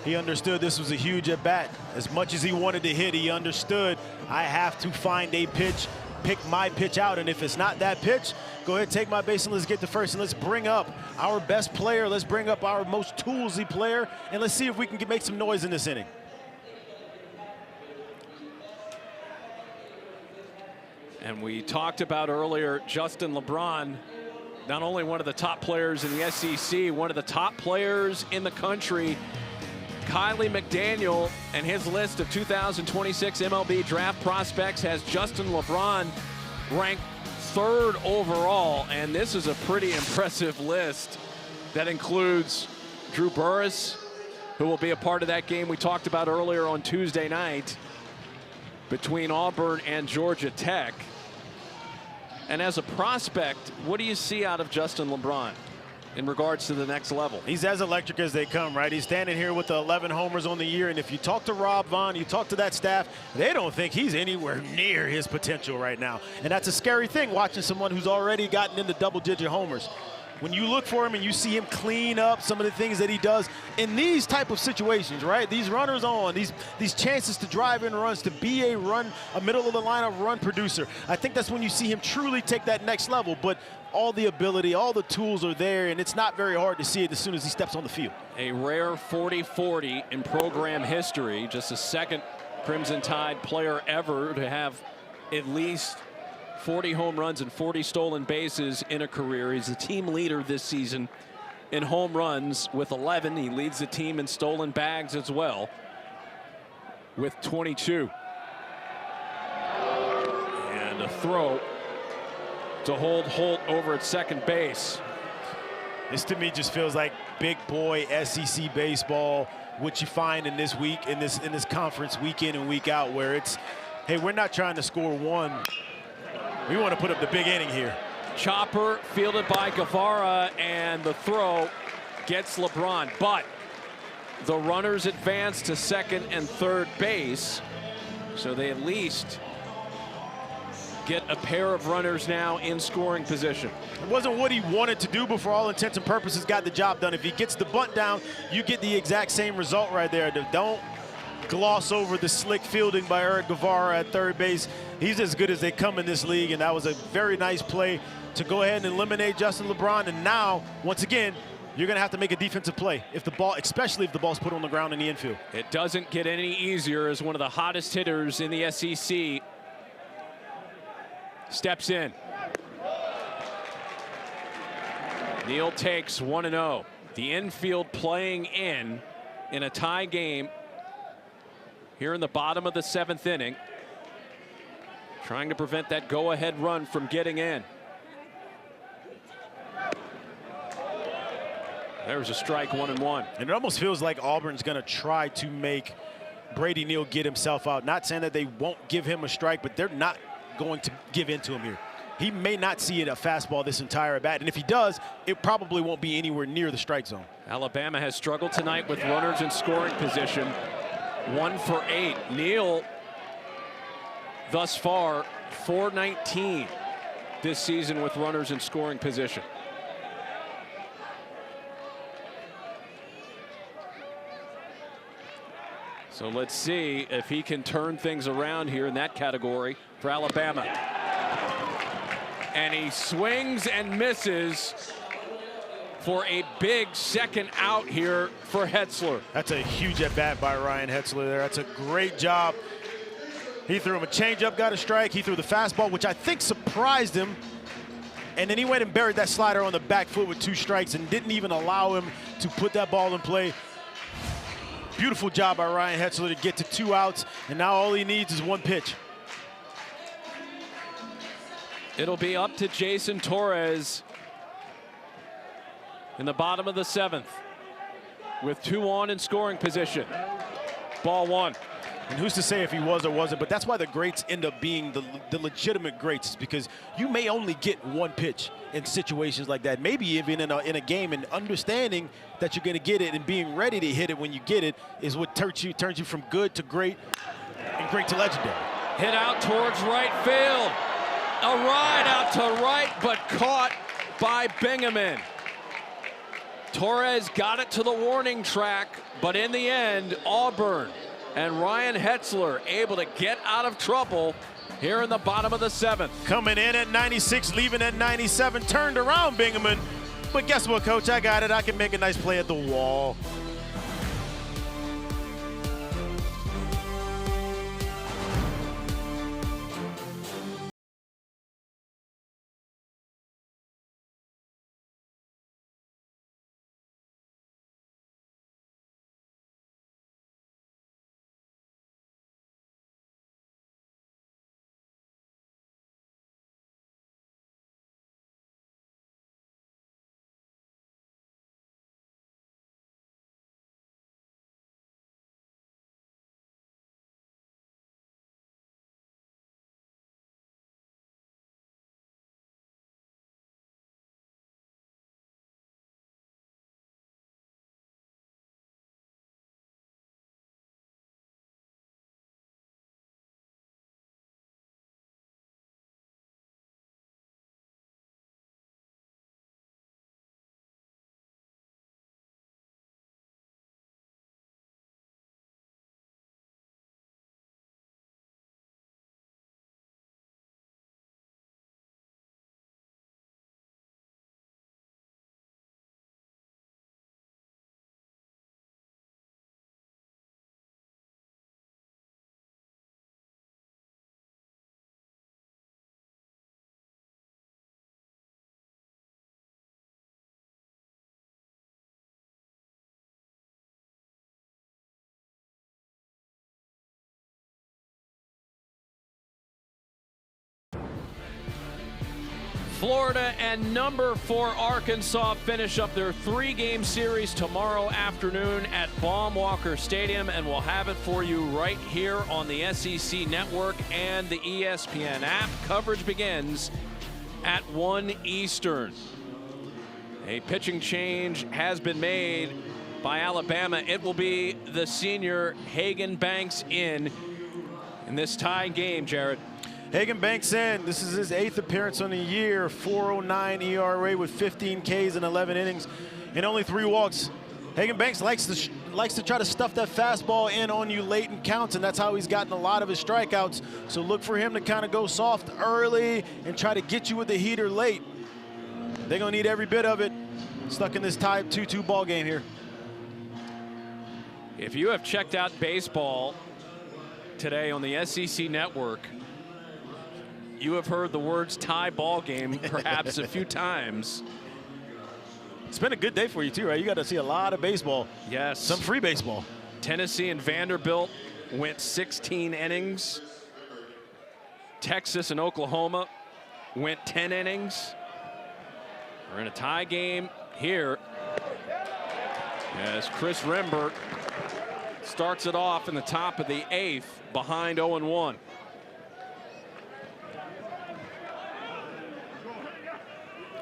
He understood this was a huge at-bat. As much as he wanted to hit, he understood I have to find a pitch, pick my pitch out, and if it's not that pitch, go ahead, take my base, and let's get to first, and let's bring up our best player. Let's bring up our most toolsy player, and let's see if we can make some noise in this inning. And we talked about earlier, Justin LeBron, not only one of the top players in the SEC, one of the top players in the country. Kylie McDaniel and his list of 2026 MLB draft prospects has Justin LeBron ranked 3rd overall, and this is a pretty impressive list that includes Drew Burress, who will be a part of that game we talked about earlier on Tuesday night between Auburn and Georgia Tech. And as a prospect, what do you see out of Justin LeBron in regards to the next level? He's as electric as they come, right? He's standing here with the 11 homers on the year, and if you talk to Rob Vaughn, you talk to that staff, they don't think he's anywhere near his potential right now. And that's a scary thing, watching someone who's already gotten into double-digit homers. When you look for him and you see him clean up some of the things that he does in these type of situations, right? These runners on, these chances to drive in runs, to be a middle of the lineup run producer. I think that's when you see him truly take that next level. But all the ability, all the tools are there, and it's not very hard to see it as soon as he steps on the field. A rare 40-40 in program history, just the 2nd Crimson Tide player ever to have at least 40 home runs and 40 stolen bases in a career. He's the team leader this season in home runs with 11. He leads the team in stolen bags as well with 22. And a throw to hold Holt over at second base. This to me just feels like big boy SEC baseball, what you find in this week, in this conference week in and week out, where it's, hey, we're not trying to score one. We want to put up the big inning here. Chopper fielded by Guevara, and the throw gets LeBron. But the runners advance to second and third base, so they at least get a pair of runners now in scoring position. It wasn't what he wanted to do, but for all intents and purposes, got the job done. If he gets the bunt down, you get the exact same result right there. Don't gloss over the slick fielding by Eric Guevara at third base. He's as good as they come in this league, and that was a very nice play to go ahead and eliminate Justin LeBron. And now, once again, you're going to have to make a defensive play, if the ball, especially if the ball's put on the ground in the infield. It doesn't get any easier as one of the hottest hitters in the SEC steps in. Neal takes 1-0. The infield playing in a tie game here in the bottom of the 7th inning, trying to prevent that go-ahead run from getting in. There's a strike, 1-1. And it almost feels like Auburn's going to try to make Brady Neal get himself out. Not saying that they won't give him a strike, but they're not going to give in to him here. He may not see it a fastball this entire at bat, and if he does, it probably won't be anywhere near the strike zone. Alabama has struggled tonight with runners in scoring position. 1 for 8. Neal thus far 419 this season with runners in scoring position. So let's see if he can turn things around here in that category for Alabama. And he swings and misses for a big second out here for Hetzler. That's a huge at-bat by Ryan Hetzler there. That's a great job. He threw him a changeup, got a strike. He threw the fastball, which I think surprised him. And then he went and buried that slider on the back foot with 2 strikes and didn't even allow him to put that ball in play. Beautiful job by Ryan Hetzler to get to 2 outs, and now all he needs is 1 pitch. It'll be up to Jason Torres in the bottom of the 7th with 2 on in scoring position. Ball 1. And who's to say if he was or wasn't, but that's why the greats end up being the legitimate greats, because you may only get 1 pitch in situations like that, maybe even in a game, and understanding that you're going to get it and being ready to hit it when you get it is what turns you from good to great and great to legendary. Hit out towards right field. A ride out to right, but caught by Bingaman. Torres got it to the warning track, but in the end, Auburn and Ryan Hetzler able to get out of trouble here in the bottom of the 7th. Coming in at 96, leaving at 97, turned around Bingaman. But guess what, Coach? I got it. I can make a nice play at the wall. Florida and number 4 Arkansas finish up their 3-game series tomorrow afternoon at Baum-Walker Stadium, and we'll have it for you right here on the SEC Network and the ESPN app. Coverage begins at 1 Eastern. A pitching change has been made by Alabama. It will be the senior Hagan Banks in this tie game, Jared. Hagan Banks in. This is his 8th appearance on the year. 4.09 ERA with 15 Ks in 11 innings and only 3 walks. Hagan Banks likes to try to stuff that fastball in on you late in counts, and that's how he's gotten a lot of his strikeouts. So look for him to kind of go soft early and try to get you with the heater late. They're going to need every bit of it. Stuck in this tied 2-2 ball game here. If you have checked out baseball today on the SEC Network, you have heard the words tie ball game perhaps a few times. It's been a good day for you too, right? You got to see a lot of baseball. Yes. Some free baseball. Tennessee and Vanderbilt went 16 innings. Texas and Oklahoma went 10 innings. We're in a tie game here as Chris Rembert starts it off in the top of the 8th behind 0-1.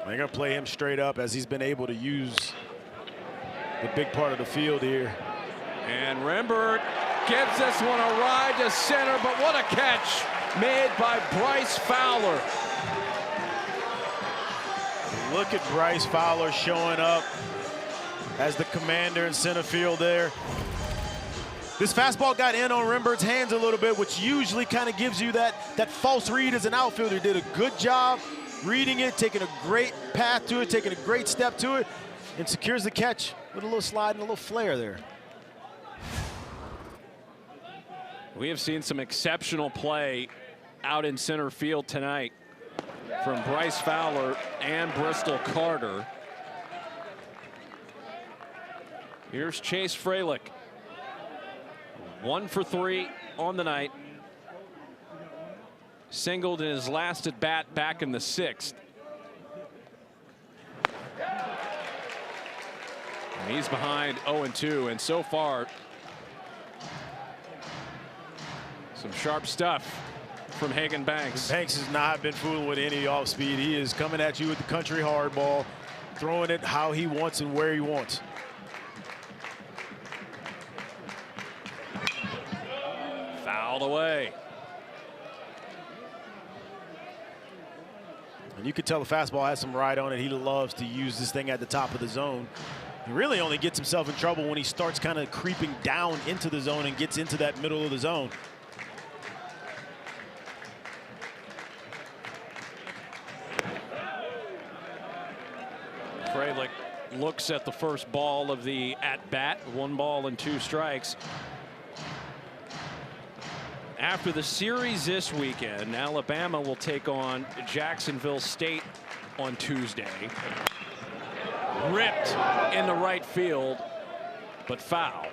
They're going to play him straight up as he's been able to use the big part of the field here. And Rembert gives this one a ride to center, but what a catch made by Bryce Fowler. Look at Bryce Fowler showing up as the commander in center field there. This fastball got in on Rembert's hands a little bit, which usually kind of gives you that false read as an outfielder. He did a good job reading it, taking a great path to it, taking a great step to it, and secures the catch with a little slide and a little flare there. We have seen some exceptional play out in center field tonight from Bryce Fowler and Bristol Carter. Here's Chase Fralick. 1 for 3 on the night. Singled in his last at bat back in the 6th. And he's behind 0-2, and so far some sharp stuff from Hagan Banks. Banks has not been fooling with any off speed. He is coming at you with the country hardball, throwing it how he wants and where he wants. Fouled away. And you can tell the fastball has some ride on it. He loves to use this thing at the top of the zone. He really only gets himself in trouble when he starts kind of creeping down into the zone and gets into that middle of the zone. Fralick looks at the first ball of the at-bat. 1 ball and 2 strikes. After the series this weekend, Alabama will take on Jacksonville State on Tuesday. Ripped in the right field, but foul.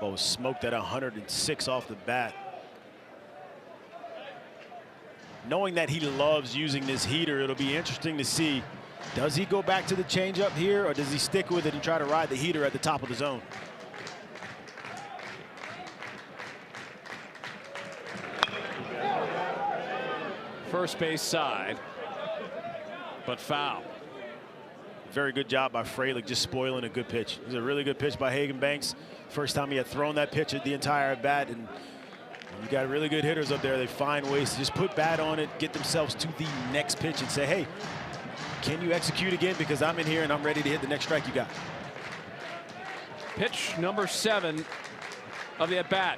Oh, smoked at 106 off the bat. Knowing that he loves using this heater, it'll be interesting to see, does he go back to the changeup here, or does he stick with it and try to ride the heater at the top of the zone? First base side, but foul. Very good job by Fralick, just spoiling a good pitch. It was a really good pitch by Hagan Banks. First time he had thrown that pitch at the entire at bat, and you got really good hitters up there. They find ways to just put bat on it, get themselves to the next pitch and say, hey, can you execute again? Because I'm in here and I'm ready to hit the next strike you got. Pitch number 7 of the at bat.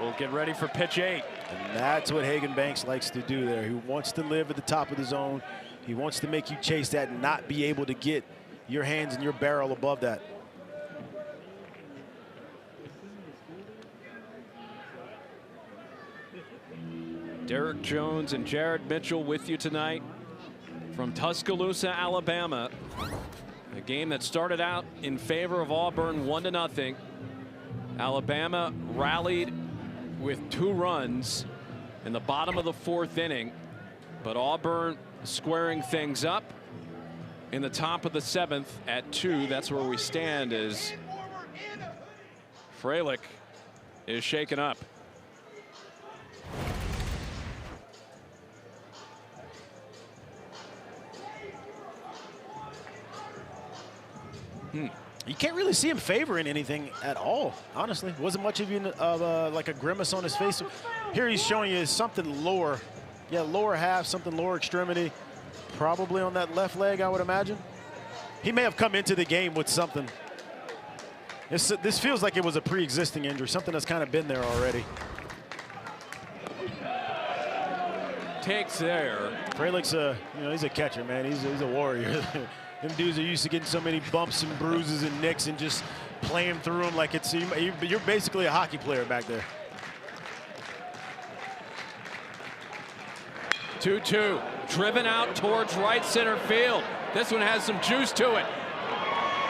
We'll get ready for pitch 8. And that's what Hagan Banks likes to do there. He wants to live at the top of the zone. He wants to make you chase that and not be able to get your hands and your barrel above that. Derek Jones and Jared Mitchell with you tonight from Tuscaloosa, Alabama. A game that started out in favor of Auburn 1-0. Alabama rallied with 2 runs in the bottom of the 4th inning, but Auburn squaring things up in the top of the 7th at 2. That's where we stand as Fralick is shaken up. You can't really see him favoring anything at all, honestly. Wasn't much of like a grimace on his face. Here he's showing you something lower. Yeah, lower half, something lower extremity. Probably on that left leg, I would imagine. He may have come into the game with something. This feels like it was a pre-existing injury, something that's kind of been there already. Takes there. Fralick's he's a catcher, man. He's a warrior. Them dudes are used to getting so many bumps and bruises and nicks and just playing through them like it's you're basically a hockey player back there. 2-2, driven out towards right center field. This one has some juice to it.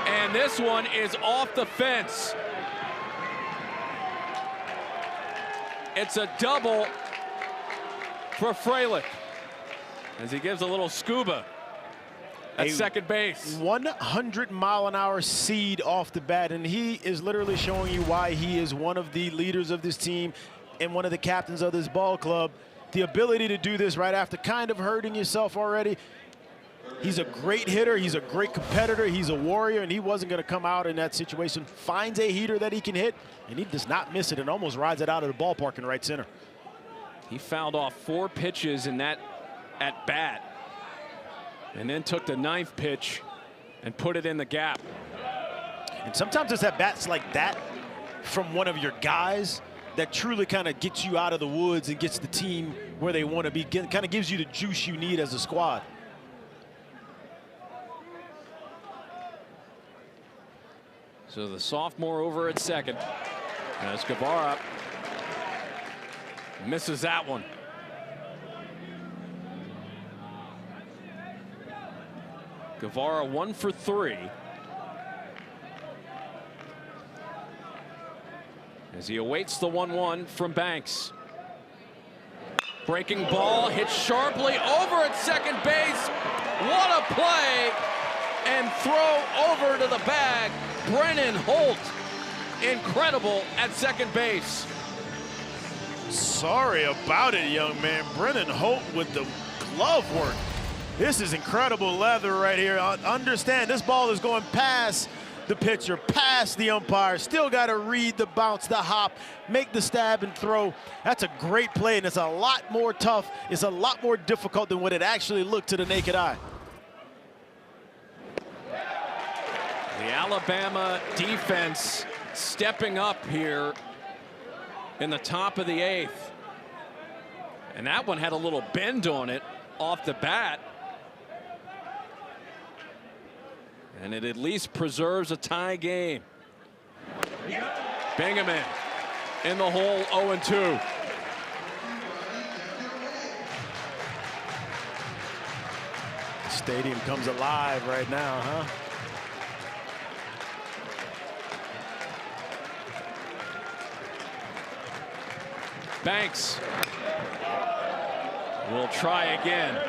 And this one is off the fence. It's a double for Fralick as he gives a little scuba at second base. 100-mile-an-hour seed off the bat, and he is literally showing you why he is one of the leaders of this team and one of the captains of this ball club. The ability to do this right after kind of hurting yourself already. He's a great hitter. He's a great competitor. He's a warrior, and he wasn't going to come out in that situation. Finds a heater that he can hit, and he does not miss it and almost rides it out of the ballpark in right center. He fouled off 4 pitches in that at bat, and then took the 9th pitch and put it in the gap. And sometimes it's at bats like that from one of your guys that truly kind of gets you out of the woods and gets the team where they want to be, kind of gives you the juice you need as a squad. So the sophomore over at second as Guevara misses that one. Guevara 1 for 3. As he awaits the 1-1 from Banks. Breaking ball hit sharply over at second base. What a play! And throw over to the bag. Brennan Holt, incredible at second base. Sorry about it, young man. Brennan Holt with the glove work. This is incredible leather right here. Understand, this ball is going past the pitcher, past the umpire. Still got to read the bounce, the hop, make the stab and throw. That's a great play, and it's a lot more tough. It's a lot more difficult than what it actually looked to the naked eye. The Alabama defense stepping up here in the top of the 8th. And that one had a little bend on it off the bat. And it at least preserves a tie game. Bingaman in the hole, 0-2. Stadium comes alive right now, huh? Banks will try again.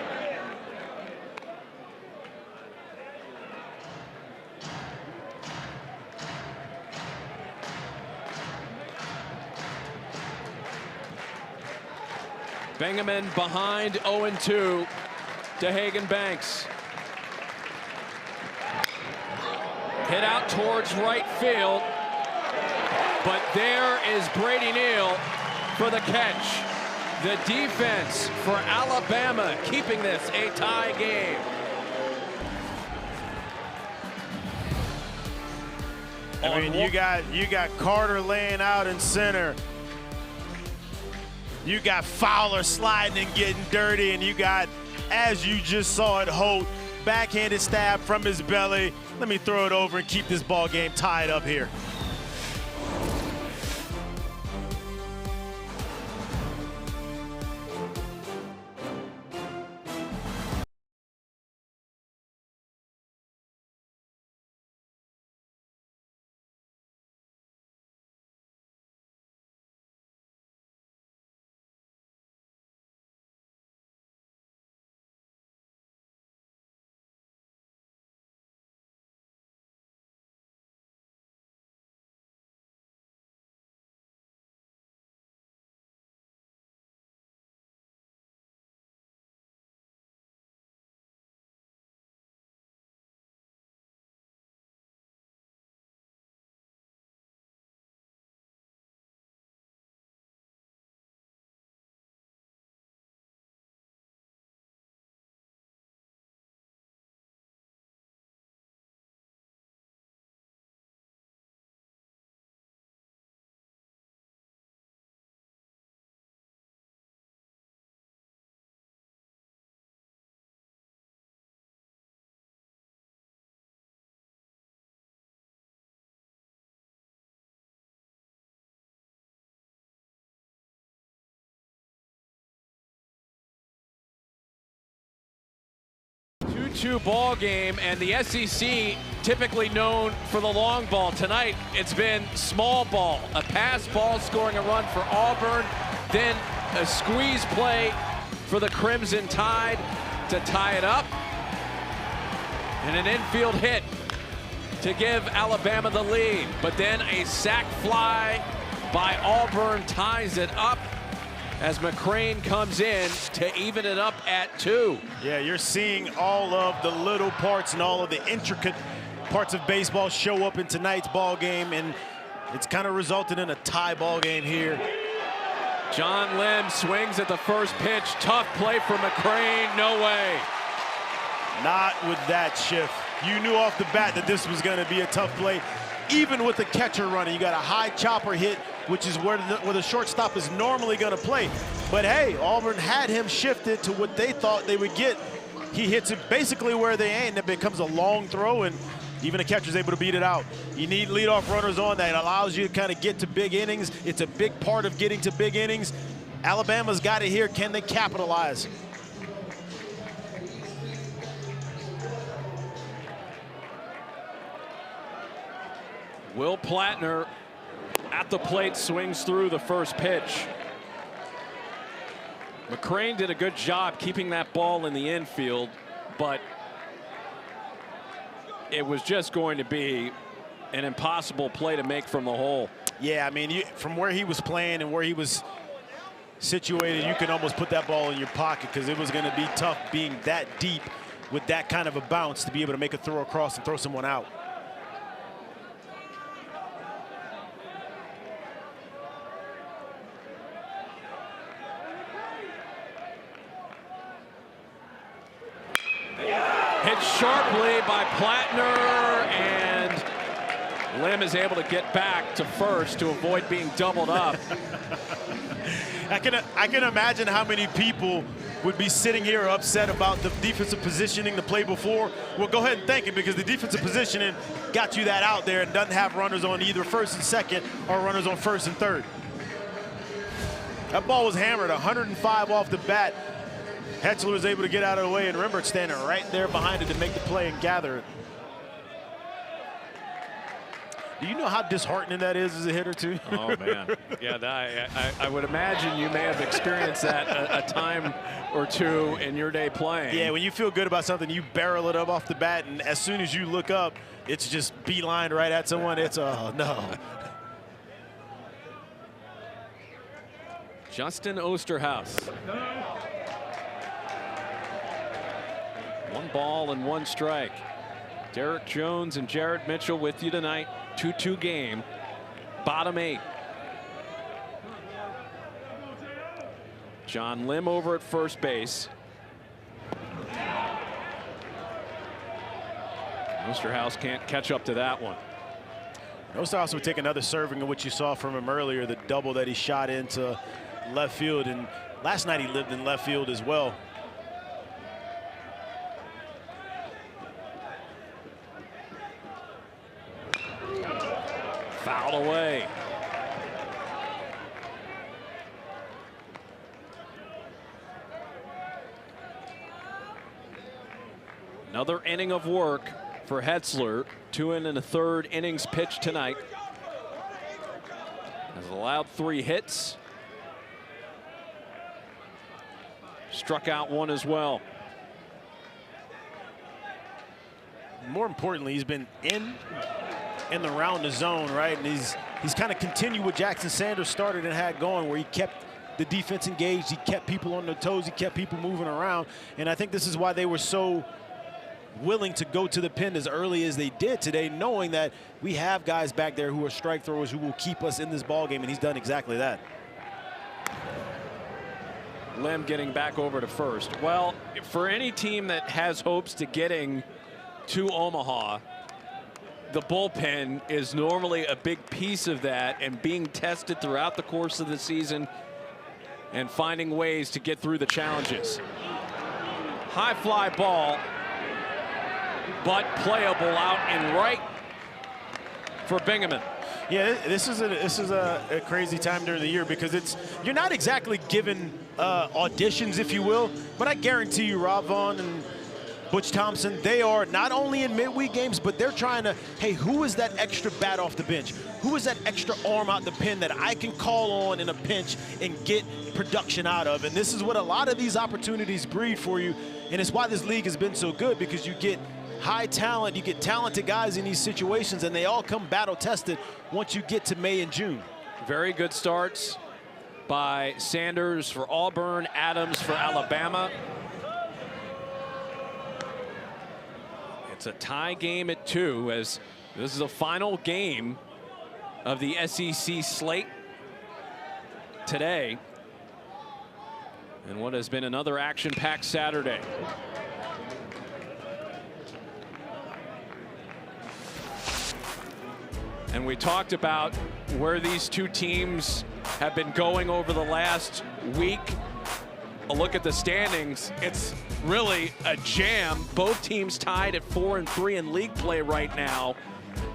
Bingaman behind 0-2 to Hagan Banks. Hit out towards right field. But there is Brady Neal for the catch. The defense for Alabama keeping this a tie game. I mean, you got Carter laying out in center. You got Fowler sliding and getting dirty, and you got, as you just saw it, Holt, backhanded stab from his belly. Let me throw it over and keep this ball game tied up here. 2 ball game, and the SEC typically known for the long ball. Tonight, it's been small ball, a pass ball scoring a run for Auburn, then a squeeze play for the Crimson Tide to tie it up, and an infield hit to give Alabama the lead. But then a sac fly by Auburn ties it up as McCrane comes in to even it up at 2. Yeah, you're seeing all of the little parts and all of the intricate parts of baseball show up in tonight's ball game, and it's kind of resulted in a tie ball game here. John Lim swings at the first pitch. Tough play for McCrane. No way. Not with that shift. You knew off the bat that this was going to be a tough play. Even with the catcher running, you got a high chopper hit, which is where the shortstop is normally going to play. But hey, Auburn had him shifted to what they thought they would get. He hits it basically where they aim. It becomes a long throw, and even a catcher's able to beat it out. You need leadoff runners on. That allows you to kind of get to big innings. It's a big part of getting to big innings. Alabama's got it here. Can they capitalize? Will Plattner at the plate, swings through the first pitch. McCrane did a good job keeping that ball in the infield, but it was just going to be an impossible play to make from the hole. Yeah, I mean, from where he was playing and where he was situated, you can almost put that ball in your pocket, because it was going to be tough being that deep with that kind of a bounce to be able to make a throw across and throw someone out. Hit sharply by Plattner, and Lim is able to get back to first to avoid being doubled up. I can imagine how many people would be sitting here upset about the defensive positioning the play before. Well, go ahead and thank it, because the defensive positioning got you that out there and doesn't have runners on either first and second or runners on first and third. That ball was hammered 105 off the bat. Hetzler was able to get out of the way, and Rembert standing right there behind it to make the play and gather it. Do you know how disheartening that is as a hitter, too? Oh, man. Yeah, I would imagine you may have experienced that a time or two in your day playing. Yeah, when you feel good about something, you barrel it up off the bat, and as soon as you look up, it's just beeline right at someone. It's, oh, no. Justin Osterhaus. 1 ball and 1 strike. Derek Jones and Jared Mitchell with you tonight. 2-2 game. Bottom 8. John Lim over at first base. Osterhaus can't catch up to that one. Osterhaus would take another serving of what you saw from him earlier, the double that he shot into left field. And last night he lived in left field as well. Fouled away. Another inning of work for Hetzler. 2 and a third innings pitched tonight. Has allowed 3 hits. Struck out 1 as well. More importantly, he's been in and around the zone, right? And he's kind of continued what Jackson Sanders started and had going, where he kept the defense engaged, he kept people on their toes, he kept people moving around. And I think this is why they were so willing to go to the pin as early as they did today, knowing that we have guys back there who are strike throwers who will keep us in this ball game, and he's done exactly that. Lim getting back over to first. Well, for any team that has hopes to getting to Omaha, the bullpen is normally a big piece of that, and being tested throughout the course of the season and finding ways to get through the challenges. High fly ball, but playable out and right for Bingaman. Yeah, this is a crazy time during the year, because you're not exactly given auditions, if you will, but I guarantee you Rob Vaughn and Butch Thompson, they are not only in midweek games, but they're trying to, hey, who is that extra bat off the bench? Who is that extra arm out the pen that I can call on in a pinch and get production out of? And this is what a lot of these opportunities breed for you. And it's why this league has been so good, because you get high talent, you get talented guys in these situations, and they all come battle tested once you get to May and June. Very good starts by Sanders for Auburn, Adams for Alabama. It's a tie game at 2, as this is the final game of the SEC slate today, and what has been another action-packed Saturday. And we talked about where these two teams have been going over the last week. A look at the standings, it's really a jam. Both teams tied at 4-3 in league play right now.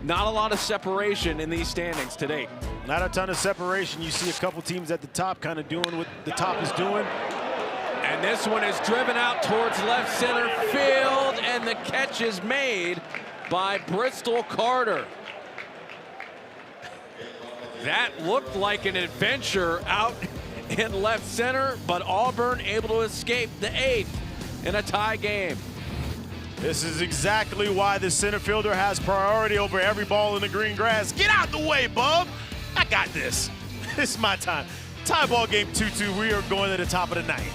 Not a lot of separation in these standings today. Not a ton of separation. You see a couple teams at the top kind of doing what the top is doing. And this one is driven out towards left center field, and the catch is made by Bristol Carter. That looked like an adventure out in left center, but Auburn able to escape the 8th in a tie game. This is exactly why the center fielder has priority over every ball in the green grass. Get out the way, bub. I got this. This is my time. Tie ball game 2-2. We are going to the top of the ninth.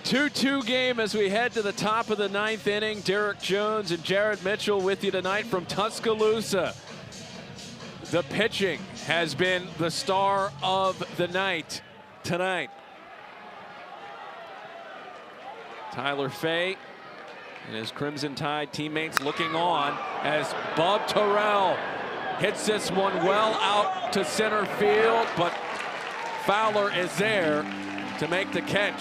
Two-two game as we head to the top of the 9th inning. Derek Jones and Jared Mitchell with you tonight from Tuscaloosa. The pitching has been the star of the night tonight. Tyler Fay and his Crimson Tide teammates looking on as Bob Terrell hits this one well out to center field, but Fowler is there to make the catch.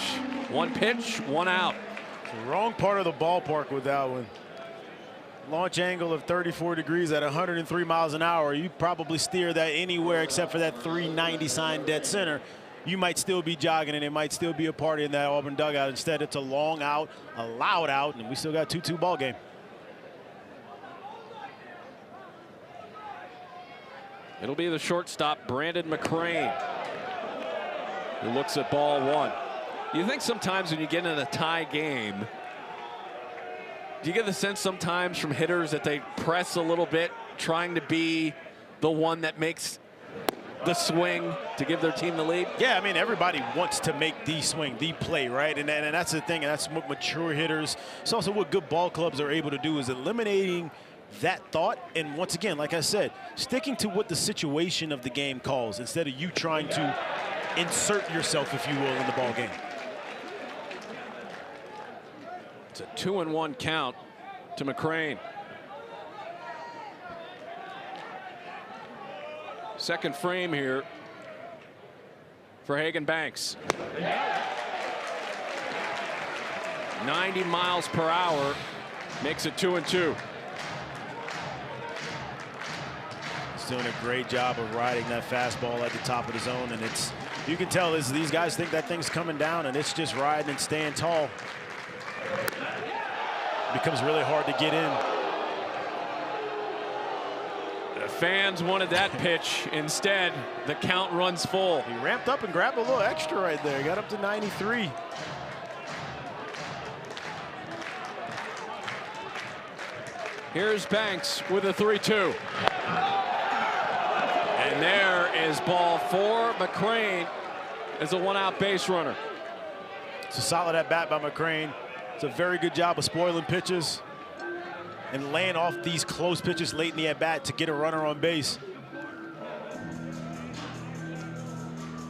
One pitch, one out. Wrong part of the ballpark with that one. Launch angle of 34 degrees at 103 miles an hour. You probably steer that anywhere except for that 390 sign dead center. You might still be jogging and it might still be a party in that Auburn dugout. Instead, it's a long out, a loud out, and we still got 2-2 ball game. It'll be the shortstop, Brandon McCrane, who looks at ball one. You think sometimes when you get in a tie game, do you get the sense sometimes from hitters that they press a little bit, trying to be the one that makes the swing to give their team the lead? Yeah, I mean, everybody wants to make the swing, the play, right? And that's the thing, and that's what mature hitters, it's also what good ball clubs are able to do, is eliminating that thought. And once again, like I said, sticking to what the situation of the game calls instead of you trying to insert yourself, if you will, in the ball game. It's a 2-1 count to McCrane. Second frame here for Hagan Banks. 90 miles per hour makes it 2-2. He's doing a great job of riding that fastball at the top of the zone, and you can tell these guys think that thing's coming down, and it's just riding and staying tall. It becomes really hard to get in. The fans wanted that pitch. Instead, the count runs full. He ramped up and grabbed a little extra right there. He got up to 93. Here's Banks with a 3-2. And there is ball 4. McCrane is a 1-out base runner. It's a solid at bat by McCrane. It's a very good job of spoiling pitches and laying off these close pitches late in the at bat to get a runner on base.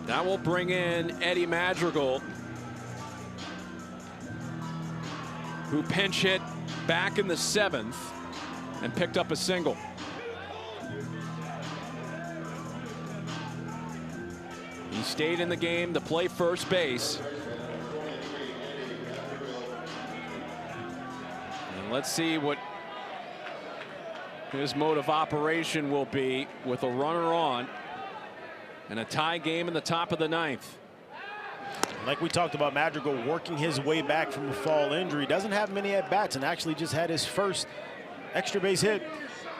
That will bring in Eddie Madrigal, who pinch hit back in the 7th and picked up a single. He stayed in the game to play first base. And let's see what his mode of operation will be with a runner on and a tie game in the top of the 9th. Like we talked about, Madrigal working his way back from a fall injury. Doesn't have many at-bats and actually just had his first extra base hit.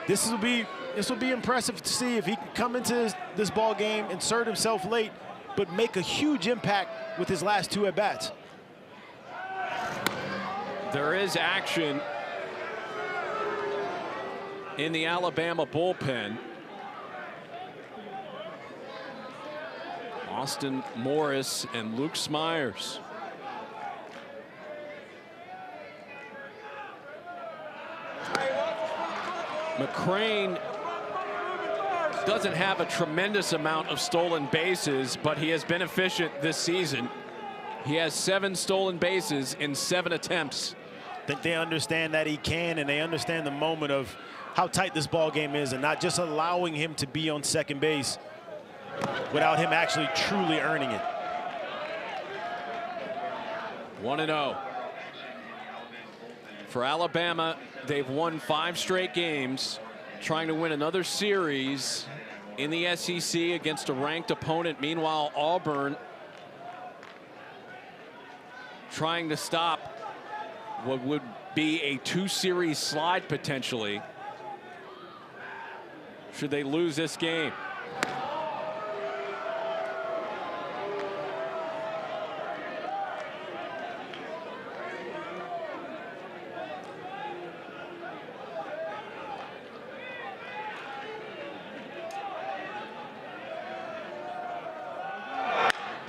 This will be impressive to see if he can come into this ball game, insert himself late, but make a huge impact with his last 2 at-bats. There is action in the Alabama bullpen. Austin Morris and Luke Smyers. McCrane doesn't have a tremendous amount of stolen bases, but he has been efficient this season. He has 7 stolen bases in 7 attempts. I think they understand that he can, and they understand the moment of how tight this ball game is and not just allowing him to be on second base without him actually truly earning it. 1-0. For Alabama, they've won 5 straight games, trying to win another series in the SEC against a ranked opponent. Meanwhile, Auburn trying to stop what would be a 2-series slide potentially should they lose this game.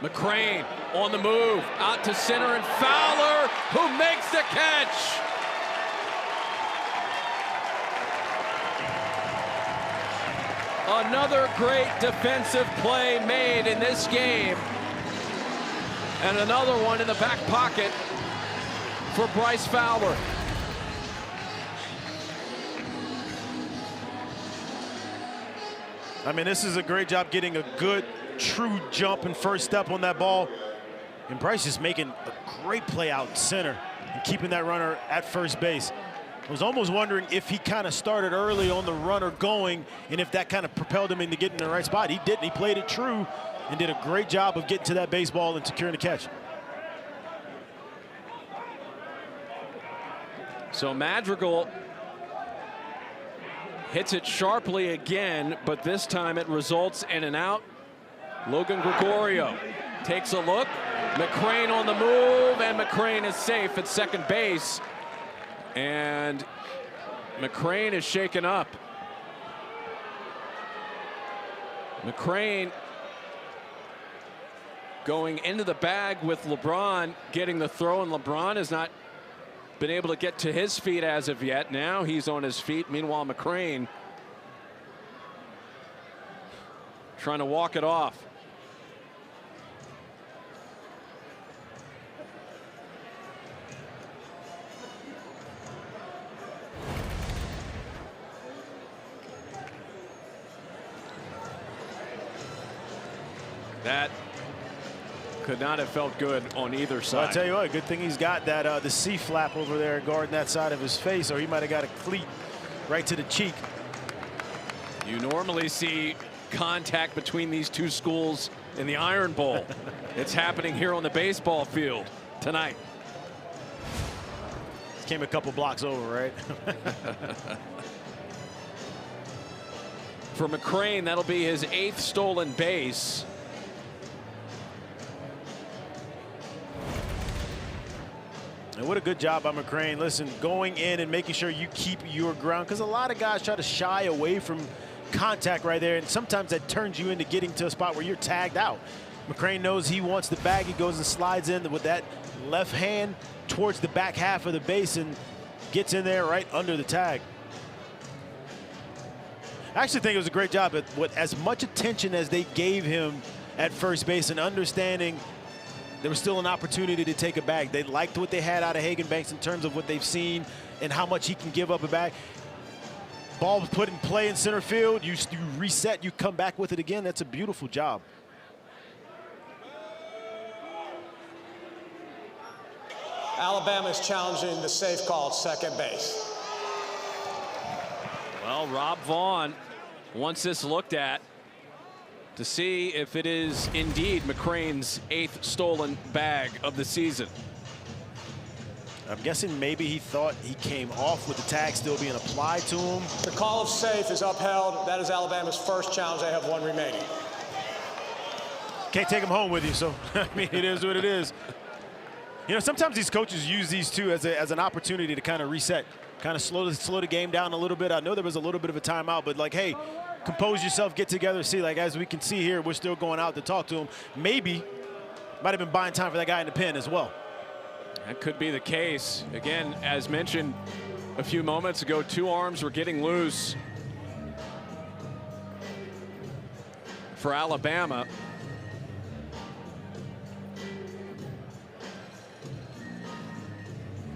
McCrane on the move, out to center, and Fowler, who makes the catch. Another great defensive play made in this game. And another one in the back pocket for Bryce Fowler. I mean, this is a great job getting a good, true jump and first step on that ball. And Bryce is making a great play out center and keeping that runner at first base. I was almost wondering if he kind of started early on the runner going and if that kind of propelled him into getting in the right spot. He didn't. He played it true and did a great job of getting to that baseball and securing the catch. So Madrigal hits it sharply again, but this time it results in an out. Logan Gregorio takes a look. McCrane on the move, and McCrane is safe at second base. And McCrane is shaken up. McCrane going into the bag with LeBron getting the throw, and LeBron has not been able to get to his feet as of yet. Now he's on his feet. Meanwhile, McCrane trying to walk it off. That Could not have felt good on either So I side. tell you what, good thing he's got that the C flap over there guarding that side of his face, or he might have got a cleat right to the cheek. You normally see contact between these two schools in the Iron Bowl. It's happening here on the baseball field tonight. Came a couple blocks over, right? For McCrane, that'll be his 8th stolen base. And what a good job by McCrane. Listen, going in and making sure you keep your ground, because a lot of guys try to shy away from contact right there, and sometimes that turns you into getting to a spot where you're tagged out. McCrane knows he wants the bag. He goes and slides in with that left hand towards the back half of the base and gets in there right under the tag. I actually think it was a great job with as much attention as they gave him at first base and understanding there was still an opportunity to take a bag. They liked what they had out of Hagan Banks in terms of what they've seen and how much he can give up a bag. Ball was put in play in center field. You reset, you come back with it again. That's a beautiful job. Alabama is challenging the safe call at second base. Well, Rob Vaughn wants this looked at to see if it is indeed McCrane's 8th stolen bag of the season. I'm guessing maybe he thought he came off with the tag still being applied to him. The call of safe is upheld. That is Alabama's first challenge. They have 1 remaining. Can't take him home with you, so I mean, it is what it is. You know, sometimes these coaches use these two as an opportunity to kind of reset, kind of slow the game down a little bit. I know there was a little bit of a timeout, but like, hey, compose yourself, get together, see, like, as we can see here, we're still going out to talk to him. Maybe might have been buying time for that guy in the pen as well. That could be the case. Again, as mentioned a few moments ago, 2 arms were getting loose for Alabama.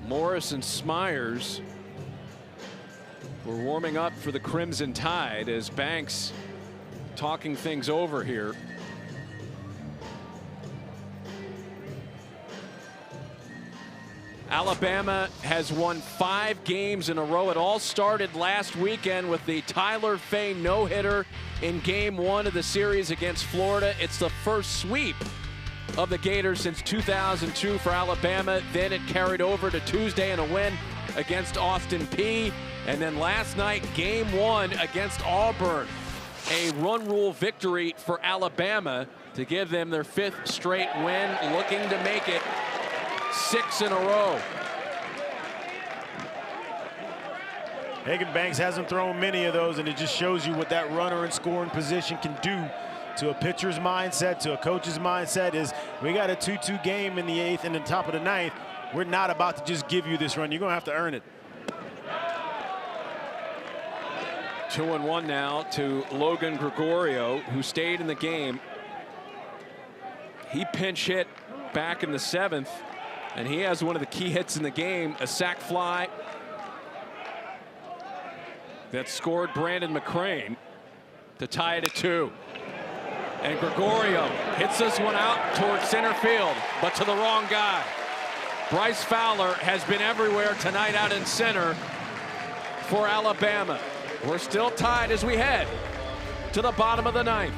Morris and Smyers were warming up for the Crimson Tide as Banks talking things over here. Alabama has won 5 games in a row. It all started last weekend with the Tyler Fay no-hitter in Game 1 of the series against Florida. It's the first sweep of the Gators since 2002 for Alabama. Then it carried over to Tuesday in a win against Austin Peay. And then last night, Game 1 against Auburn. A run rule victory for Alabama to give them their 5th straight win, looking to make it 6 in a row. Hagan Banks hasn't thrown many of those, and it just shows you what that runner in scoring position can do to a pitcher's mindset, to a coach's mindset. Is we got a 2-2 game in the 8th and the top of the 9th. We're not about to just give you this run. You're going to have to earn it. 2-1 now to Logan Gregorio, who stayed in the game. He pinch hit back in the 7th, and he has one of the key hits in the game, a sac fly that scored Brandon McCrane to tie it at 2. And Gregorio hits this one out towards center field, but to the wrong guy. Bryce Fowler has been everywhere tonight out in center for Alabama. We're still tied as we head to the bottom of the 9th.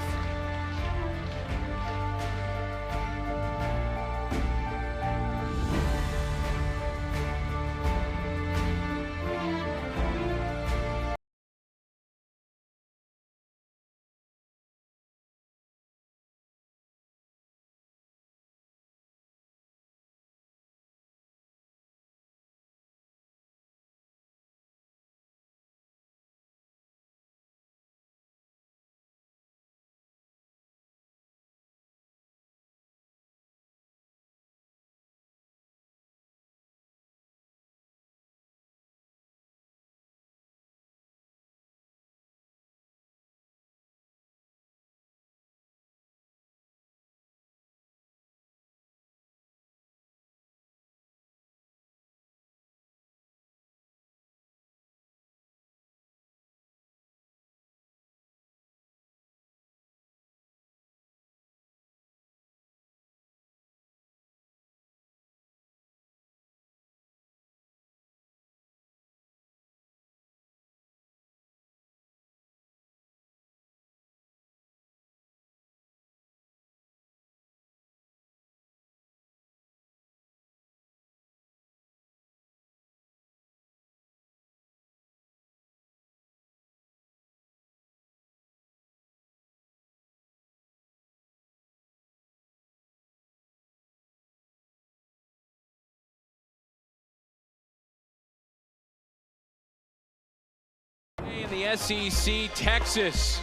In the SEC, Texas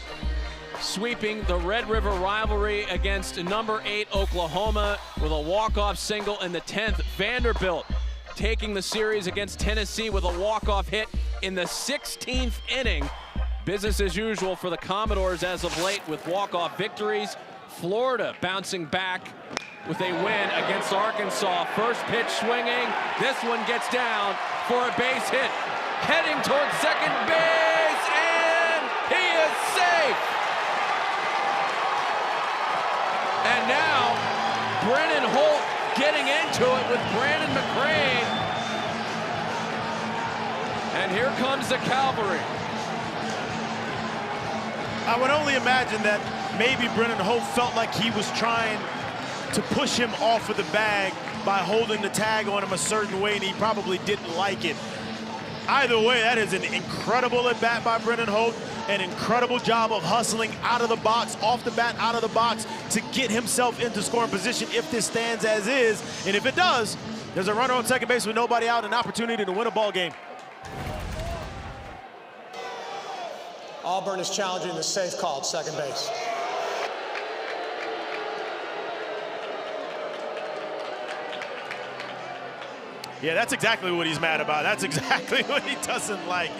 sweeping the Red River rivalry against number 8 Oklahoma with a walk-off single in the 10th. Vanderbilt taking the series against Tennessee with a walk-off hit in the 16th inning. Business as usual for the Commodores as of late with walk-off victories. Florida bouncing back with a win against Arkansas. First pitch swinging. This one gets down for a base hit. Heading towards second base, and he is safe. And now, Brennan Holt getting into it with Brandon McCrane. And here comes the cavalry. I would only imagine that maybe Brennan Holt felt like he was trying to push him off of the bag by holding the tag on him a certain way, and he probably didn't like it. Either way, that is an incredible at-bat by Brennan Holt, an incredible job of hustling out of the box, off the bat, out of the box, to get himself into scoring position if this stands as is. And if it does, there's a runner on second base with nobody out, an opportunity to win a ball game. Auburn is challenging the safe call at second base. Yeah, that's exactly what he's mad about. That's exactly what he doesn't like.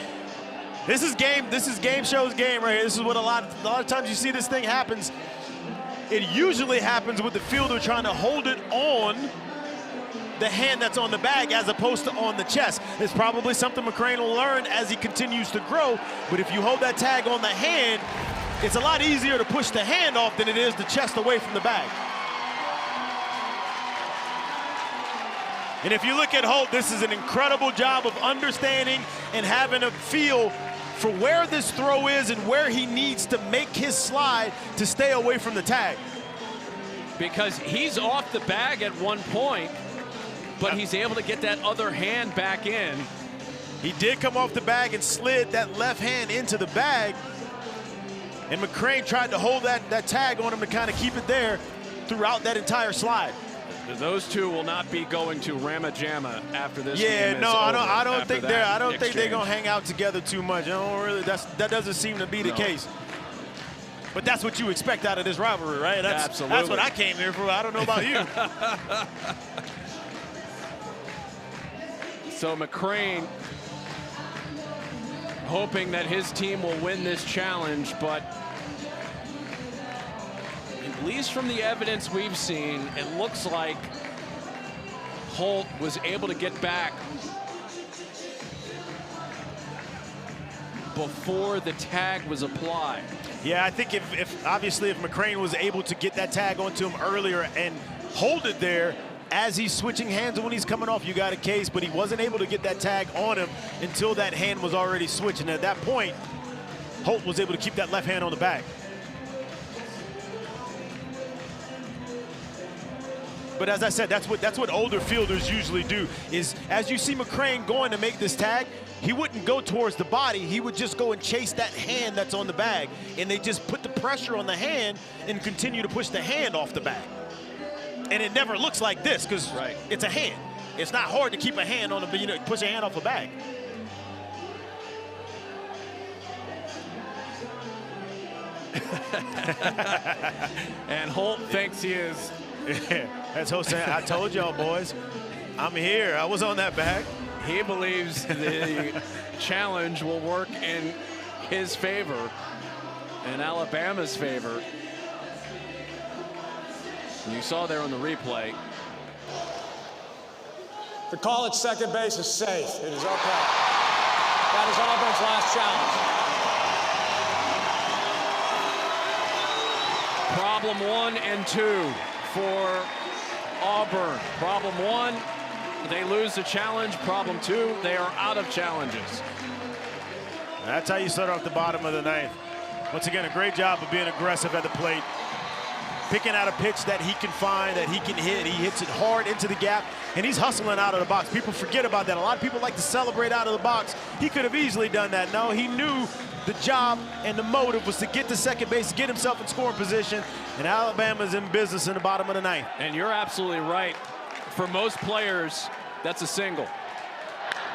This is game show's game right here. This is what a lot of times you see this thing happens. It usually happens with the fielder trying to hold it on the hand that's on the bag as opposed to on the chest. It's probably something McCrane will learn as he continues to grow, but if you hold that tag on the hand, it's a lot easier to push the hand off than it is the chest away from the bag. And if you look at Holt, this is an incredible job of understanding and having a feel for where this throw is and where he needs to make his slide to stay away from the tag. Because he's off the bag at one point, but he's able to get that other hand back in. He did come off the bag and slid that left hand into the bag, and McCrane tried to hold that tag on him to kind of keep it there throughout that entire slide. Those two will not be going to Rama Jamma after this. Yeah, no, I don't think exchange. they're gonna hang out together too much. I don't really. That doesn't seem to be the case. But that's what you expect out of this rivalry, right? Absolutely. That's what I came here for. I don't know about you. So McCrane hoping that his team will win this challenge, but at least from the evidence we've seen, it looks like Holt was able to get back before the tag was applied. Yeah, I think if obviously if McCrane was able to get that tag onto him earlier and hold it there as he's switching hands when he's coming off, you got a case, but he wasn't able to get that tag on him until that hand was already switching. At that point, Holt was able to keep that left hand on the bag. But as I said, that's what older fielders usually do, is as you see McCrane going to make this tag, he wouldn't go towards the body, he would just go and chase that hand that's on the bag. And they just put the pressure on the hand and continue to push the hand off the bag. And it never looks like this because it's a hand. It's not hard to keep a hand on the, push a hand off a bag. And Holt thinks he is. Yeah, that's Holt saying, I told y'all boys, I'm here. I was on that bag. He believes the challenge will work in his favor and Alabama's favor. You saw there on the replay. The call at second base is safe. It is okay. That is Auburn's last challenge. Problem 1 and 2 for Auburn. Problem 1, they lose the challenge. Problem 2, they are out of challenges. That's how you start off the bottom of the ninth. Once again, a great job of being aggressive at the plate. Picking out a pitch that he can find, that he can hit. He hits it hard into the gap, and he's hustling out of the box. People forget about that. A lot of people like to celebrate out of the box. He could have easily done that. No, he knew the job and the motive was to get to second base, get himself in scoring position, and Alabama's in business in the bottom of the ninth. And you're absolutely right. For most players, that's a single.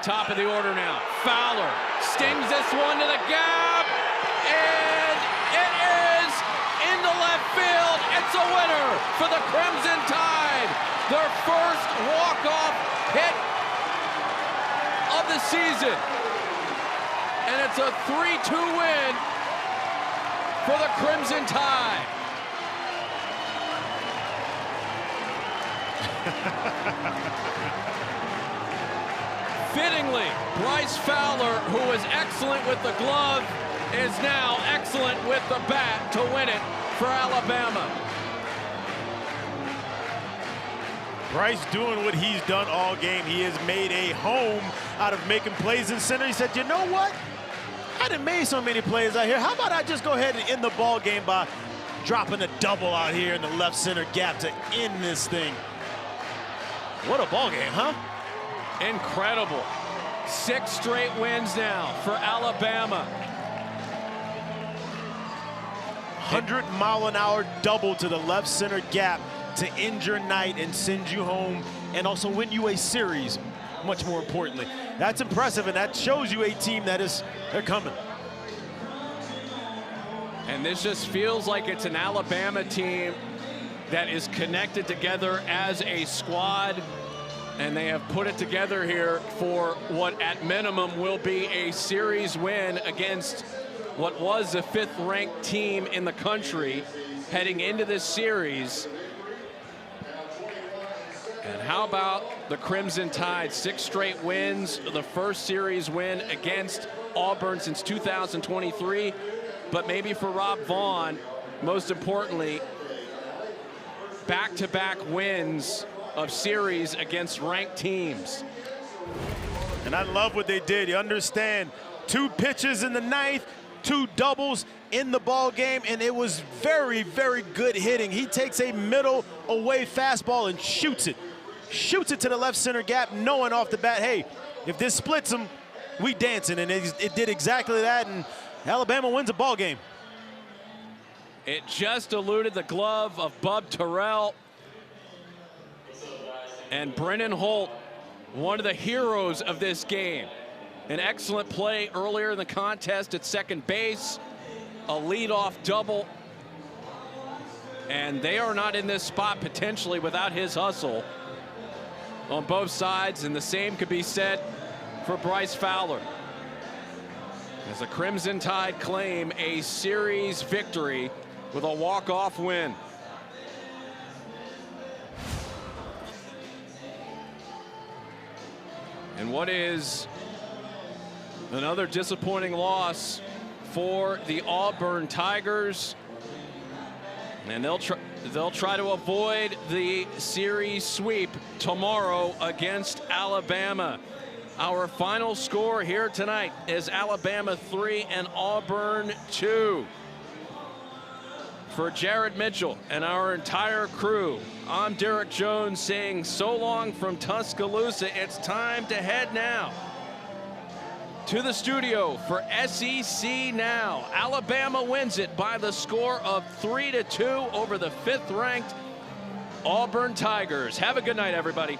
Top of the order now. Fowler stings this one to the gap, and it is into left field. It's a winner for the Crimson Tide. Their first walk-off hit of the season. And it's a 3-2 win for the Crimson Tide. Fittingly, Bryce Fowler, who was excellent with the glove, is now excellent with the bat to win it for Alabama. Bryce doing what he's done all game. He has made a home out of making plays in center. He said, you know what? I done made so many plays out here. How about I just go ahead and end the ball game by dropping a double out here in the left center gap to end this thing. What a ball game, huh? Incredible. 6 straight wins now for Alabama. 100-mile-an-hour double to the left center gap to end your night and send you home and also win you a series, much more importantly. That's impressive, and that shows you a team that is, they're coming. And this just feels like it's an Alabama team that is connected together as a squad, and they have put it together here for what at minimum will be a series win against what was the 5th-ranked team in the country heading into this series. And how about the Crimson Tide? 6 straight wins, the first series win against Auburn since 2023. But maybe for Rob Vaughn, most importantly, back-to-back wins of series against ranked teams. And I love what they did. You understand, 2 pitches in the 9th, 2 doubles in the ball game, and it was very, very good hitting. He takes a middle away fastball and shoots it to the left center gap, knowing off the bat, hey, if this splits him, we dancing. And it did exactly that, and Alabama wins a ball game. It just eluded the glove of Bub Terrell. And Brennan Holt, one of the heroes of this game. An excellent play earlier in the contest at second base, a leadoff double. And they are not in this spot potentially without his hustle on both sides, and the same could be said for Bryce Fowler. As the Crimson Tide claim a series victory with a walk-off win. And what is another disappointing loss for the Auburn Tigers. And they'll try to avoid the series sweep tomorrow against Alabama. Our final score here tonight is Alabama 3 and Auburn 2. For Jared Mitchell and our entire crew, I'm Derek Jones saying so long from Tuscaloosa. It's time to head now to the studio for SEC Now. Alabama wins it by the score of 3-2 over the 5th-ranked Auburn Tigers. Have a good night, everybody.